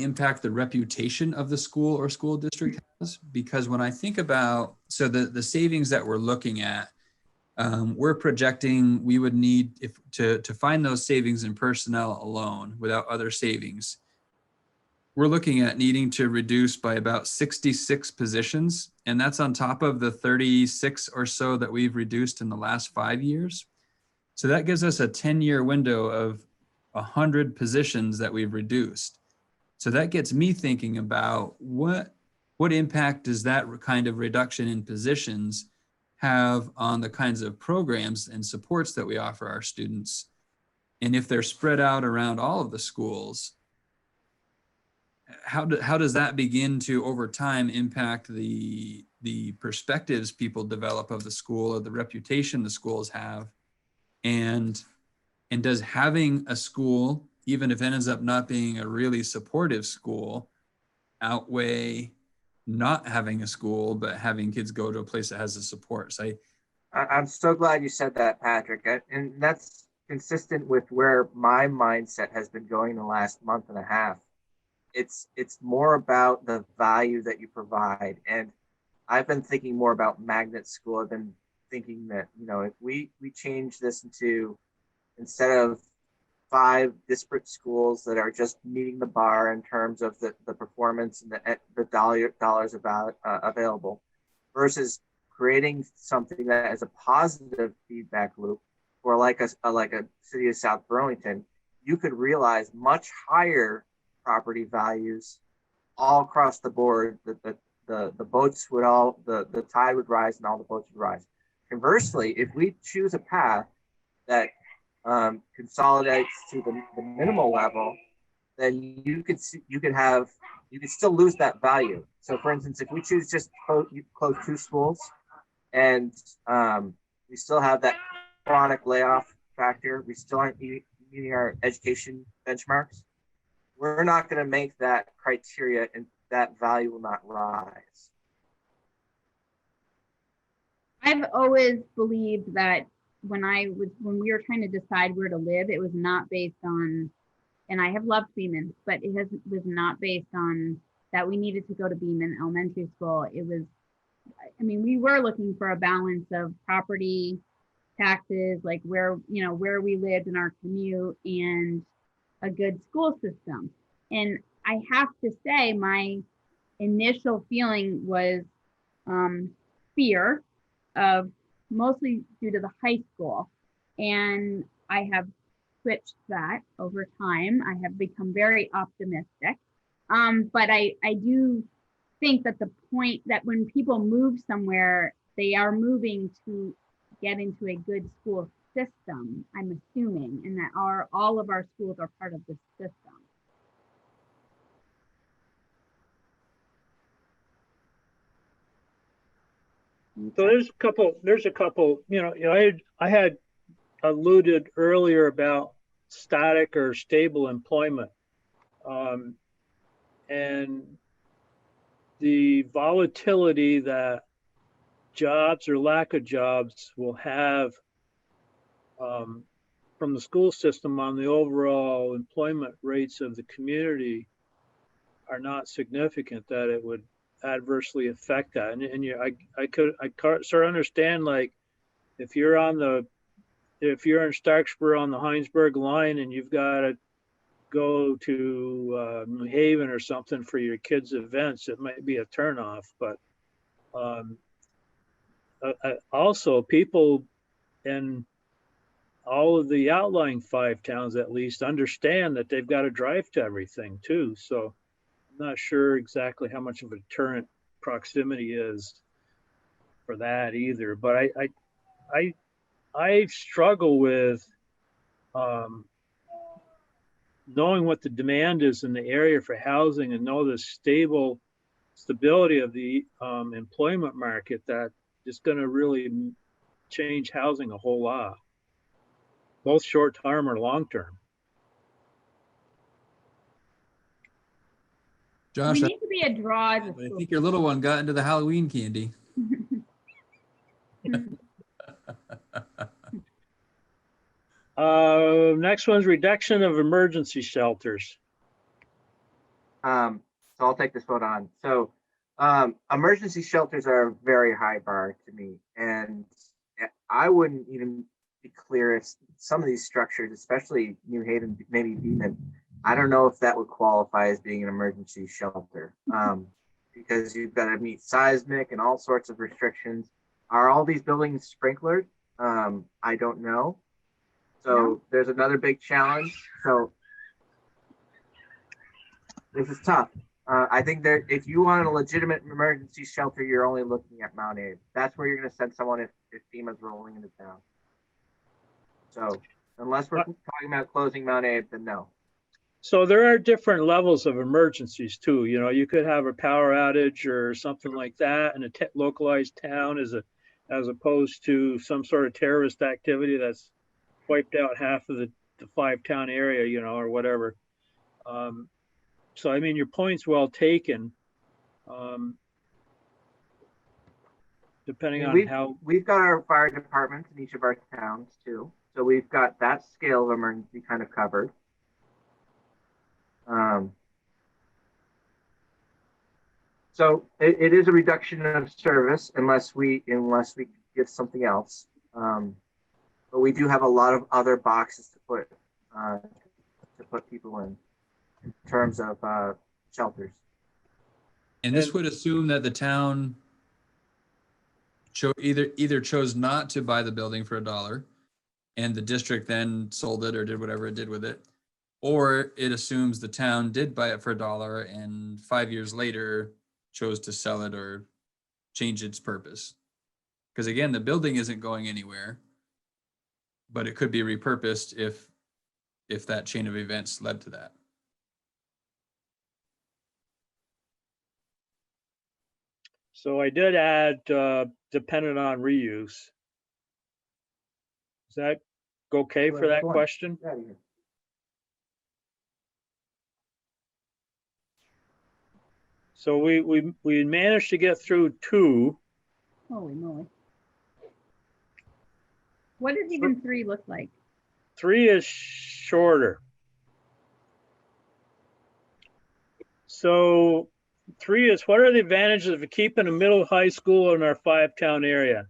impact the reputation of the school or school district has. Because when I think about, so the savings that we're looking at, we're projecting we would need to find those savings in personnel alone without other savings. We're looking at needing to reduce by about 66 positions, and that's on top of the 36 or so that we've reduced in the last 5 years. So that gives us a 10-year window of 100 positions that we've reduced. So that gets me thinking about what impact does that kind of reduction in positions have on the kinds of programs and supports that we offer our students. And if they're spread out around all of the schools, how does that begin to over time impact the perspectives people develop of the school or the reputation the schools have? And does having a school, even if it ends up not being a really supportive school, outweigh not having a school, but having kids go to a place that has the support? So I'm so glad you said that, Patrick. And that's consistent with where my mindset has been going the last month and a half. It's more about the value that you provide. And I've been thinking more about magnet school. I've been thinking that, you know, if we change this into, instead of 5 disparate schools that are just meeting the bar in terms of the performance and the dollars about available, versus creating something that has a positive feedback loop, or like a city of South Burlington, you could realize much higher property values all across the board. The boats would all, the tide would rise and all the boats would rise. Conversely, if we choose a path that consolidates to the minimal level, then you could still lose that value. So for instance, if we choose just close 2 schools, and we still have that chronic layoff factor, we still aren't meeting our education benchmarks, we're not going to make that criteria, and that value will not rise. I've always believed that when we were trying to decide where to live, it was not based on, and I have loved Beeman, but was not based on that we needed to go to Beeman Elementary School. It was, I mean, we were looking for a balance of property taxes, like where we lived in our commute, and a good school system. And I have to say, my initial feeling was fear of, mostly due to the high school. And I have switched that over time. I have become very optimistic. But I do think that the point that when people move somewhere, they are moving to get into a good school system, I'm assuming, and that all of our schools are part of this system. So there's a couple, I had alluded earlier about static or stable employment. And the volatility that jobs or lack of jobs will have from the school system on the overall employment rates of the community are not significant, that it would adversely affect that. And I sort of understand, like, if you're in Starksboro on the Heinsberg line and you've got to go to New Haven or something for your kids' events, it might be a turnoff. But also, people in all of the outlying 5 towns at least understand that they've got to drive to everything too. So I'm not sure exactly how much of a deterrent proximity is for that either. But I struggle with knowing what the demand is in the area for housing, and know the stability of the employment market that is going to really change housing a whole lot, both short term or long term. Josh, We need to be a draw. I think your little one got into the Halloween candy. Next one's reduction of emergency shelters. So I'll take this vote on. So emergency shelters are a very high bar to me. And I wouldn't even be clear if some of these structures, especially New Haven, maybe Beeman, I don't know if that would qualify as being an emergency shelter, because you've got to meet seismic and all sorts of restrictions. Are all these buildings sprinklered? I don't know. So there's another big challenge. So this is tough. I think that if you want a legitimate emergency shelter, you're only looking at Mount Abe. That's where you're going to send someone if FEMA's rolling into town. So unless we're talking about closing Mount Abe, then no. So there are different levels of emergencies too. You could have a power outage or something like that in a localized town as opposed to some sort of terrorist activity that's wiped out half of the 5-town area, or whatever. So, I mean, your point's well taken. depending And on how, we've got our fire departments in each of our towns too. So we've got that scale of emergency kind of covered. So it is a reduction of service unless we give something else. But we do have a lot of other boxes to put people in terms of shelters. And this would assume that the town either chose not to buy the building for $1 and the district then sold it or did whatever it did with it. Or it assumes the town did buy it for $1 and 5 years later chose to sell it or change its purpose. Because again, the building isn't going anywhere, but it could be repurposed if that chain of events led to that. so I did add, dependent on reuse. Is that okay for that question? So we managed to get through 2. Holy moly. What does even 3 look like? 3 is shorter. So 3 is, what are the advantages of keeping a middle high school in our 5-town area?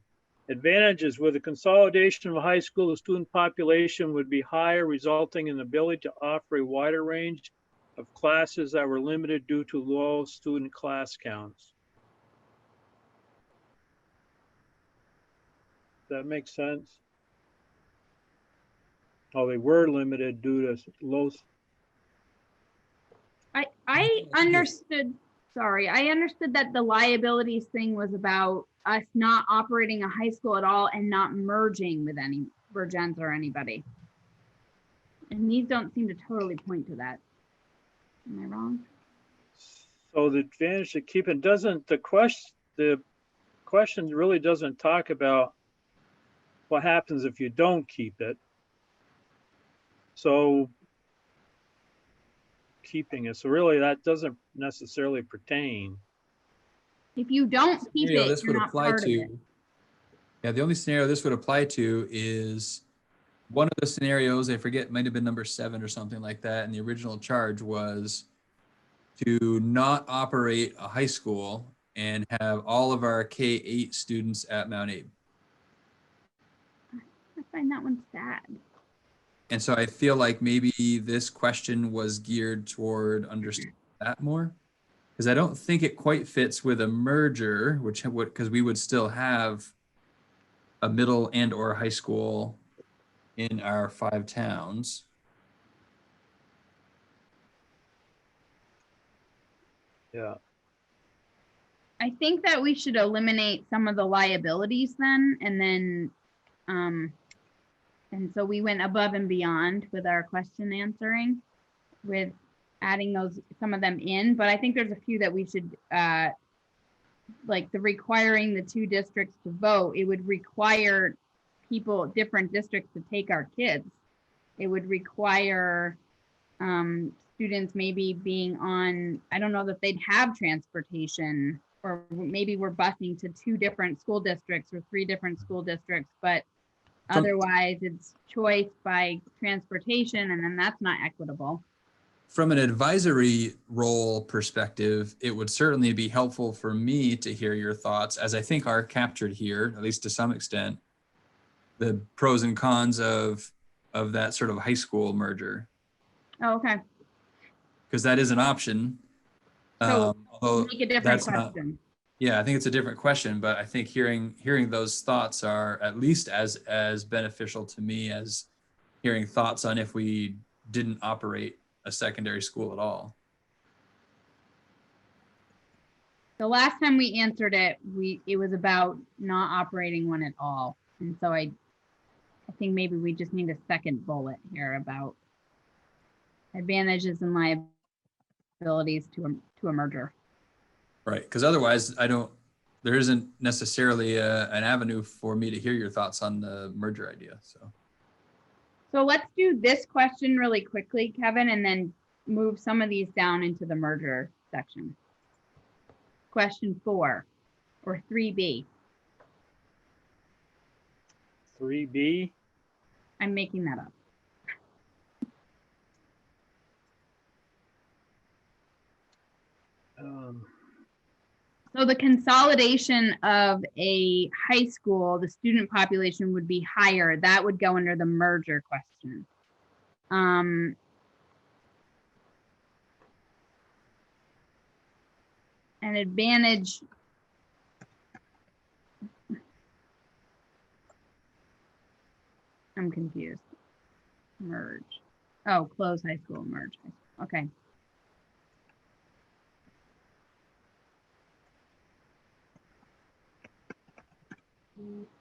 Advantages: with the consolidation of a high school, the student population would be higher, resulting in the ability to offer a wider range of classes that were limited due to low student class counts. Does that make sense? Oh, they were limited due to low. I understood, sorry, I understood that the liabilities thing was about us not operating a high school at all and not merging with any Virgins or anybody. And these don't seem to totally point to that. Am I wrong? So the advantage of keeping doesn't, the question really doesn't talk about what happens if you don't keep it. So keeping it, so really that doesn't necessarily pertain. If you don't keep Scenario it, this you're would not apply part of it. to. Yeah, the only scenario this would apply to is one of the scenarios, I forget, might have been number 7 or something like that. And the original charge was to not operate a high school and have all of our K-8 students at Mount Abe. I find that one sad. And so I feel like maybe this question was geared toward understanding that more. Because I don't think it quite fits with a merger, because we would still have a middle and or high school in our 5 towns. Yeah. I think that we should eliminate some of the liabilities then, and so we went above and beyond with our question answering, with adding some of them in, but I think there's a few that we should, like the requiring the 2 districts to vote. It would require different districts to take our kids. It would require students maybe being on, I don't know that they'd have transportation, or maybe we're busing to 2 different school districts or 3 different school districts, but otherwise it's choice by transportation, and then that's not equitable. From an advisory role perspective, it would certainly be helpful for me to hear your thoughts, as I think are captured here, at least to some extent, the pros and cons of that sort of high school merger. Oh, okay. Because that is an option. So Although make a different that's not, question. yeah, I think it's a different question, but I think hearing those thoughts are at least as beneficial to me as hearing thoughts on if we didn't operate a secondary school at all. The last time we answered it, it was about not operating one at all. And so I think maybe we just need a second bullet here about advantages and liabilities to a merger. Right, because otherwise there isn't necessarily an avenue for me to hear your thoughts on the merger idea, So let's do this question really quickly, Kevin, and then move some of these down into the merger section. Question 4, or 3B. 3B. I'm making that up. So the consolidation of a high school, the student population would be higher. That would go under the merger question. An advantage. I'm confused. Merge. Oh, close high school, merge. Okay.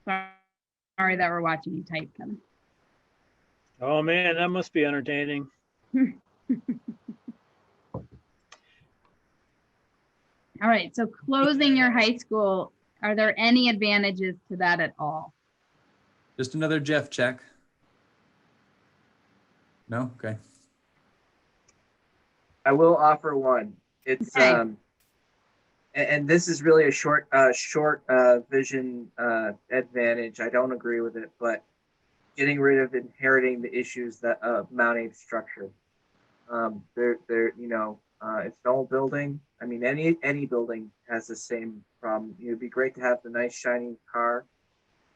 Sorry that we're watching you type, Kevin. Oh man, that must be entertaining. All right, so closing your high school, are there any advantages to that at all? Just another Jeff check. No? Okay. I will offer one. It's Okay. and this is really a short vision advantage. I don't agree with it, but getting rid of inheriting the issues that Mount Abe structure. It's an old building. I mean, any building has the same problem. It'd be great to have the nice shiny car,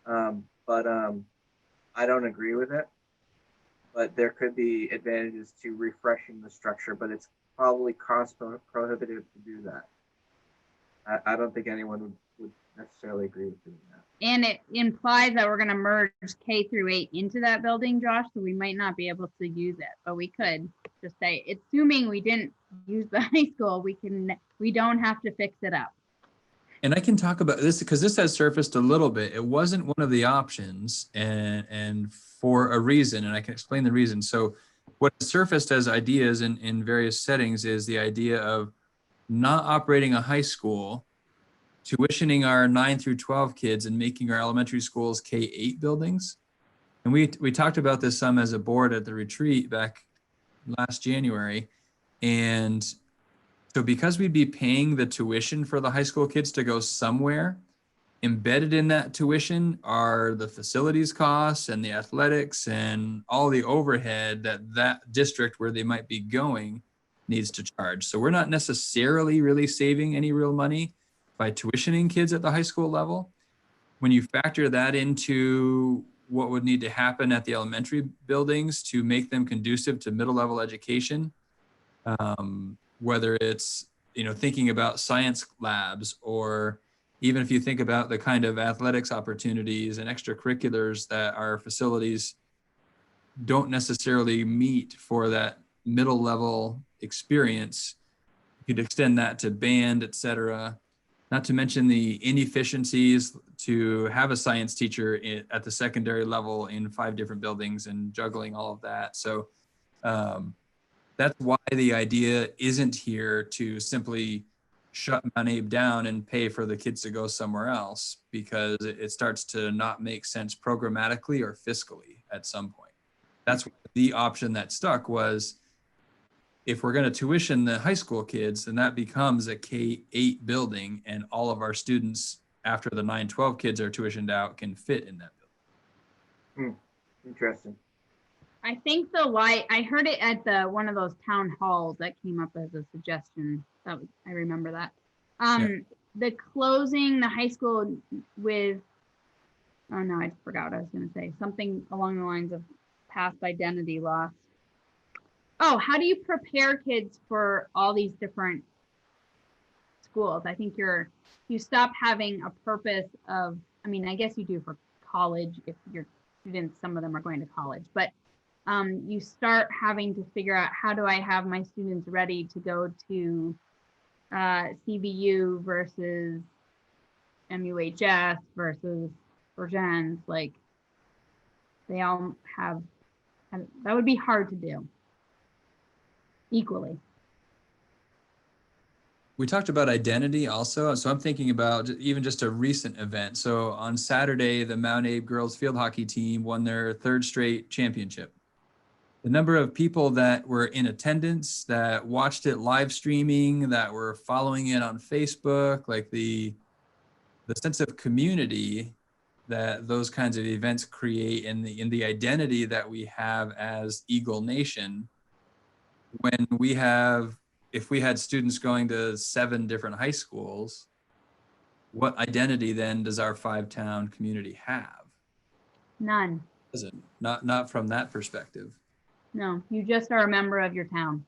but I don't agree with it. But there could be advantages to refreshing the structure, but it's probably cost prohibitive to do that. I don't think anyone would necessarily agree with doing that. And it implies that we're going to merge K through 8 into that building, Josh, so we might not be able to use it, but we could just say, assuming we didn't use the high school, we don't have to fix it up. And I can talk about this because this has surfaced a little bit. It wasn't one of the options and for a reason, and I can explain the reason. So what surfaced as ideas in various settings is the idea of not operating a high school, tuitioning our 9 through 12 kids and making our elementary schools K-8 buildings. And we talked about this some as a board at the retreat back last January. And so because we'd be paying the tuition for the high school kids to go somewhere, embedded in that tuition are the facilities costs and the athletics and all the overhead that district where they might be going needs to charge. So we're not necessarily really saving any real money by tuitioning kids at the high school level. When you factor that into what would need to happen at the elementary buildings to make them conducive to middle level education, whether it's, thinking about science labs, or even if you think about the kind of athletics opportunities and extracurriculars that our facilities don't necessarily meet for that middle level experience, you could extend that to band, et cetera. Not to mention the inefficiencies to have a science teacher at the secondary level in 5 different buildings and juggling all of that. So that's why the idea isn't here to simply shut Mount Abe down and pay for the kids to go somewhere else, because it starts to not make sense programmatically or fiscally at some point. That's the option that stuck was, if we're going to tuition the high school kids, then that becomes a K-8 building, and all of our students after the 9-12 kids are tuitioned out can fit in that building. Interesting. I think I heard it at one of those town halls that came up as a suggestion. I remember that. The closing the high school with, oh no, I forgot what I was going to say. Something along the lines of past identity loss. Oh, how do you prepare kids for all these different schools? I think you stop having a purpose of, I guess you do for college if your students, some of them are going to college, but you start having to figure out, how do I have my students ready to go to CVU versus MUHS versus Virgins? Like, they all have, that would be hard to do equally. We talked about identity also. So I'm thinking about even just a recent event. So on Saturday, the Mount Abe girls field hockey team won their 3rd straight championship. The number of people that were in attendance, that watched it live streaming, that were following it on Facebook, like the sense of community that those kinds of events create in the identity that we have as Eagle Nation. When we have, if we had students going to 7 different high schools, what identity then does our 5-town community have? None. Does it? Not from that perspective. No, you just are a member of your town.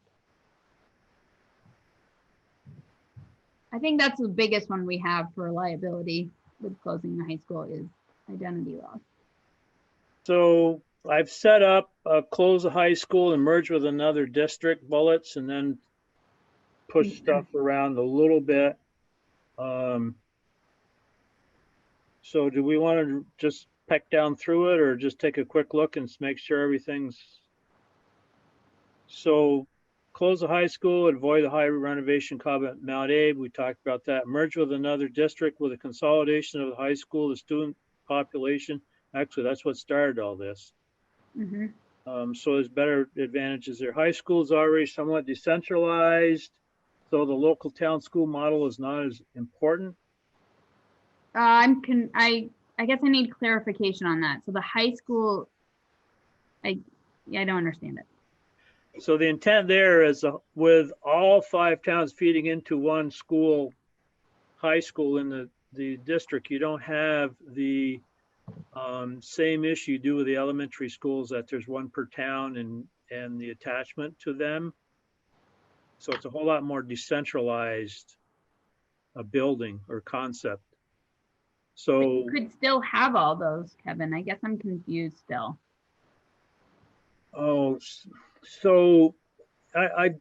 I think that's the biggest one we have for liability with closing the high school is identity loss. So I've set up close the high school and merge with another district bullets and then push stuff around a little bit. So do we want to just peck down through it or just take a quick look and make sure everything's, so close the high school, avoid the high renovation comment Mount Abe. We talked about that. Merge with another district with a consolidation of the high school, the student population. Actually, that's what started all this. So there's better advantages there. High school is already somewhat decentralized, so the local town school model is not as important. I guess I need clarification on that. So the high school, I don't understand it. So the intent there is with all 5 towns feeding into one school, high school in the district, you don't have the same issue you do with the elementary schools that there's 1 per town and the attachment to them. So it's a whole lot more decentralized building or concept. But So you could still have all those, Kevin. I guess I'm confused still. oh, so I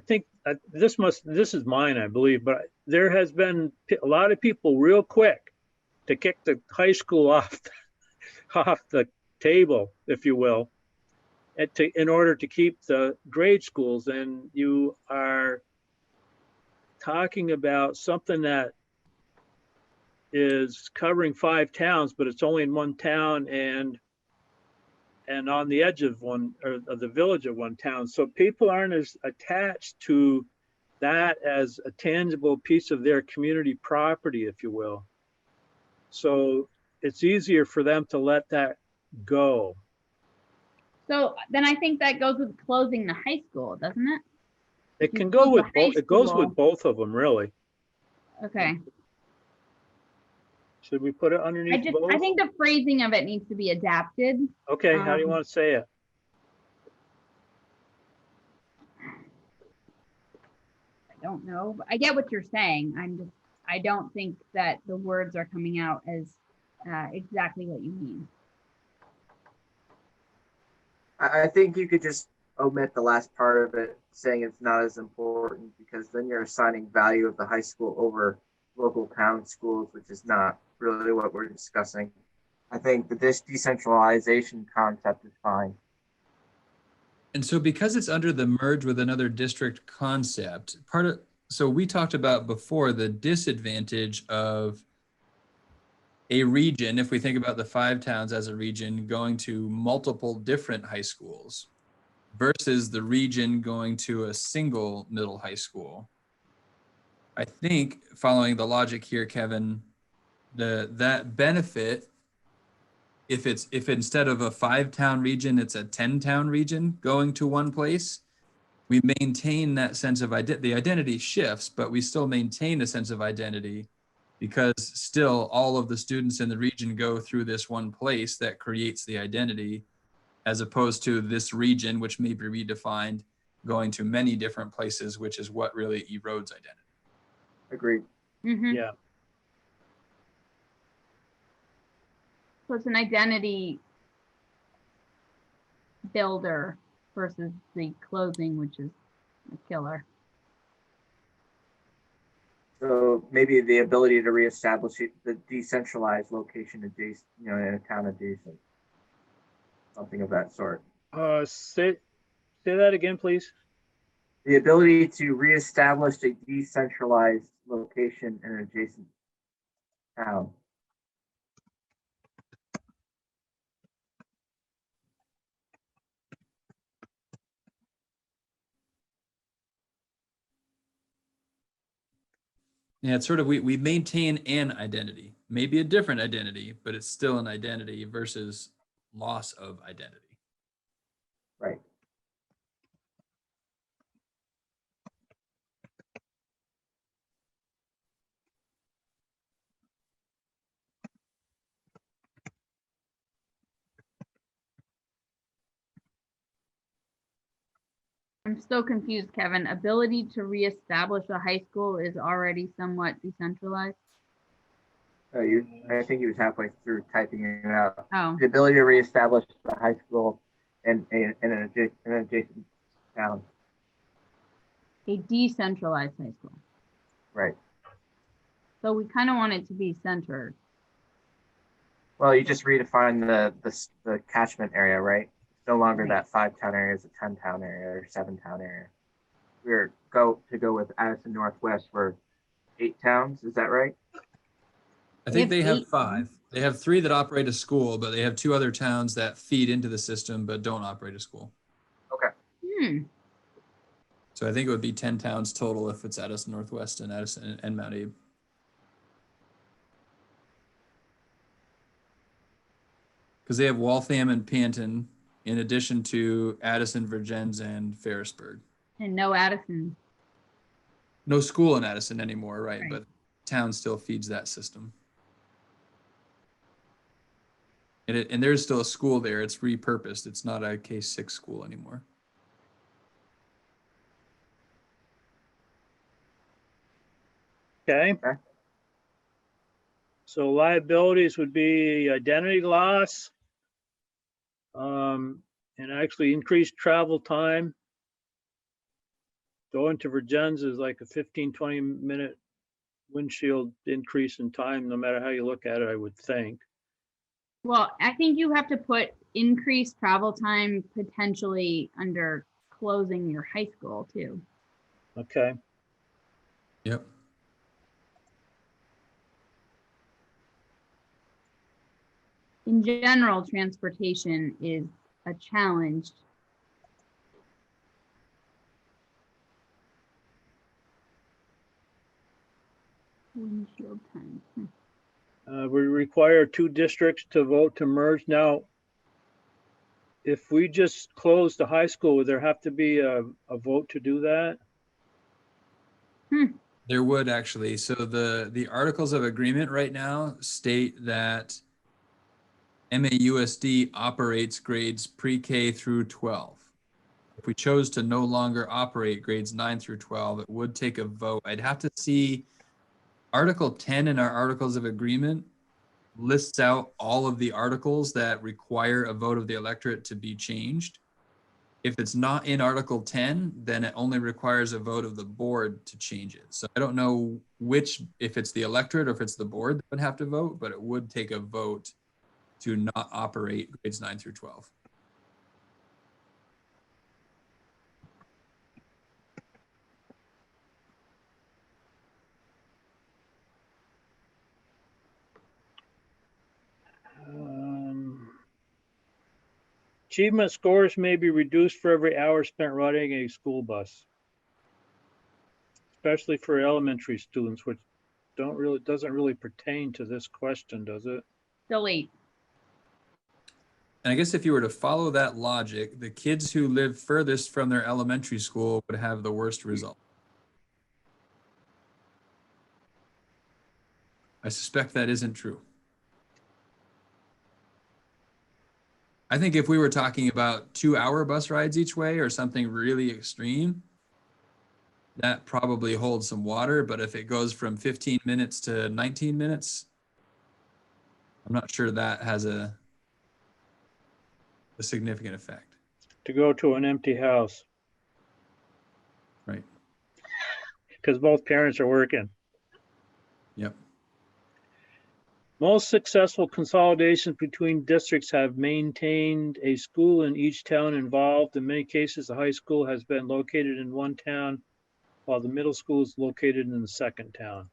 think this is mine, I believe, but there has been a lot of people real quick to kick the high school off the table, if you will, in order to keep the grade schools. And you are talking about something that is covering 5 towns, but it's only in 1 town and on the edge of one, or of the village of 1 town. So people aren't as attached to that as a tangible piece of their community property, if you will. So it's easier for them to let that go. So then I think that goes with closing the high school, doesn't it? It You can close go the with high both. It goes school. with both of them, really. Okay. Should we put it underneath both? I think the phrasing of it needs to be adapted. Okay, how do you want to say it? I don't know. But I get what you're saying. I don't think that the words are coming out as exactly what you mean. I think you could just omit the last part of it, saying it's not as important, because then you're assigning value of the high school over local town schools, which is not really what we're discussing. I think this decentralization concept is fine. And so because it's under the merge with another district concept, so we talked about before the disadvantage of a region, if we think about the 5 towns as a region, going to multiple different high schools versus the region going to a single middle high school. I think, following the logic here, Kevin, that benefit, if instead of a 5-town region, it's a 10-town region going to one place, we maintain that sense of the identity shifts, but we still maintain a sense of identity, because still all of the students in the region go through this one place that creates the identity, as opposed to this region, which may be redefined, going to many different places, which is what really erodes identity. Agreed. Mm-hmm. Yeah. So it's an identity builder versus the closing, which is a killer. So maybe the ability to reestablish the decentralized location adjacent, in a town adjacent, something of that sort. Say that again, please. The ability to reestablish a decentralized location in an adjacent town. Yeah, it's sort of, we maintain an identity, maybe a different identity, but it's still an identity versus loss of identity. Right. I'm still confused, Kevin. Ability to reestablish a high school is already somewhat decentralized. I think he was halfway through typing it out. Oh, The ability to reestablish the high school in an adjacent town. a decentralized high school. Right. So we kind of want it to be centered. Well, you just redefine the catchment area, right? It's no longer Right. that 5-town area, it's a 10-town area or 7-town area. We're go with Addison Northwest for 8 towns. Is that right? I think they have Eight. 5. They have 3 that operate a school, but they have 2 other towns that feed into the system but don't operate a school. Okay. Hmm. So I think it would be 10 towns total if it's Addison Northwest and Addison and Mount Abe. Because they have Waltham and Panton in addition to Addison, Vergennes, and Ferrisburg. And no Addison. No school in Addison anymore, right? Right. But town still feeds that system. And there's still a school there. It's repurposed. It's not a K-6 school anymore. Okay. Okay. So liabilities would be identity loss. And actually increased travel time. Going to Virgins is like a 15-20 minute windshield increase in time, no matter how you look at it, I would think. Well, I think you have to put increased travel time potentially under closing your high school too. Okay. Yep. In general, transportation is a challenge. Windshield time. We require 2 districts to vote to merge. Now, if we just close the high school, would there have to be a vote to do that? There would actually. So the articles of agreement right now state that MAUSD operates grades pre-K through 12. If we chose to no longer operate grades 9 through 12, it would take a vote. I'd have to see Article 10 in our articles of agreement lists out all of the articles that require a vote of the electorate to be changed. If it's not in Article 10, then it only requires a vote of the board to change it. So I don't know if it's the electorate or if it's the board that would have to vote, but it would take a vote to not operate grades 9 through 12. Achievement scores may be reduced for every hour spent riding a school bus, especially for elementary students, which doesn't really pertain to this question, does it? Delete. And I guess if you were to follow that logic, the kids who live furthest from their elementary school would have the worst result. I suspect that isn't true. I think if we were talking about 2-hour bus rides each way or something really extreme, that probably holds some water. But if it goes from 15 minutes to 19 minutes, I'm not sure that has a significant effect. To go to an empty house. Right. Because both parents are working. Yep. Most successful consolidations between districts have maintained a school in each town involved. In many cases, the high school has been located in one town, while the middle school is located in the second town.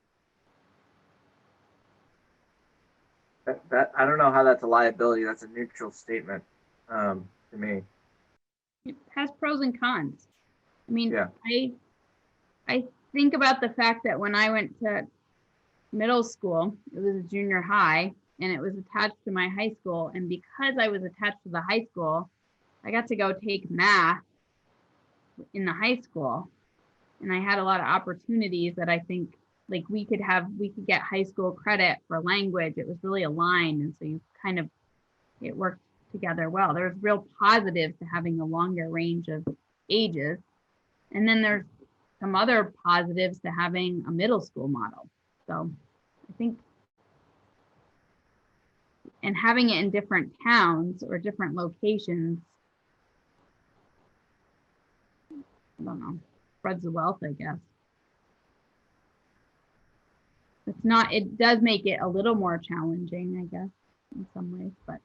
That I don't know how that's a liability. That's a neutral statement to me. It has pros and cons. I mean, Yeah. I think about the fact that when I went to middle school. It was a junior high and it was attached to my high school. And because I was attached to the high school, I got to go take math in the high school. And I had a lot of opportunities that I think like we could get high school credit for language. It was really aligned. And so it worked together well. There's real positives to having a longer range of ages. And then there's some other positives to having a middle school model. So I think, and having it in different towns or different locations, I don't know, spreads the wealth, I guess. It does make it a little more challenging, I guess, in some ways, but.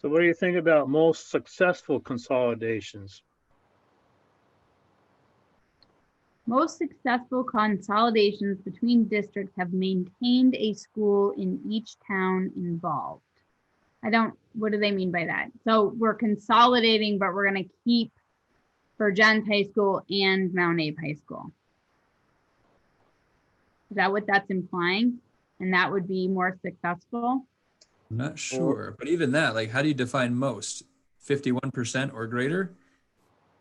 So what do you think about most successful consolidations? Most successful consolidations between districts have maintained a school in each town involved. What do they mean by that? So we're consolidating, but we're going to keep Virgins High School and Mount Abe High School. Is that what that's implying? And that would be more successful? I'm not sure, but even that, like, how do you define most? 51% or greater?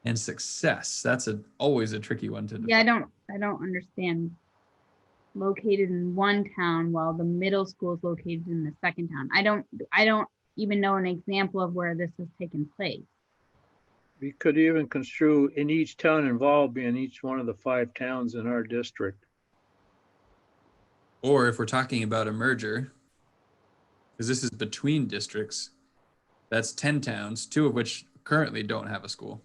And success, that's always a tricky one to define. Yeah, I don't understand. Located in one town while the middle school is located in the second town. I don't even know an example of where this has taken place. We could even construe in each town involved being each one of the 5 towns in our district. Or if we're talking about a merger, because this is between districts, that's 10 towns, 2 of which currently don't have a school.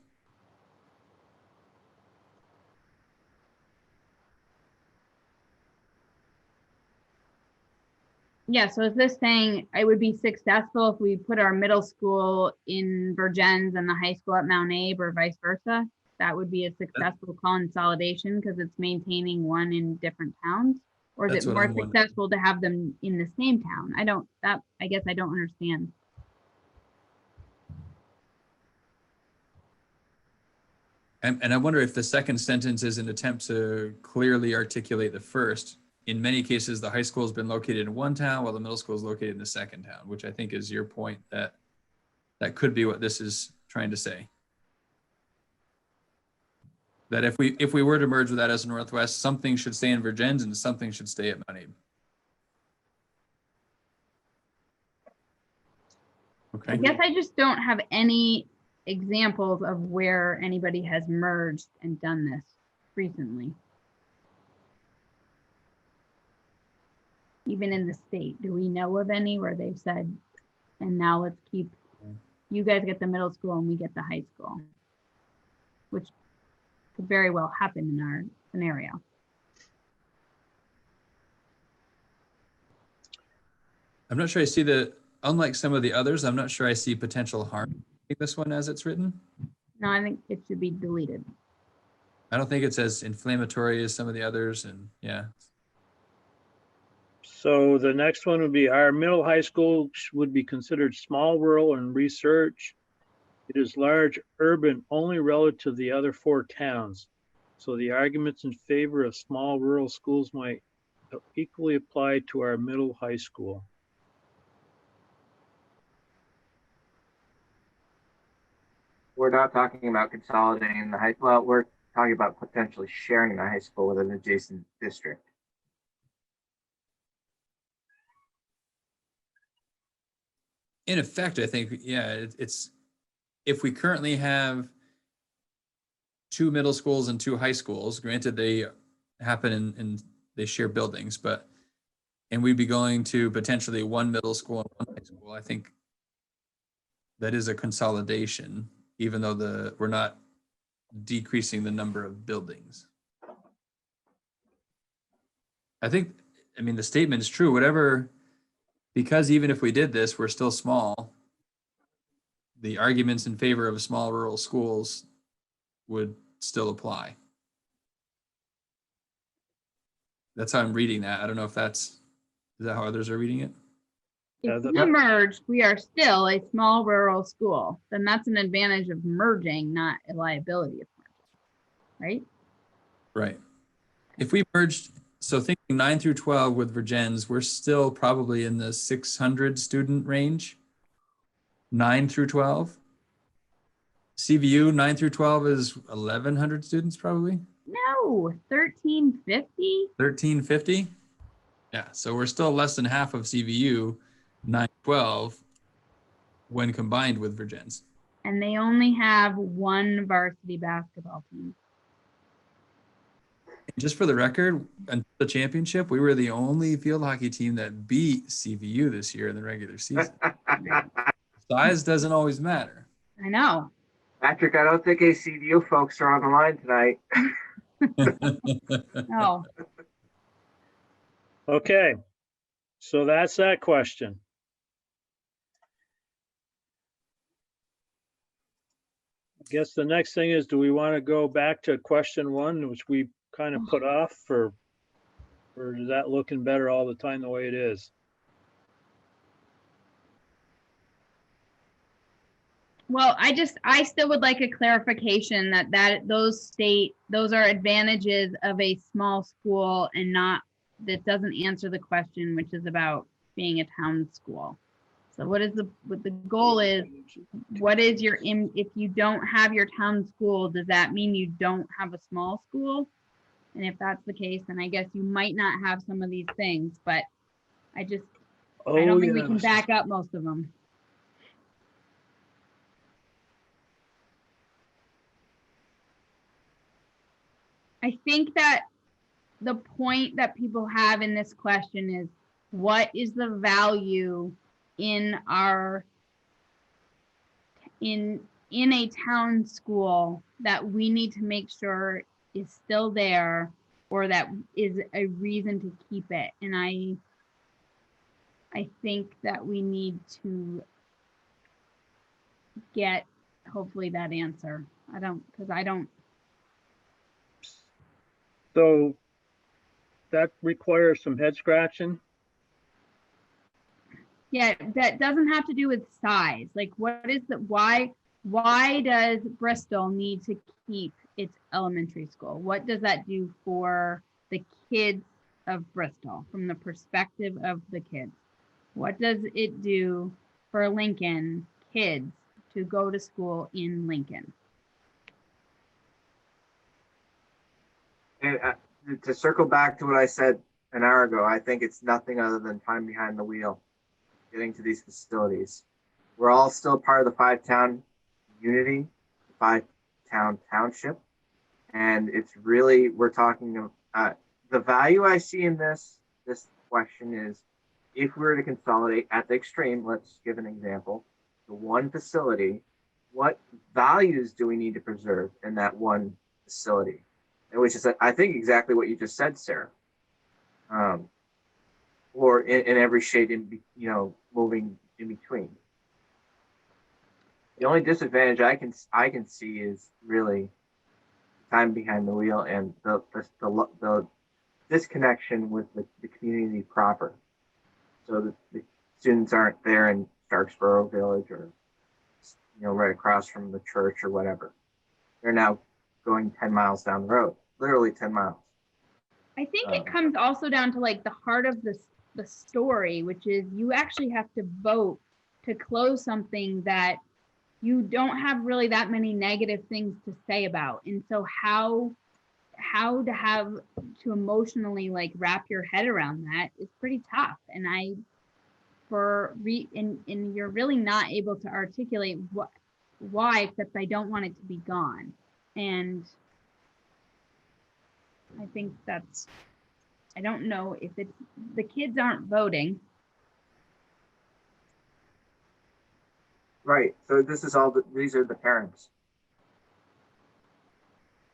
Yeah, so is this saying it would be successful if we put our middle school in Virgins and the high school at Mount Abe or vice versa? That would be a successful consolidation because it's maintaining one in different towns? Or is it more successful to have them in the same town? I guess I don't understand. And I wonder if the second sentence is an attempt to clearly articulate the first. In many cases, the high school has been located in one town while the middle school is located in the second town, which I think is your point that could be what this is trying to say. That if we were to merge with that as a Northwest, something should stay in Virgins and something should stay at Mount Abe. Okay. I guess I just don't have any examples of where anybody has merged and done this recently. Even in the state, do we know of any where they've said, and now let's keep, you guys get the middle school and we get the high school, which could very well happen in our scenario. I'm not sure I see unlike some of the others, I'm not sure I see potential harm in this one as it's written. No, I think it should be deleted. I don't think it's as inflammatory as some of the others, and yeah. So the next one would be our middle high school would be considered small rural and research. It is large urban only relative to the other 4 towns. So the arguments in favor of small rural schools might equally apply to our middle high school. We're not talking about consolidating the well, we're talking about potentially sharing the high school with an adjacent district. In effect, I think, yeah, it's if we currently have 2 middle schools and 2 high schools, granted they happen and they share buildings, and we'd be going to potentially 1 middle school and 1 high school, I think that is a consolidation, even though we're not decreasing the number of buildings. I mean, the statement is true, because even if we did this, we're still small. The arguments in favor of small rural schools would still apply. That's how I'm reading that. I don't know if is that how others are reading it? Yeah, If the- we merged, we are still a small rural school. Then that's an advantage of merging, not a liability of merging, right? Right. If we merged, so thinking 9 through 12 with Virgins, we're still probably in the 600 student range. 9 through 12. CVU 9 through 12 is 1,100 students probably. No, 1350. 1350. Yeah, so we're still less than half of CVU 912 when combined with Virgins. And they only have one varsity basketball team. Just for the record, until the championship, we were the only field hockey team that beat CVU this year in the regular season. Size doesn't always matter. I know. Patrick, I don't think ACDU folks are on the line tonight. No. Okay, so that's that question. I guess the next thing is, do we want to go back to question 1, which we kind of put off, or is that looking better all the time the way it is? Well, I still would like a clarification that those are advantages of a small school and not, that doesn't answer the question, which is about being a town school. So what the goal is, what is if you don't have your town school, does that mean you don't have a small school? And if that's the case, then I guess you might not have some of these things, but I don't think we can back up most of them. I think that the point that people have in this question is, what is the value in a town school that we need to make sure is still there, or that is a reason to keep it? And I think that we need to get, hopefully, that answer. So that requires some head scratching. Yeah, that doesn't have to do with size. Like, why does Bristol need to keep its elementary school? What does that do for the kids of Bristol from the perspective of the kids? What does it do for Lincoln kids to go to school in Lincoln? And to circle back to what I said an hour ago, I think it's nothing other than time behind the wheel, getting to these facilities. We're all still part of the 5-town unity, 5-town township. And it's really, we're talking about the value I see in this question is, if we were to consolidate at the extreme, let's give an example, the one facility, what values do we need to preserve in that one facility? And which is, I think, exactly what you just said, Sarah. Or in every shade, moving in between. The only disadvantage I can see is really time behind the wheel and the disconnection with the community proper. So the students aren't there in Starksboro Village or right across from the church or whatever. They're now going 10 miles down the road, literally 10 miles. I think it comes also down to like the heart of the story, which is you actually have to vote to close something that you don't have really that many negative things to say about. And so how to have to emotionally like wrap your head around that is pretty tough. And and you're really not able to articulate why, except I don't want it to be gone. And I think I don't know if it's, the kids aren't voting. Right. So this is these are the parents.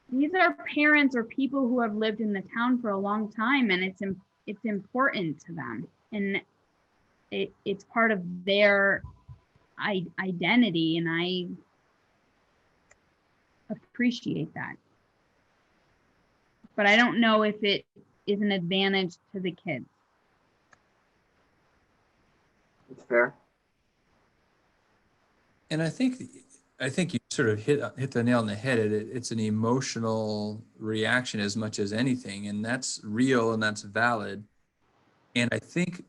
These are parents or people who have lived in the town for a long time, and it's important to them, and it's part of their identity, and I appreciate that. But I don't know if it is an advantage to the kids. That's fair. And I think you sort of hit the nail on the head. It's an emotional reaction as much as anything, and that's real and that's valid. And I think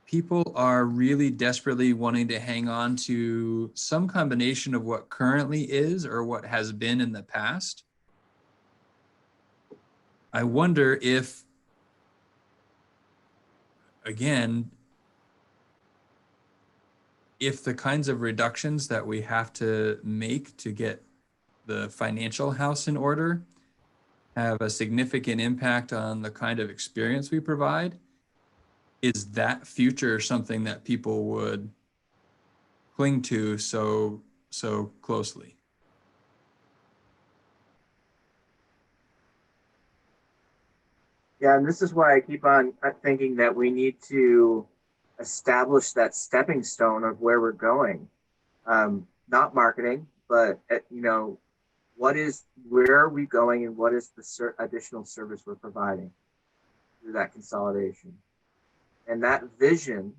people are really desperately wanting to hang on to some combination of what currently is or what has been in the past. I wonder if, again, if the kinds of reductions that we have to make to get the financial house in order have a significant impact on the kind of experience we provide, is that future something that people would cling to so closely? Yeah, and this is why I keep on thinking that we need to establish that stepping stone of where we're going. Not marketing, but where are we going, and what is the additional service we're providing through that consolidation? And that vision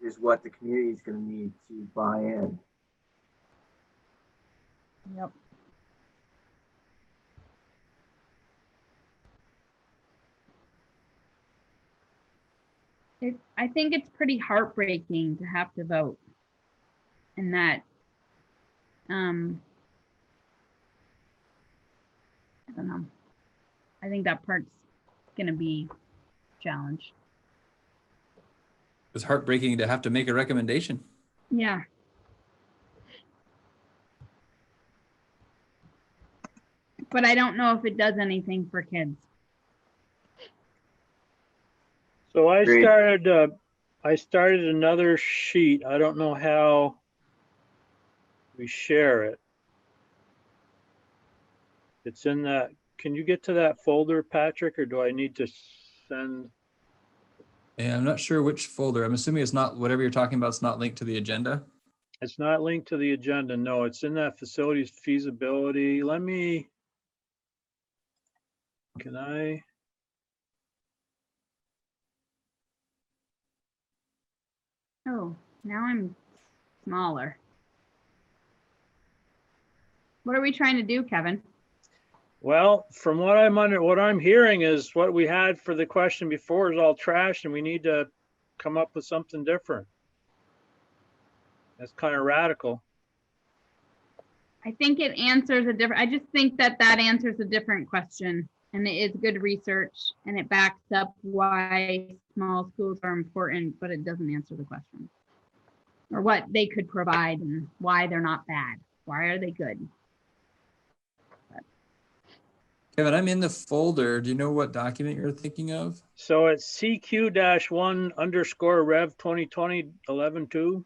is what the community is going to need to buy in. Yep. I think it's pretty heartbreaking to have to vote. And that, I don't know. I think that part's gonna be challenged. It's heartbreaking to have to make a recommendation. Yeah. But I don't know if it does anything for kids. So Agreed. I started another sheet. I don't know how we share it. It's in that, can you get to that folder, Patrick, or do I need to send? And I'm not sure which folder. I'm assuming it's not, whatever you're talking about, it's not linked to the agenda. It's not linked to the agenda. No, it's in that facilities feasibility. Can I? Oh, now I'm smaller. What are we trying to do, Kevin? Well, from what I'm hearing is what we had for the question before is all trash, and we need to come up with something different. That's kind of radical. I think it answers I just think that answers a different question, and it is good research, and it backs up why small schools are important, but it doesn't answer the question. Or what they could provide and why they're not bad. Why are they good? Kevin, I'm in the folder. Do you know what document you're thinking of? So it's CQ-1_Rev 2020-11-2.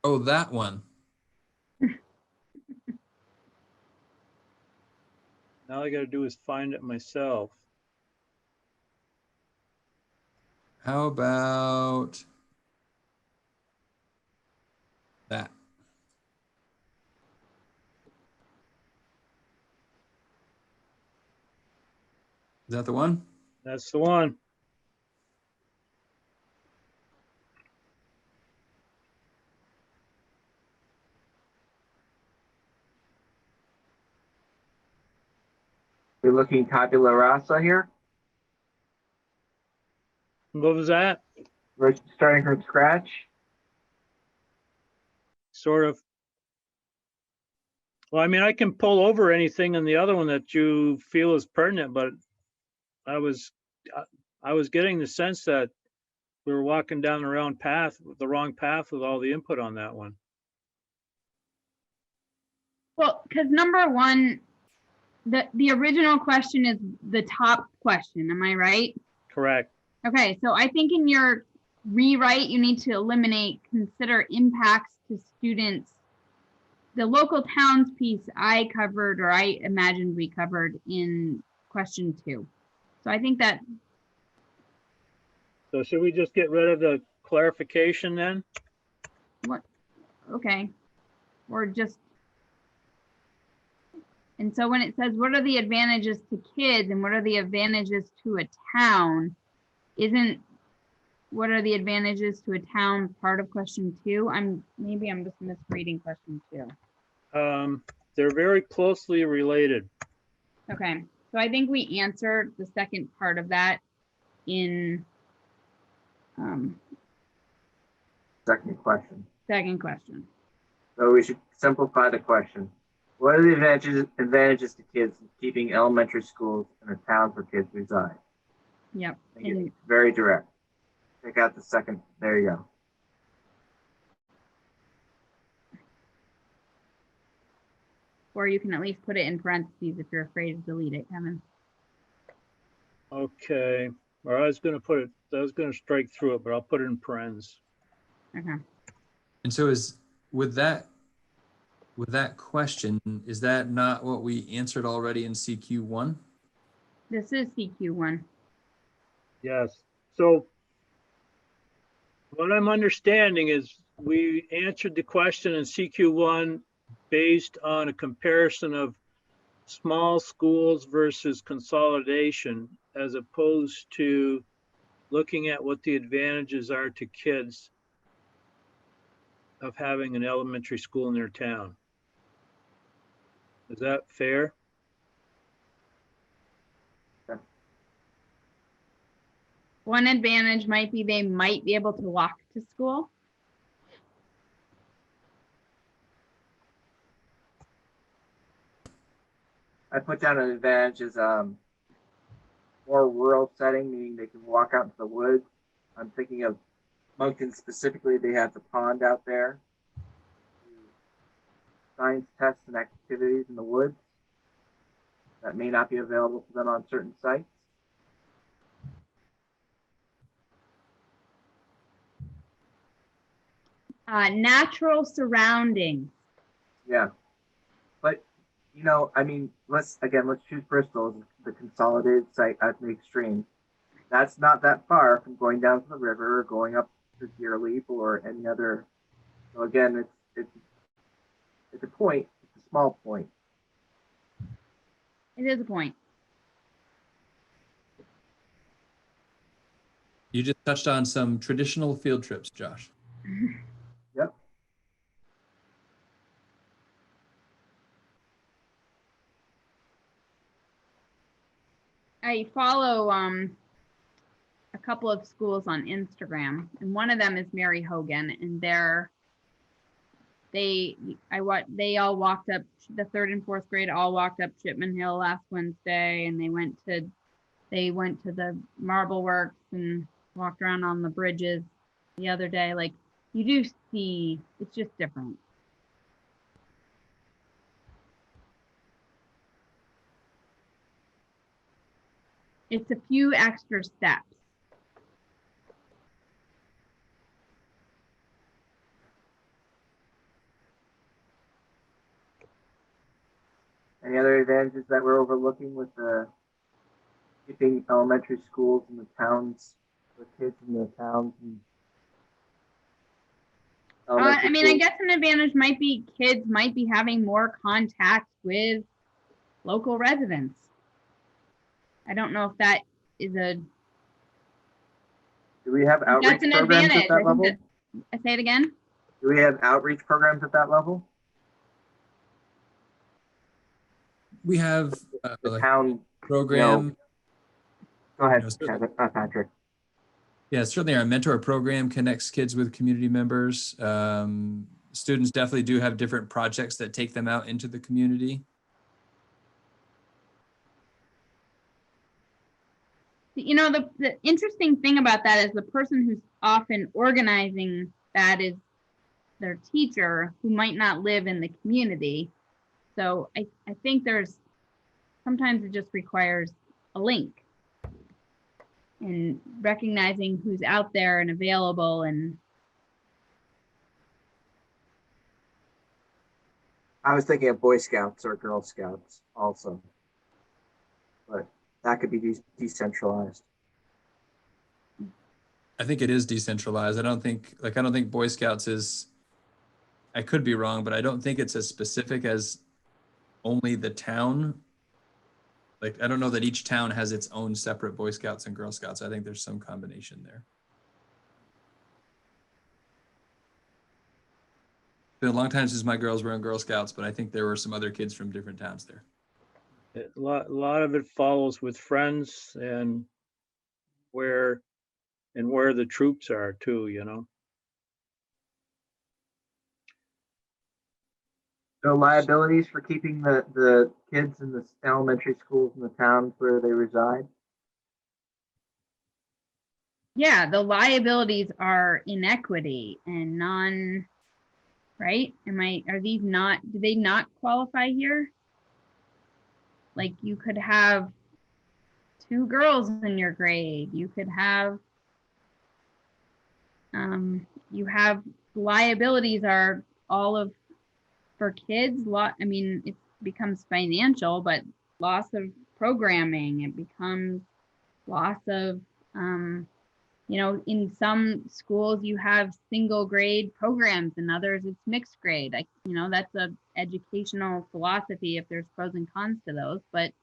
Oh, that one. Now all I got to do is find it myself. How about that? Is that the one? That's the one. We're looking tabula rasa here. What was that? We're starting from scratch. Sort of. Well, I mean, I can pull over anything in the other one that you feel is pertinent, but I was getting the sense that we were walking down the wrong path with all the input on that one. Well, because number one, the original question is the top question. Am I right? Correct. Okay, so I think in your rewrite, you need to eliminate consider impacts to students. The local towns piece I covered, or I imagined we covered in question 2. So I think that. So should we just get rid of the clarification then? What? Okay. Or just. And so when it says, what are the advantages to kids and what are the advantages to a town, isn't what are the advantages to a town, part of question 2? Maybe I'm just misreading question 2. They're very closely related. Okay, so I think we answered the second part of that in Second question. second question. So we should simplify the question. What are the advantages to kids in keeping elementary schools in a town where kids reside? Yep. Make it And very direct. Take out the second. There you go. or you can at least put it in parentheses if you're afraid to delete it, Kevin. Okay, or I was gonna strike through it, but I'll put it in parentheses. Okay. And so with that question, is that not what we answered already in CQ1? This is CQ1. Yes, so what I'm understanding is we answered the question in CQ1 based on a comparison of small schools versus consolidation, as opposed to looking at what the advantages are to kids of having an elementary school in their town. Is that fair? One advantage might be they might be able to walk to school. I put down an advantage as more rural setting, meaning they can walk out into the woods. I'm thinking of Moncton specifically. They have the pond out there. Science tests and activities in the woods that may not be available to them on certain sites. Natural surroundings. Yeah, but you know, I mean, let's choose Bristol as the consolidated site at the extreme. That's not that far from going down to the river or going up to Deerleaf or any other. So again, it's a point. It's a small point. It is a point. You just touched on some traditional field trips, Josh. Yep. I follow a couple of schools on Instagram, and one of them is Mary Hogan, and they all walked up, the 3rd and 4th grade all walked up Chipman Hill last Wednesday, and they went to the Marble Works and walked around on the bridges the other day. Like, you do see, it's just different. It's a few extra steps. Any other advantages that we're overlooking with the keeping elementary schools in the towns, with kids in the towns? I mean, I guess an advantage might be kids might be having more contact with local residents. I don't know if that is a. Do we have outreach That's an programs advantage. at that level? I say it again. Do we have outreach programs at that level? We have The like town program. Go ahead, certainly. Patrick. Yeah, certainly our mentor program connects kids with community members. Students definitely do have different projects that take them out into the community. You know, the interesting thing about that is the person who's often organizing that is their teacher, who might not live in the community. So I think sometimes it just requires a link and recognizing who's out there and available. And I was thinking of Boy Scouts or Girl Scouts also, but that could be decentralized. I think it is decentralized. I don't think Boy Scouts is, I could be wrong, but I don't think it's as specific as only the town. Like, I don't know that each town has its own separate Boy Scouts and Girl Scouts. I think there's some combination there. been a long time since my girls were in Girl Scouts, but I think there were some other kids from different towns there. A lot of it follows with friends and where the troops are too, you know. So liabilities for keeping the kids in the elementary schools in the towns where they reside? Yeah, the liabilities are inequity and non, right? Are these not, do they not qualify here? Like you could have 2 girls in your grade. You could have, you have liabilities are all of, for kids, I mean, it becomes financial, but loss of programming, it becomes loss of, you know, in some schools you have single grade programs, and others it's mixed grade. Like, you know, that's a educational philosophy if there's pros and cons to those, but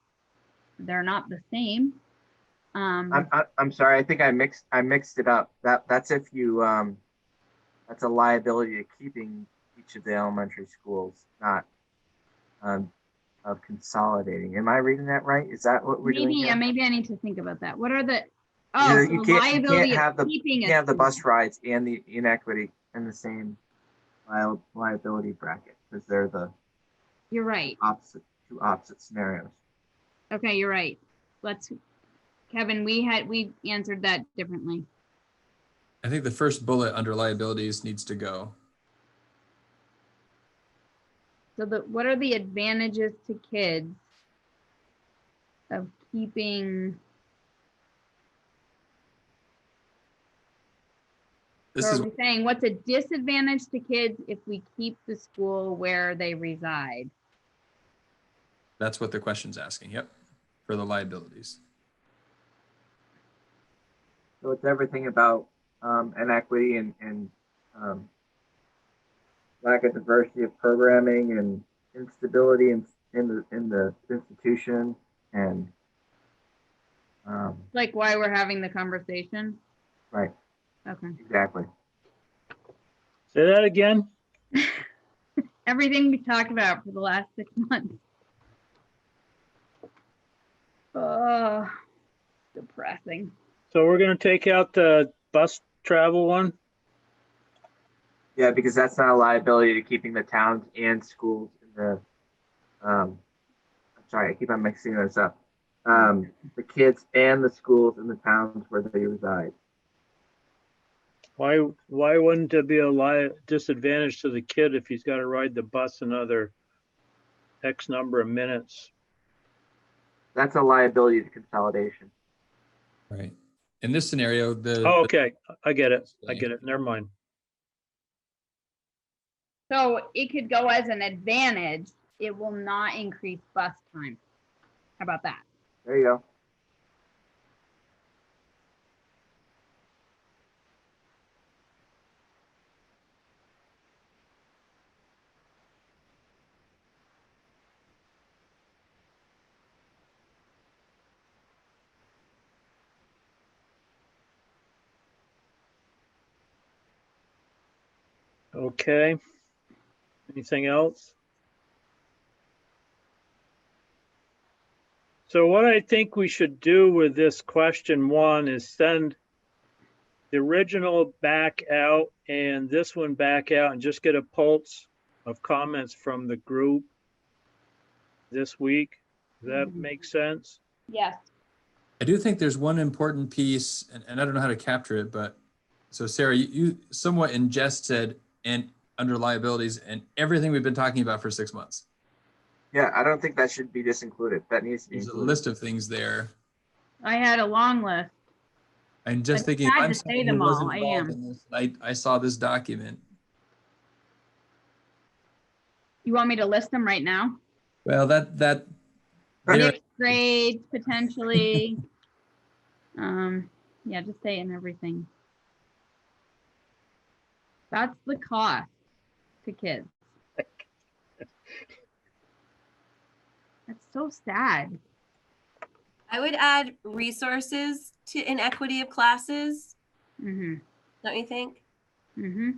they're not the same. I'm sorry, I think I mixed it up. That's if you that's a liability to keeping each of the elementary schools, not of consolidating. Am I reading that right? Is that what we're doing here? Maybe I need to think about that. What are the, You so can't liability have of keeping you can't have the school. bus rides and the inequity in the same liability bracket because they're the You're right. two opposite scenarios. Okay, you're right. Kevin, we answered that differently. I think the first bullet under liabilities needs to go. So what are the advantages to kids of keeping? This So is are we saying what's a disadvantage to kids if we keep the school where they reside? that's what the question's asking. Yep, for the liabilities. So it's everything about inequity and lack of diversity of programming and instability in the institution and Like why we're having the conversation? right, Okay. exactly. Say that again? Everything we talked about for the last 6 months. Oh, depressing. So we're gonna take out the bus travel one? Yeah, because that's not a liability to keeping the towns and schools in the I'm sorry, I keep on mixing this up. The kids and the schools in the towns where they reside. Why wouldn't there be a disadvantage to the kid if he's gotta ride the bus another X number of minutes? That's a liability to consolidation. Right. In this scenario, Oh, okay, I get it. Never mind. So it could go as an advantage. It will not increase bus time. How about that? There you go. Okay. Anything else? So what I think we should do with this question 1 is send the original back out and this one back out and just get a pulse of comments from the group this week. Does that make sense? Yes. I do think there's one important piece, and I don't know how to capture it, but so Sarah, you somewhat in jest said, and under liabilities and everything we've been talking about for 6 months. Yeah, I don't think that should be disincluded. That needs to be There's a included. list of things there. I had a long list. I'm just I thinking, if had I'm to say someone who them was all, I involved am. in this, I saw this document. You want me to list them right now? Well, that there, Mixed grades, potentially. Yeah, just say it and everything. That's the cost to kids. That's so sad. I would add resources to inequity of classes, Mm-hmm. don't you think? Mm-hmm.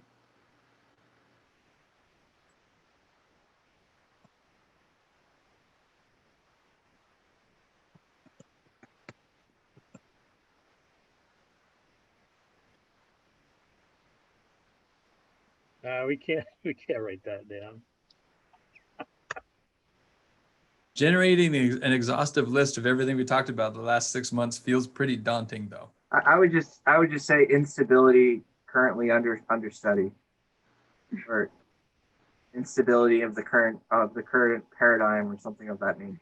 We can't write that down. Generating an exhaustive list of everything we talked about the last 6 months feels pretty daunting, though. I would just say instability currently under study, or instability of the current paradigm, or something of that nature.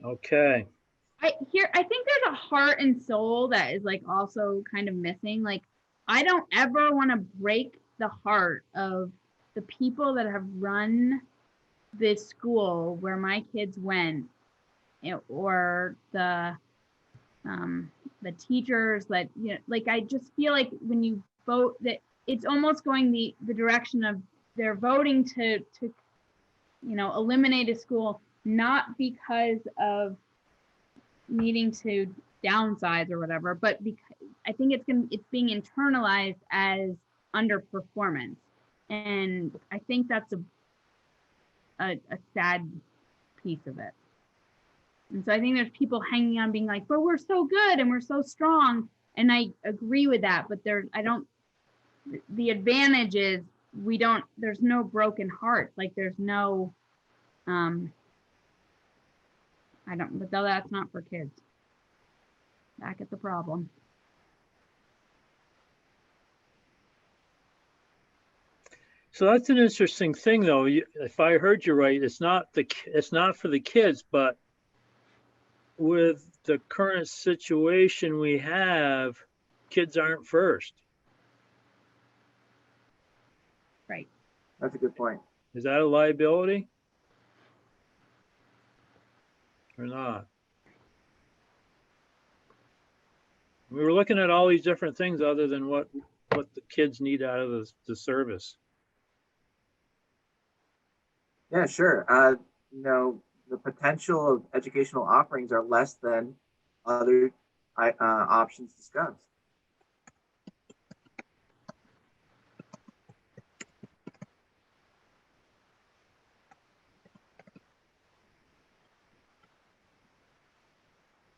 Okay. I think there's a heart and soul that is like also kind of missing. Like, I don't ever want to break the heart of the people that have run this school where my kids went, or the teachers that, like, I just feel like when you vote that it's almost going the direction of they're voting to eliminate a school, not because of needing to downsize or whatever, but because I think it's being internalized as underperformance, and I think that's a sad piece of it. And so I think there's people hanging on being like, but we're so good and we're so strong, and I agree with that, but the advantage is there's no broken hearts, like there's no but that's not for kids. Back at the problem. So that's an interesting thing, though. If I heard you right, it's not for the kids, but with the current situation we have, kids aren't first. Right. That's a good point. Is that a liability or not? We were looking at all these different things other than what the kids need out of the service. Yeah, sure. The potential of educational offerings are less than other options discussed.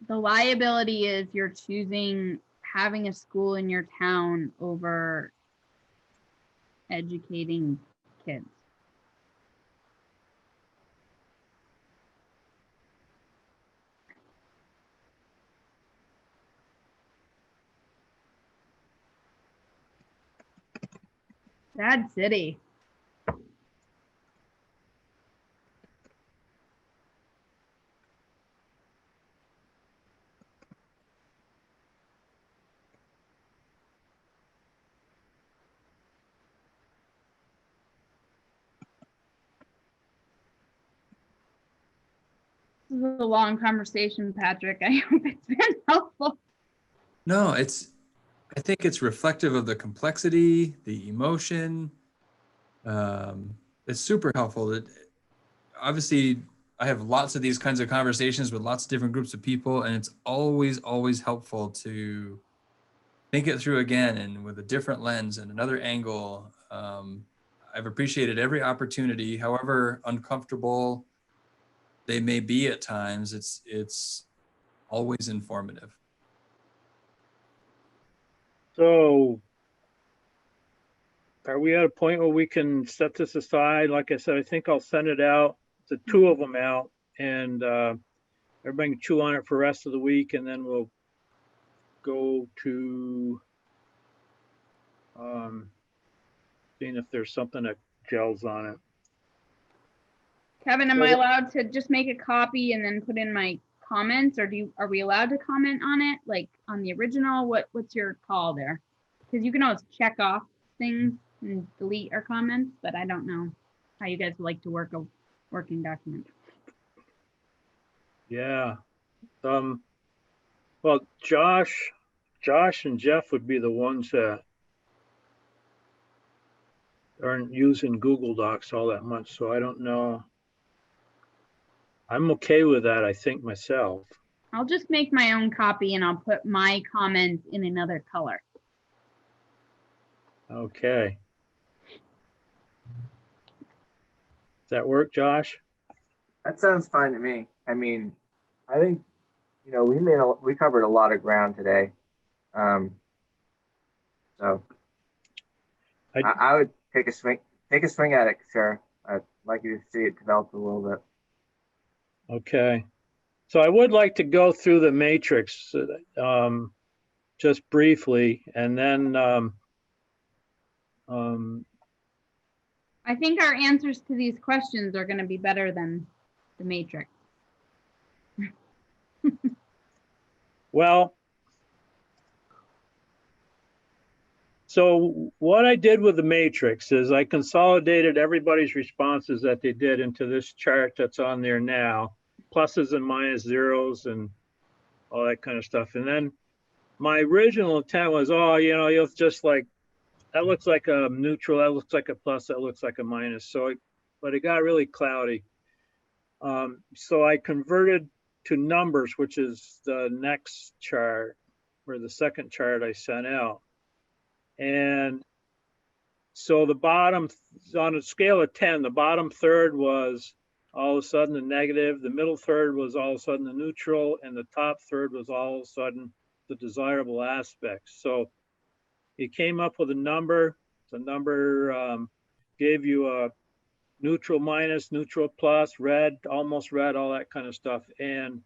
The liability is you're choosing having a school in your town over educating kids. Sad city. This is a long conversation, Patrick. I hope it's been helpful. No, I think it's reflective of the complexity, the emotion. It's super helpful. Obviously, I have lots of these kinds of conversations with lots of different groups of people, and it's always helpful to think it through again and with a different lens and another angle. I've appreciated every opportunity, however uncomfortable they may be at times. It's always informative. So are we at a point where we can set this aside? Like I said, I think I'll send it out, the two of them out, and everybody can chew on it for the rest of the week, and then we'll go to seeing if there's something that gels on it. Kevin, am I allowed to just make a copy and then put in my comments, or are we allowed to comment on it, like on the original? What's your call there? Because you can always check off things and delete our comments, but I don't know how you guys like to work a working document. Yeah. Well, Josh and Jeff would be the ones that aren't using Google Docs all that much, so I don't know. I'm okay with that, I think, myself. I'll just make my own copy and I'll put my comments in another color. Okay. Does that work, Josh? That sounds fine to me. I mean, I think, we covered a lot of ground today. So I- I would take a swing at it, sure. I'd like you to see it develop a little bit. Okay. So I would like to go through the matrix just briefly, and then I think our answers to these questions are going to be better than the matrix. well, so what I did with the matrix is I consolidated everybody's responses that they did into this chart that's on there now, pluses and minus zeros and all that kind of stuff. And then my original intent was, you'll just like, that looks like a neutral, that looks like a plus, that looks like a minus. But it got really cloudy. So I converted to numbers, which is the next chart, or the second chart I sent out. And so the bottom, on a scale of 10, the bottom third was all of a sudden the negative, the middle third was all of a sudden the neutral, and the top third was all of a sudden the desirable aspects. So it came up with a number. The number gave you a neutral minus, neutral plus, red, almost red, all that kind of stuff. And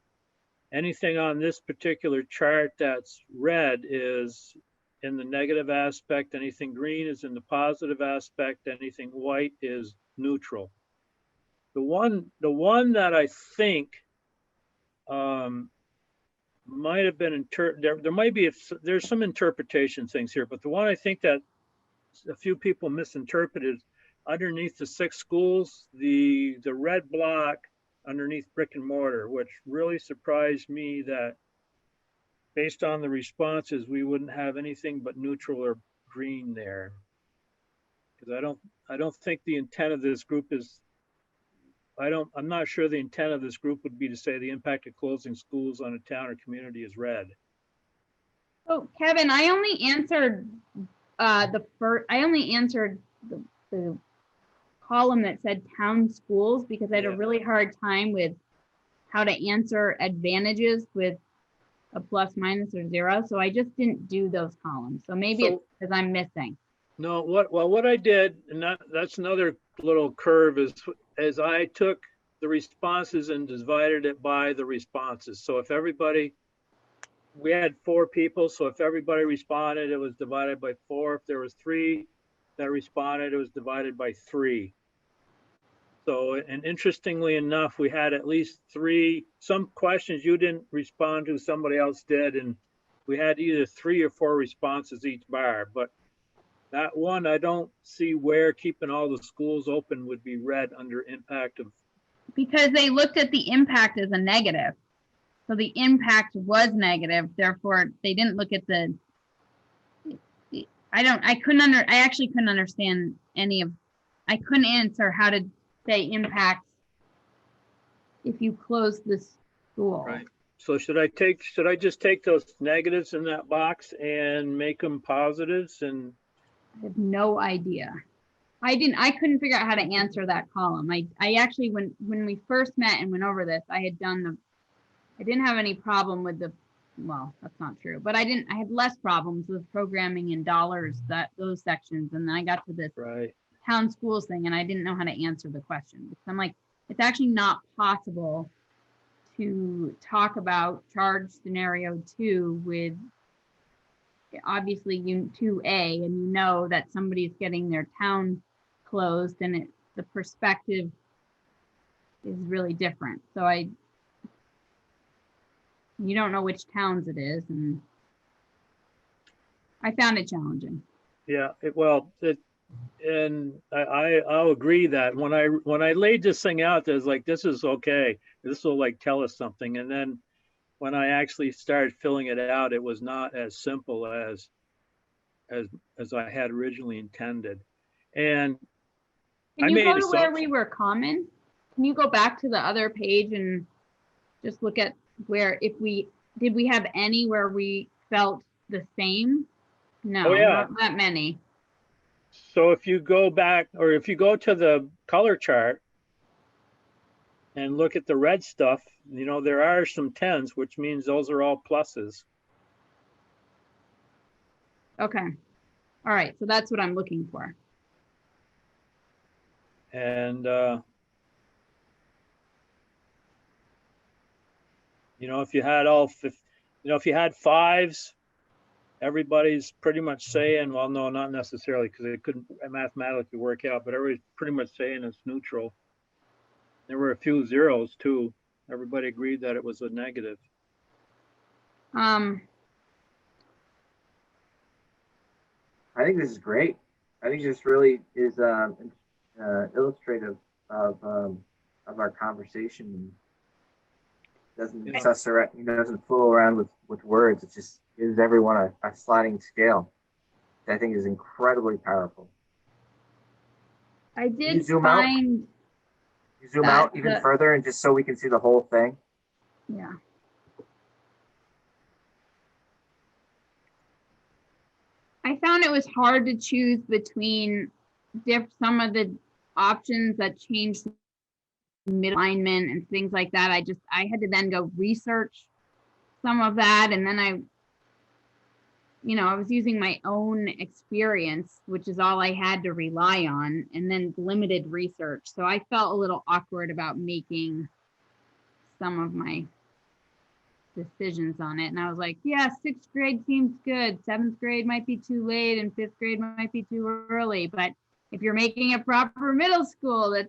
anything on this particular chart that's red is in the negative aspect, anything green is in the positive aspect, anything white is neutral. The one that I think might have been there might be there's some interpretation things here, but the one I think that a few people misinterpreted, underneath the 6 schools, the red block underneath brick and mortar, which really surprised me that based on the responses, we wouldn't have anything but neutral or green there. Because I don't think the intent of this group is, I'm not sure the intent of this group would be to say the impact of closing schools on a town or community is red. Oh, Kevin, I only answered the column that said town schools because I had a really hard time with how to answer advantages with a plus, minus, or zero. So I just didn't do those columns. So maybe it's because I'm missing. No, what I did, and that's another little curve, is I took the responses and divided it by the responses. So if we had 4 people, so if everybody responded, it was divided by 4. If there was 3 that responded, it was divided by 3. So, and interestingly enough, we had at least 3, some questions you didn't respond to, somebody else did, and we had either 3 or 4 responses each bar. But that one, I don't see where keeping all the schools open would be red under impact of. Because they looked at the impact as a negative. So the impact was negative, therefore they didn't look at I actually couldn't understand I couldn't answer how to say impact if you close the school. Right. So should I just take those negatives in that box and make them positives? And I have no idea. I couldn't figure out how to answer that column. I actually, when we first met and went over this, I didn't have any problem with well, that's not true, but I had less problems with programming in dollars, those sections. And then I got to this town schools thing and I didn't know how to answer the question. Because I'm like, it's actually not possible to talk about charge scenario 2 with obviously 2A, and you know that somebody's getting their town closed and the perspective is really different. So you don't know which towns it is, and I found it challenging. Yeah, and I'll agree that when I laid this thing out, there's like, this is okay, this will like tell us something. And then when I actually started filling it out, it was not as simple as I had originally intended. And can you go to where we were common? Can you go back to the other page and just look at where did we have any where we felt the same? No, not that many. So if you go back, or if you go to the color chart and look at the red stuff, you know, there are some 10s, which means those are all pluses. Okay. All right. So that's what I'm looking for. And, you know, if you had if you had 5s, everybody's pretty much saying, well, no, not necessarily, because it couldn't mathematically work out, but everybody's pretty much saying it's neutral. There were a few 0s too. Everybody agreed that it was a negative. I think this is great. I think this really is illustrative of our conversation. Doesn't suss around, doesn't fool around with words. It just gives everyone a sliding scale. That I think is incredibly powerful. I did You zoom find. You zoom out even further, and just so we can see the whole thing. Yeah. I found it was hard to choose between some of the options that changed mid alignment and things like that. I had to then go research some of that, and then I was using my own experience, which is all I had to rely on, and then limited research. So I felt a little awkward about making some of my decisions on it. And I was like, yeah, 6th grade seems good. 7th grade might be too late, and 5th grade might be too early. But if you're making a proper middle school, that's,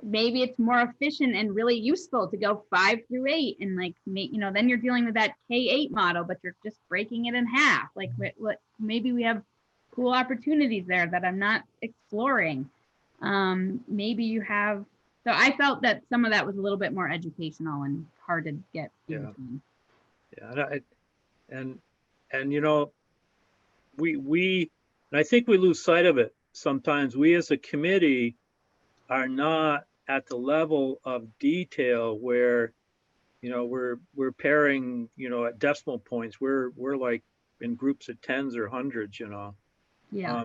maybe it's more efficient and really useful to go 5 through 8, and then you're dealing with that K-8 model, but you're just breaking it in half. Like, maybe we have cool opportunities there that I'm not exploring. Maybe you have. So I felt that some of that was a little bit more educational and hard to get. Yeah. Yeah. And I think we lose sight of it sometimes. We as a committee are not at the level of detail where, we're pairing, at decimal points. We're like in groups of 10s or 100s, Yeah.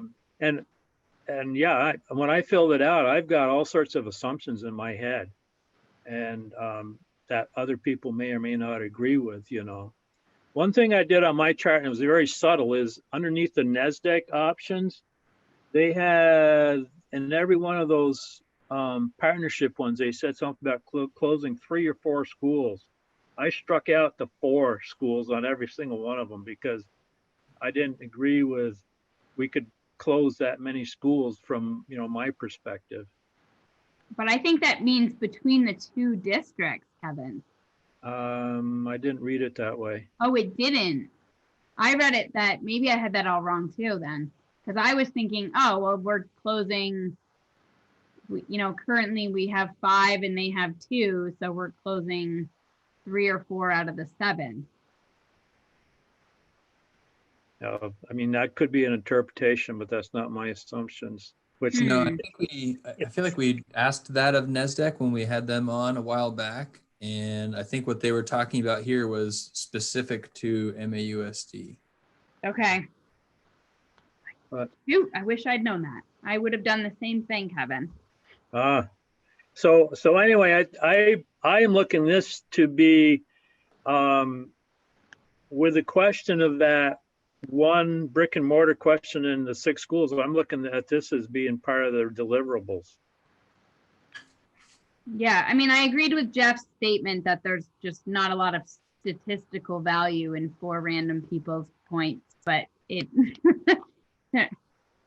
And yeah, when I filled it out, I've got all sorts of assumptions in my head, and that other people may or may not agree with. One thing I did on my chart, and it was very subtle, is underneath the NASDAQ options, they had, in every one of those partnership ones, they said something about closing 3 or 4 schools. I struck out the 4 schools on every single one of them because I didn't agree with we could close that many schools from my perspective. But I think that means between the 2 districts, Kevin. I didn't read it that way. Oh, it didn't. I read it that maybe I had that all wrong too then, because I was thinking, oh, well, we're closing, currently we have 5 and they have 2, so we're closing 3 or 4 out of the 7. I mean, that could be an interpretation, but that's not my assumptions. Which No, I feel like we asked that of NASDAQ when we had them on a while back. And I think what they were talking about here was specific to MAUSD. Okay. But, shoot, I wish I'd known that. I would have done the same thing, Kevin. So anyway, I am looking this to be with the question of that one brick and mortar question in the 6 schools. I'm looking at this as being part of their deliverables. Yeah, I mean, I agreed with Jeff's statement that there's just not a lot of statistical value in 4 random people's points, but it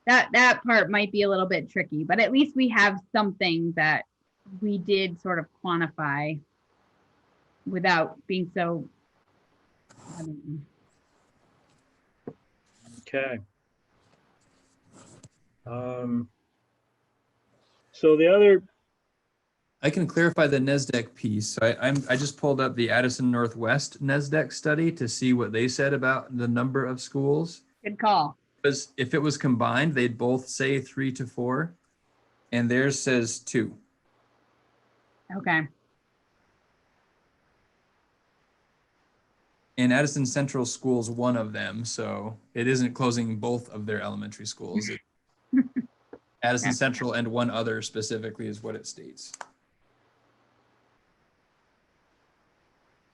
that part might be a little bit tricky, but at least we have something that we did sort of quantify without being so. Okay. So the other. I can clarify the NASDAQ piece. So I just pulled up the Addison Northwest NASDAQ study to see what they said about the number of schools. Good call. Because if it was combined, they'd both say 3 to 4, and theirs says 2. Okay. And Addison Central School's one of them, so it isn't closing both of their elementary schools. Addison Yeah. Central and one other specifically is what it states.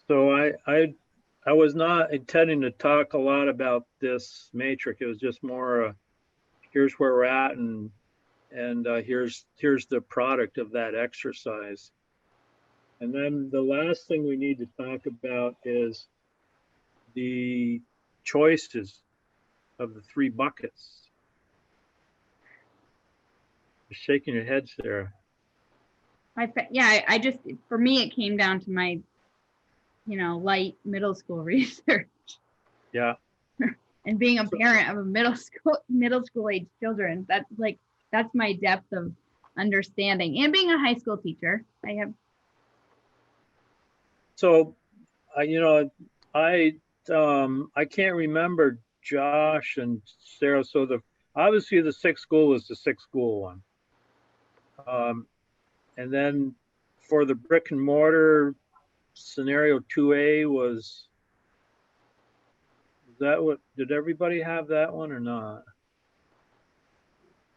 So I was not intending to talk a lot about this matrix. It was just more, here's where we're at and here's the product of that exercise. And then the last thing we need to talk about is the choices of the three buckets. You're shaking your head, Sarah. I just, for me, it came down to my, light middle school research Yeah. and being a parent of a middle school age children. That's my depth of understanding, and being a high school teacher. So, I can't remember Josh and Sarah. So obviously the sixth school was the sixth school one. And then for the brick and mortar, scenario 2A was that what, did everybody have that one or not?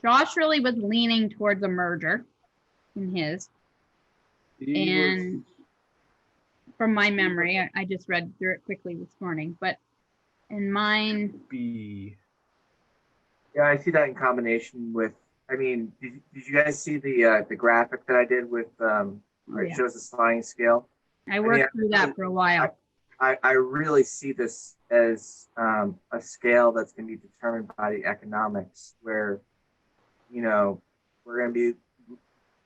Josh really was leaning towards a merger in his. And from my memory, I just read through it quickly this morning, but in mine, B. Yeah, I see that in combination with, did you guys see the graphic that I did with, where it shows the sliding scale? I worked through that for a while. I really see this as a scale that's going to be determined by the economics, where, we're going to be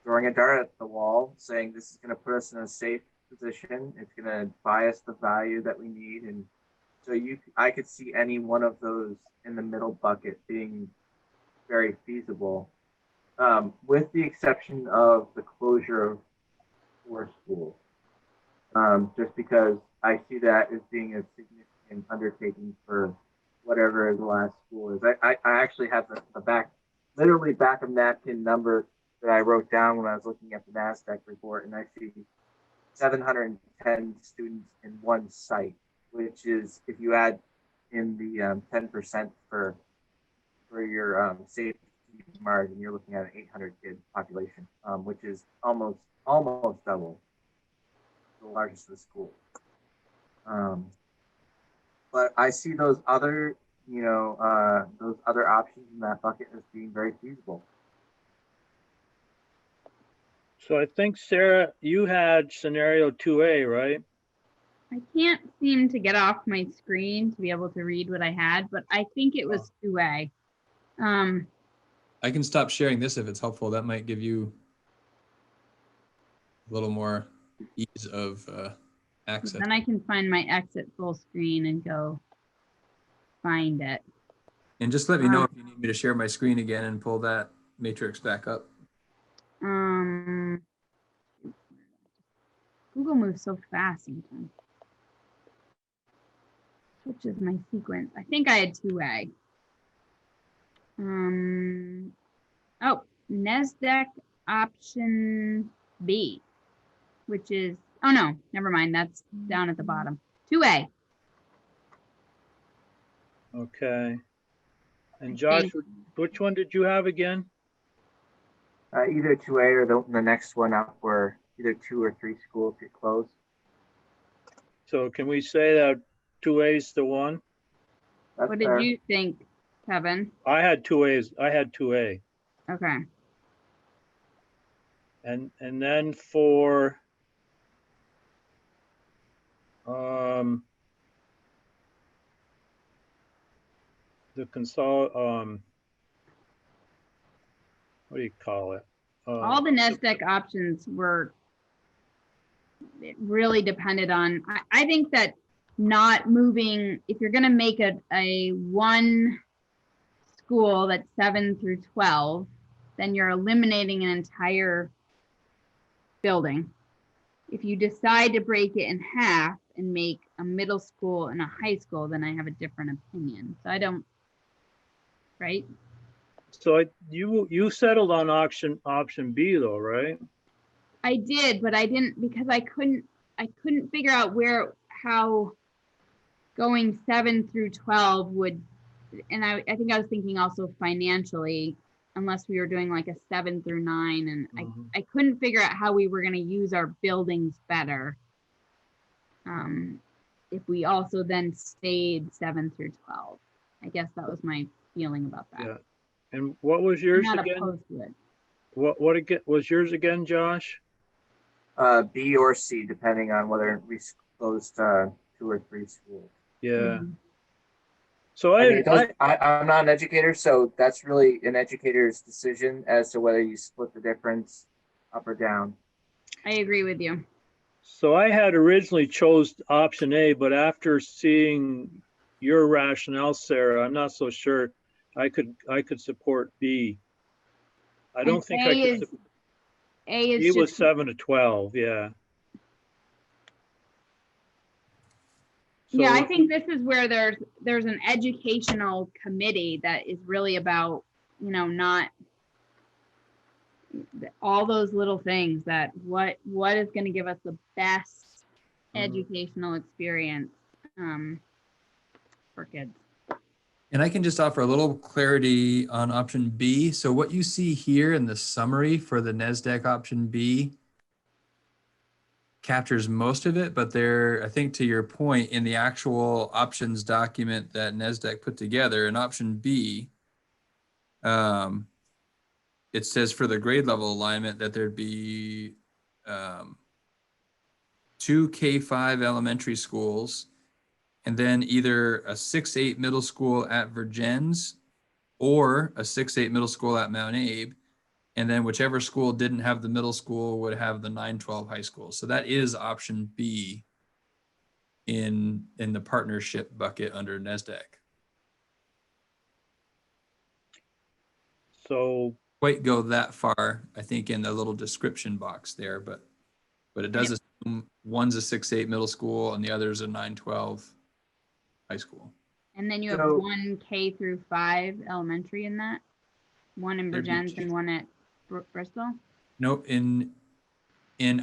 throwing a dart at the wall, saying this is going to put us in a safe position. It's going to buy us the value that we need. And so I could see any one of those in the middle bucket being very feasible, with the exception of the closure of 4 schools. Just because I see that as being a significant undertaking for whatever the last school is. I actually have the back of napkin number that I wrote down when I was looking at the NASDAQ report, and I see 710 students in one site, which is, if you add in the 10% for your safety margin, you're looking at an 800 kid population, which is almost double the largest of the school. But I see those other options in that bucket as being very feasible. So I think, Sarah, you had scenario 2A, right? I can't seem to get off my screen to be able to read what I had, but I think it was 2A. I can stop sharing this if it's helpful. That might give you a little more ease of access. Then I can find my exit full screen and go find it. And just let me know if you need me to share my screen again and pull that matrix back up. Google moves so fast sometimes. Which is my sequence? I think I had 2A. NASDAQ option B, which is, oh no, never mind. That's down at the bottom. 2A. Okay. And Josh, which one did you have again? Either 2A or the next one up, where either 2 or 3 schools get closed. So can we say that 2A is the one? That's What did fair. you think, Kevin? I had 2A's. I had 2A. Okay. And then for the what do you call it? All the NASDAQ options were, it really depended on, I think that not moving, if you're going to make a one school that's 7 through 12, then you're eliminating an entire building. If you decide to break it in half and make a middle school and a high school, then I have a different opinion. So I don't, right? So you settled on option B though, right? I did, but I didn't, because I couldn't figure out how going 7 through 12 would, and I think I was thinking also financially, unless we were doing like a 7 through 9. And Mhm. I couldn't figure out how we were going to use our buildings better. If we also then stayed 7 through 12. I guess that was my feeling about that. Yeah. And what was I'm yours not again? opposed to it. What again was yours again, Josh? B or C, depending on whether we closed 2 or 3 schools. Yeah. Mhm. So I mean, I'm not an educator, so that's really an educator's decision as to whether you split the difference up or down. I agree with you. So I had originally chose option A, but after seeing your rationale, Sarah, I'm not so sure I could support B. I And don't think I could. A is B was just 7 to 12, yeah. yeah, I So think this is where there's an educational committee that is really about, not all those little things that what is going to give us the best educational experience for kids. And I can just offer a little clarity on option B. So what you see here in the summary for the NESDEC option B captures most of it, but there, I think to your point, in the actual options document that NESDEC put together, in option B, it says for the grade level alignment that there'd be 2 K-5 elementary schools, and then either a 6-8 middle school at Virgins or a 6-8 middle school at Mount Abe. And then whichever school didn't have the middle school would have the 9-12 high school. So that is option B in the partnership bucket under NESDEC. So Quite go that far, I think, in the little description box there, but it does assume one's a 6-8 middle school and the other's a 9-12 high school. And then you have So- 1 K through 5 elementary in that, one in There'd be Virgins two. and one at Bristol. No, in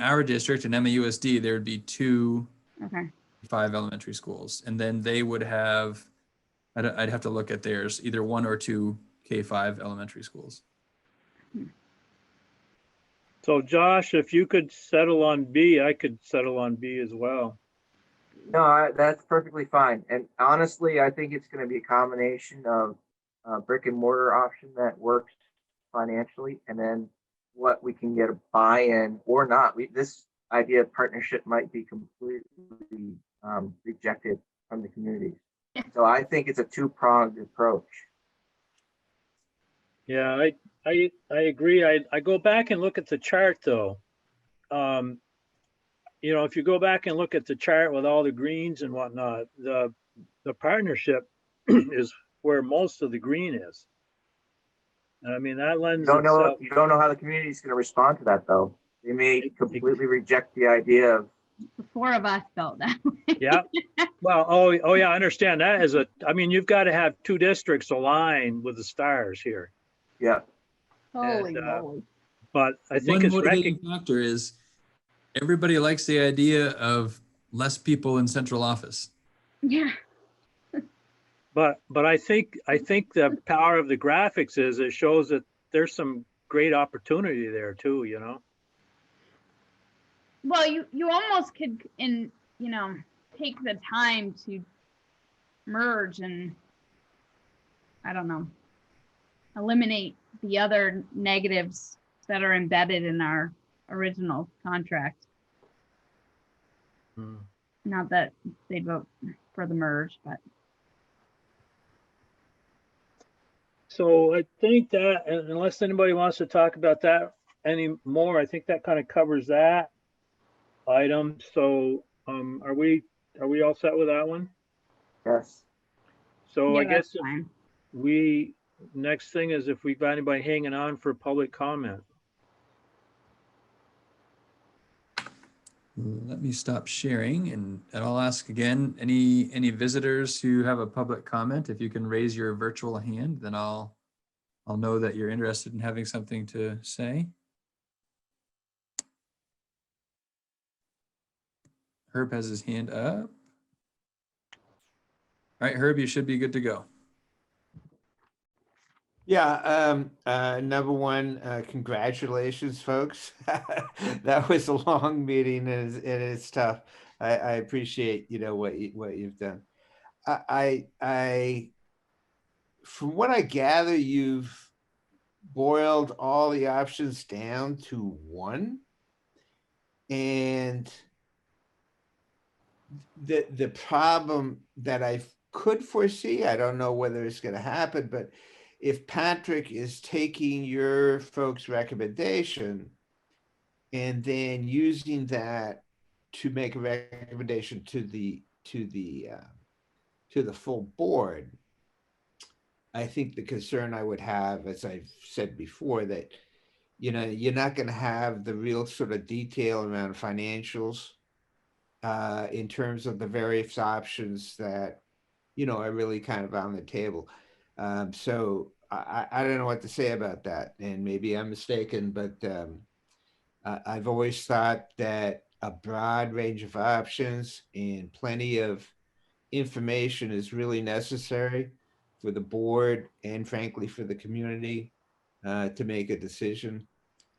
our district in MAUSD, there'd be 2 Okay. 5 elementary schools, and then they would have, I'd have to look at theirs, either 1 or 2 K-5 elementary schools. So Josh, if you could settle on B, I could settle on B as well. No, that's perfectly fine. And honestly, I think it's going to be a combination of brick and mortar option that works financially, and then what we can get a buy-in or not. This idea of partnership might be completely rejected from the community. So I think it's a two-pronged approach. Yeah, I agree. I go back and look at the chart though. If you go back and look at the chart with all the greens and whatnot, the partnership is where most of the green is. I mean, that lends itself. You don't know how the community is going to respond to that, though. They may completely reject the idea of. The 4 of us felt that way. Yeah. Well, oh yeah, I understand that I mean, you've got to have 2 districts aligned with the stars here. Yeah. Holy And, moly. But I think One it's motivating factor is everybody likes the idea of less people in central office. Yeah. But I think the power of the graphics is it shows that there's some great opportunity there too, Well, you almost could take the time to merge and I don't know, eliminate the other negatives that are embedded in our original contract. Not that they'd vote for the merge, but. So I think that unless anybody wants to talk about that anymore, I think that kind of covers that item. So are we all set with that one? Yes. So Yeah, I guess that's fine. next thing is if we've got anybody hanging on for public comment. Let me stop sharing and I'll ask again, any visitors who have a public comment, if you can raise your virtual hand, then I'll know that you're interested in having something to say. Herb has his hand up. All right, Herb, you should be good to go. Yeah, number one, congratulations, folks. That was a long meeting and it's tough. I appreciate, what you've done. From what I gather, you've boiled all the options down to one. And the problem that I could foresee, I don't know whether it's going to happen, but if Patrick is taking your folks' recommendation and then using that to make a recommendation to the full board, I think the concern I would have, as I've said before, that you're not going to have the real sort of detail around financials in terms of the various options that are really kind of on the table. So I don't know what to say about that, and maybe I'm mistaken, but I've always thought that a broad range of options and plenty of information is really necessary for the board and frankly for the community to make a decision.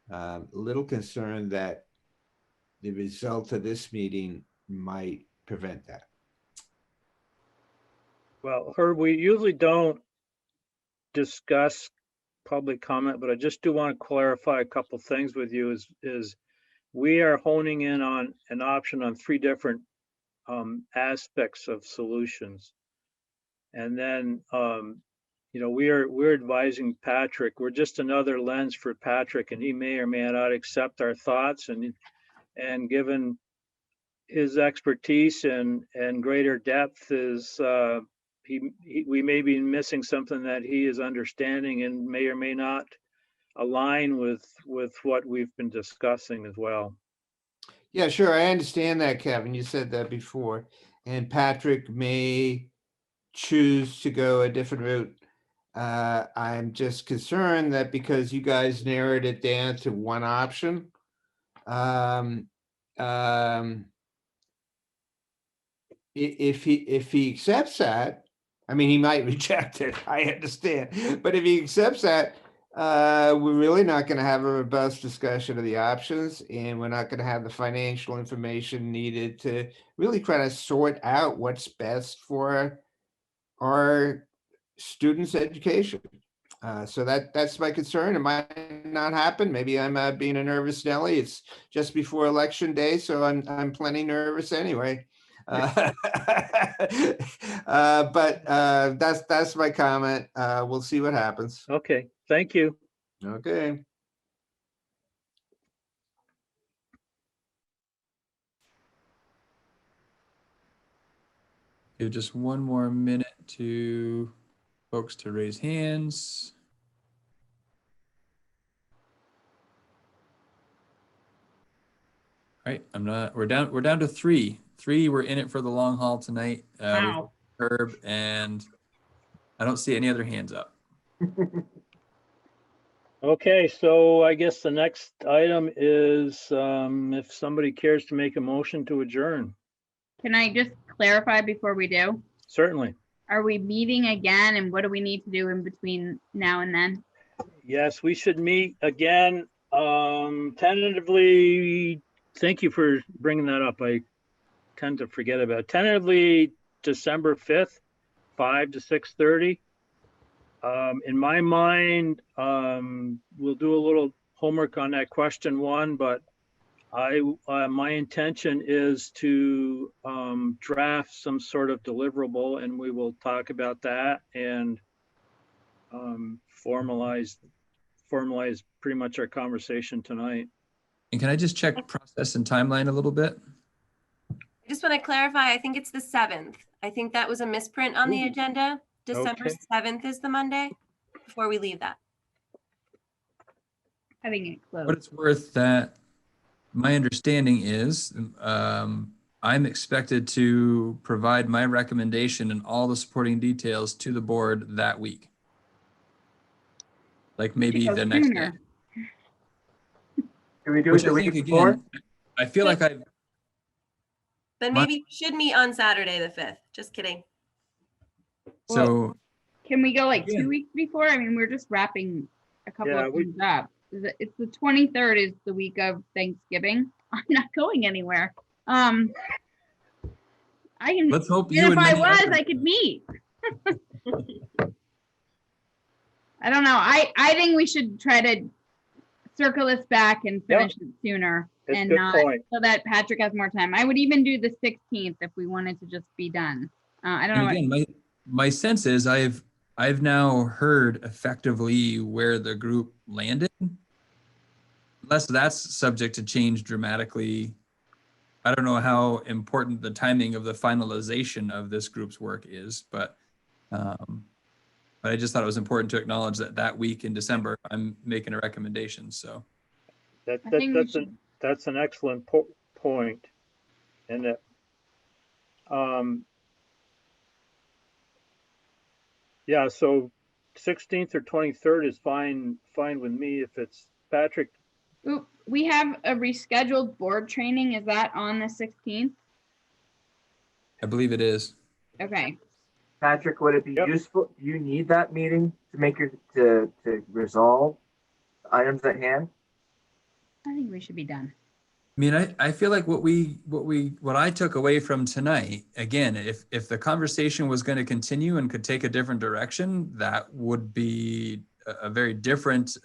A little concerned that the result of this meeting might prevent that. Well, Herb, we usually don't discuss public comment, but I just do want to clarify a couple things with you is we are honing in on an option on 3 different aspects of solutions. And then, we're advising Patrick, we're just another lens for Patrick, and he may or may not accept our thoughts, and given his expertise and greater depth is, we may be missing something that he is understanding and may or may not align with what we've been discussing as well. Yeah, sure. I understand that, Kevin. You said that before. And Patrick may choose to go a different route. I'm just concerned that because you guys narrowed it down to one option, if he accepts that, I mean, he might reject it. I understand, but if he accepts that, we're really not going to have a robust discussion of the options, and we're not going to have the financial information needed to really try to sort out what's best for our students' education. So that's my concern. It might not happen. Maybe I'm being a nervous Nelly. It's just before election day, so I'm plenty nervous anyway. But that's my comment. We'll see what happens. Okay, thank you. Okay. Give just one more minute to folks to raise hands. All right, we're down to 3. 3, we're in it for the long haul tonight. Wow. Herb, and I don't see any other hands up. Okay, so I guess the next item is if somebody cares to make a motion to adjourn. Can I just clarify before we do? Certainly. Are we meeting again, and what do we need to do in between now and then? Yes, we should meet again tentatively. Thank you for bringing that up. I tend to forget about it. Tentatively December 5th, 5 to 6:30. In my mind, we'll do a little homework on that question 1, but my intention is to draft some sort of deliverable, and we will talk about that and formalize pretty much our conversation tonight. And can I just check process and timeline a little bit? I just want to clarify, I think it's the 7th. I think that was a misprint on the agenda. December Okay. 7th is the Monday before we leave that. Having it closed. What it's worth, that my understanding is I'm expected to provide my recommendation and all the supporting details to the board that week. Like maybe the next day. Can we do it Which the I week think, before? again, I feel like I've, Then maybe we should meet on Saturday the 5th. Just kidding. so Can we go like Yeah. 2 weeks before? I mean, we're just wrapping a couple Yeah, of things up. It's the 23rd is the week of Thanksgiving. I'm not going anywhere. I can, Let's hope and you if and I many was, others- I could meet. I don't know. I think we should try to circle this back and finish it sooner It's a and good not point. so that Patrick has more time. I would even do the 16th if we wanted to just be done. I don't know. And again, my sense is I've now heard effectively where the group landed. Unless that's subject to change dramatically. I don't know how important the timing of the finalization of this group's work is, but I just thought it was important to acknowledge that that week in December, I'm making a recommendation. So That, I that, think we that's should. that's an excellent point. And that, yeah, so 16th or 23rd is fine with me if it's Patrick. Ooh, we have a rescheduled board training. Is that on the 16th? I believe it is. Okay. Patrick, would it be Yep. useful? Do you need that meeting to make your to resolve the items at hand? I think we should be done. I mean, I feel like what I took away from tonight, again, if the conversation was going to continue and could take a different direction, that would be a very different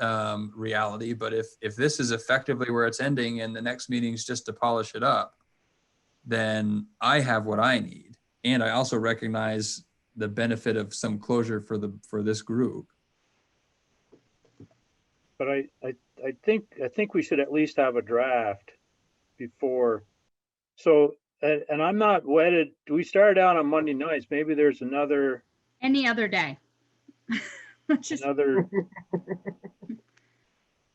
reality. But if this is effectively where it's ending and the next meeting is just to polish it up, then I have what I need. And I also recognize the benefit of some closure for this group. But I think we should at least have a draft before. So, and I'm not wedded. We started out on Monday nights. Maybe there's Any other day. Just another,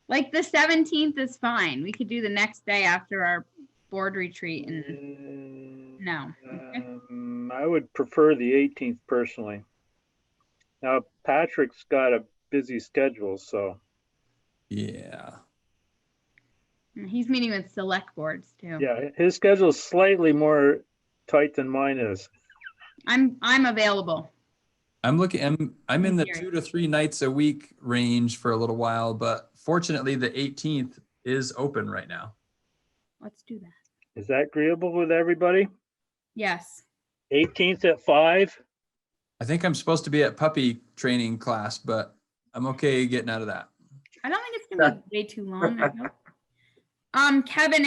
like the 17th is fine. We could do the next day after our board retreat and no. Okay. I would prefer the 18th personally. Now, Patrick's got a busy schedule, so. Yeah. He's meeting with select boards too. Yeah, his schedule is slightly more tight than mine is. I'm available. I'm in the Here. 2 to 3 nights a week range for a little while, but fortunately the 18th is open right now. Let's do that. Is that agreeable with everybody? Yes. 18th at 5? I think I'm supposed to be at puppy training class, but I'm okay getting out of that. I don't think it's gonna be way too long. I hope. Kevin,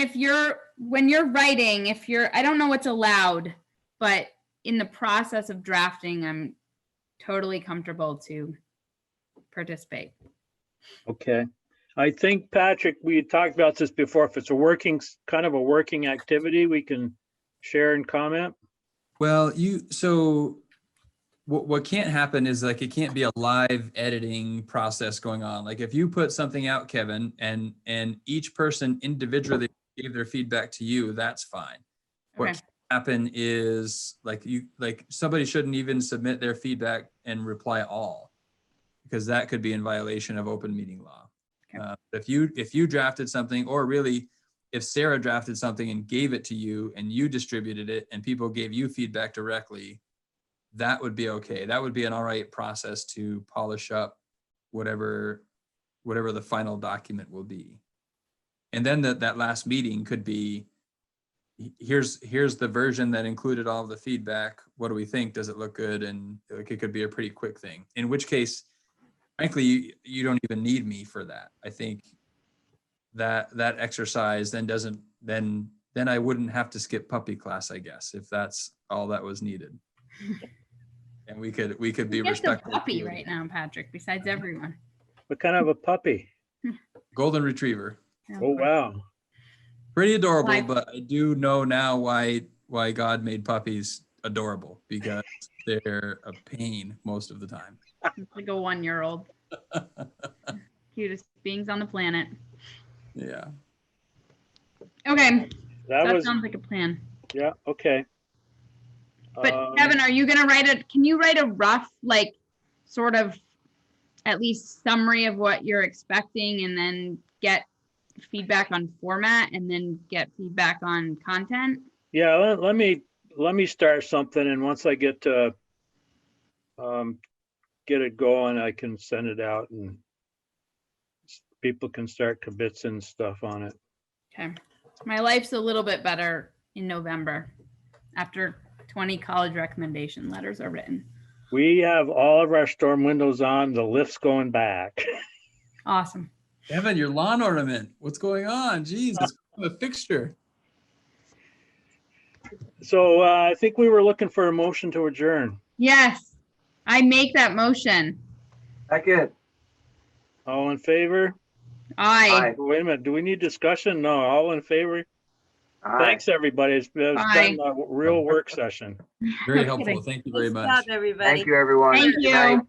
when you're writing, I don't know what's allowed, but in the process of drafting, I'm totally comfortable to participate. Okay. I think, Patrick, we had talked about this before. If it's kind of a working activity, we can share and comment. Well, so what can't happen is like, it can't be a live editing process going on. Like if you put something out, Kevin, and each person individually gave their feedback to you, that's fine. What Okay. can happen is like somebody shouldn't even submit their feedback and reply all, because that could be in violation of open meeting law. Okay. If you drafted something, or really if Sarah drafted something and gave it to you and you distributed it and people gave you feedback directly, that would be okay. That would be an all right process to polish up whatever the final document will be. And then that last meeting could be, here's the version that included all of the feedback. What do we think? Does it look good? And like, it could be a pretty quick thing. In which case, frankly, you don't even need me for that. I think that exercise then I wouldn't have to skip puppy class, I guess, if that's all that was needed. And we could be Who gets a respectful. puppy right now, Patrick, besides everyone. What kind of a puppy? Golden retriever. Oh, wow. Pretty adorable, Why? but I do know now why God made puppies adorable, because they're a pain most of the time. It's like a 1-year-old. Cutest beings on the planet. Yeah. Okay, That that was, sounds like a plan. yeah, okay. But Kevin, are you gonna can you write a rough, like, sort of, at least summary of what you're expecting, and then get feedback on format, and then get feedback on content? Yeah, let me start something, and once I get to get it going, I can send it out and people can start kibitzing stuff on it. Okay. My life's a little bit better in November after 20 college recommendation letters are written. We have all of our storm windows on, the lift's going back. Awesome. Evan, your lawn ornament, what's going on? Jeez, it's a fixture. So I think we were looking for a motion to adjourn. Yes, I make that motion. Second. All in favor? Aye. Aye. Wait a minute, do we need discussion? No, all in favor? Aye. Thanks, everybody. It's been Aye. a real work session. Very No helpful. kidding. Thank you very Good much. job, everybody. Thank you, everyone. Thank Good you. night.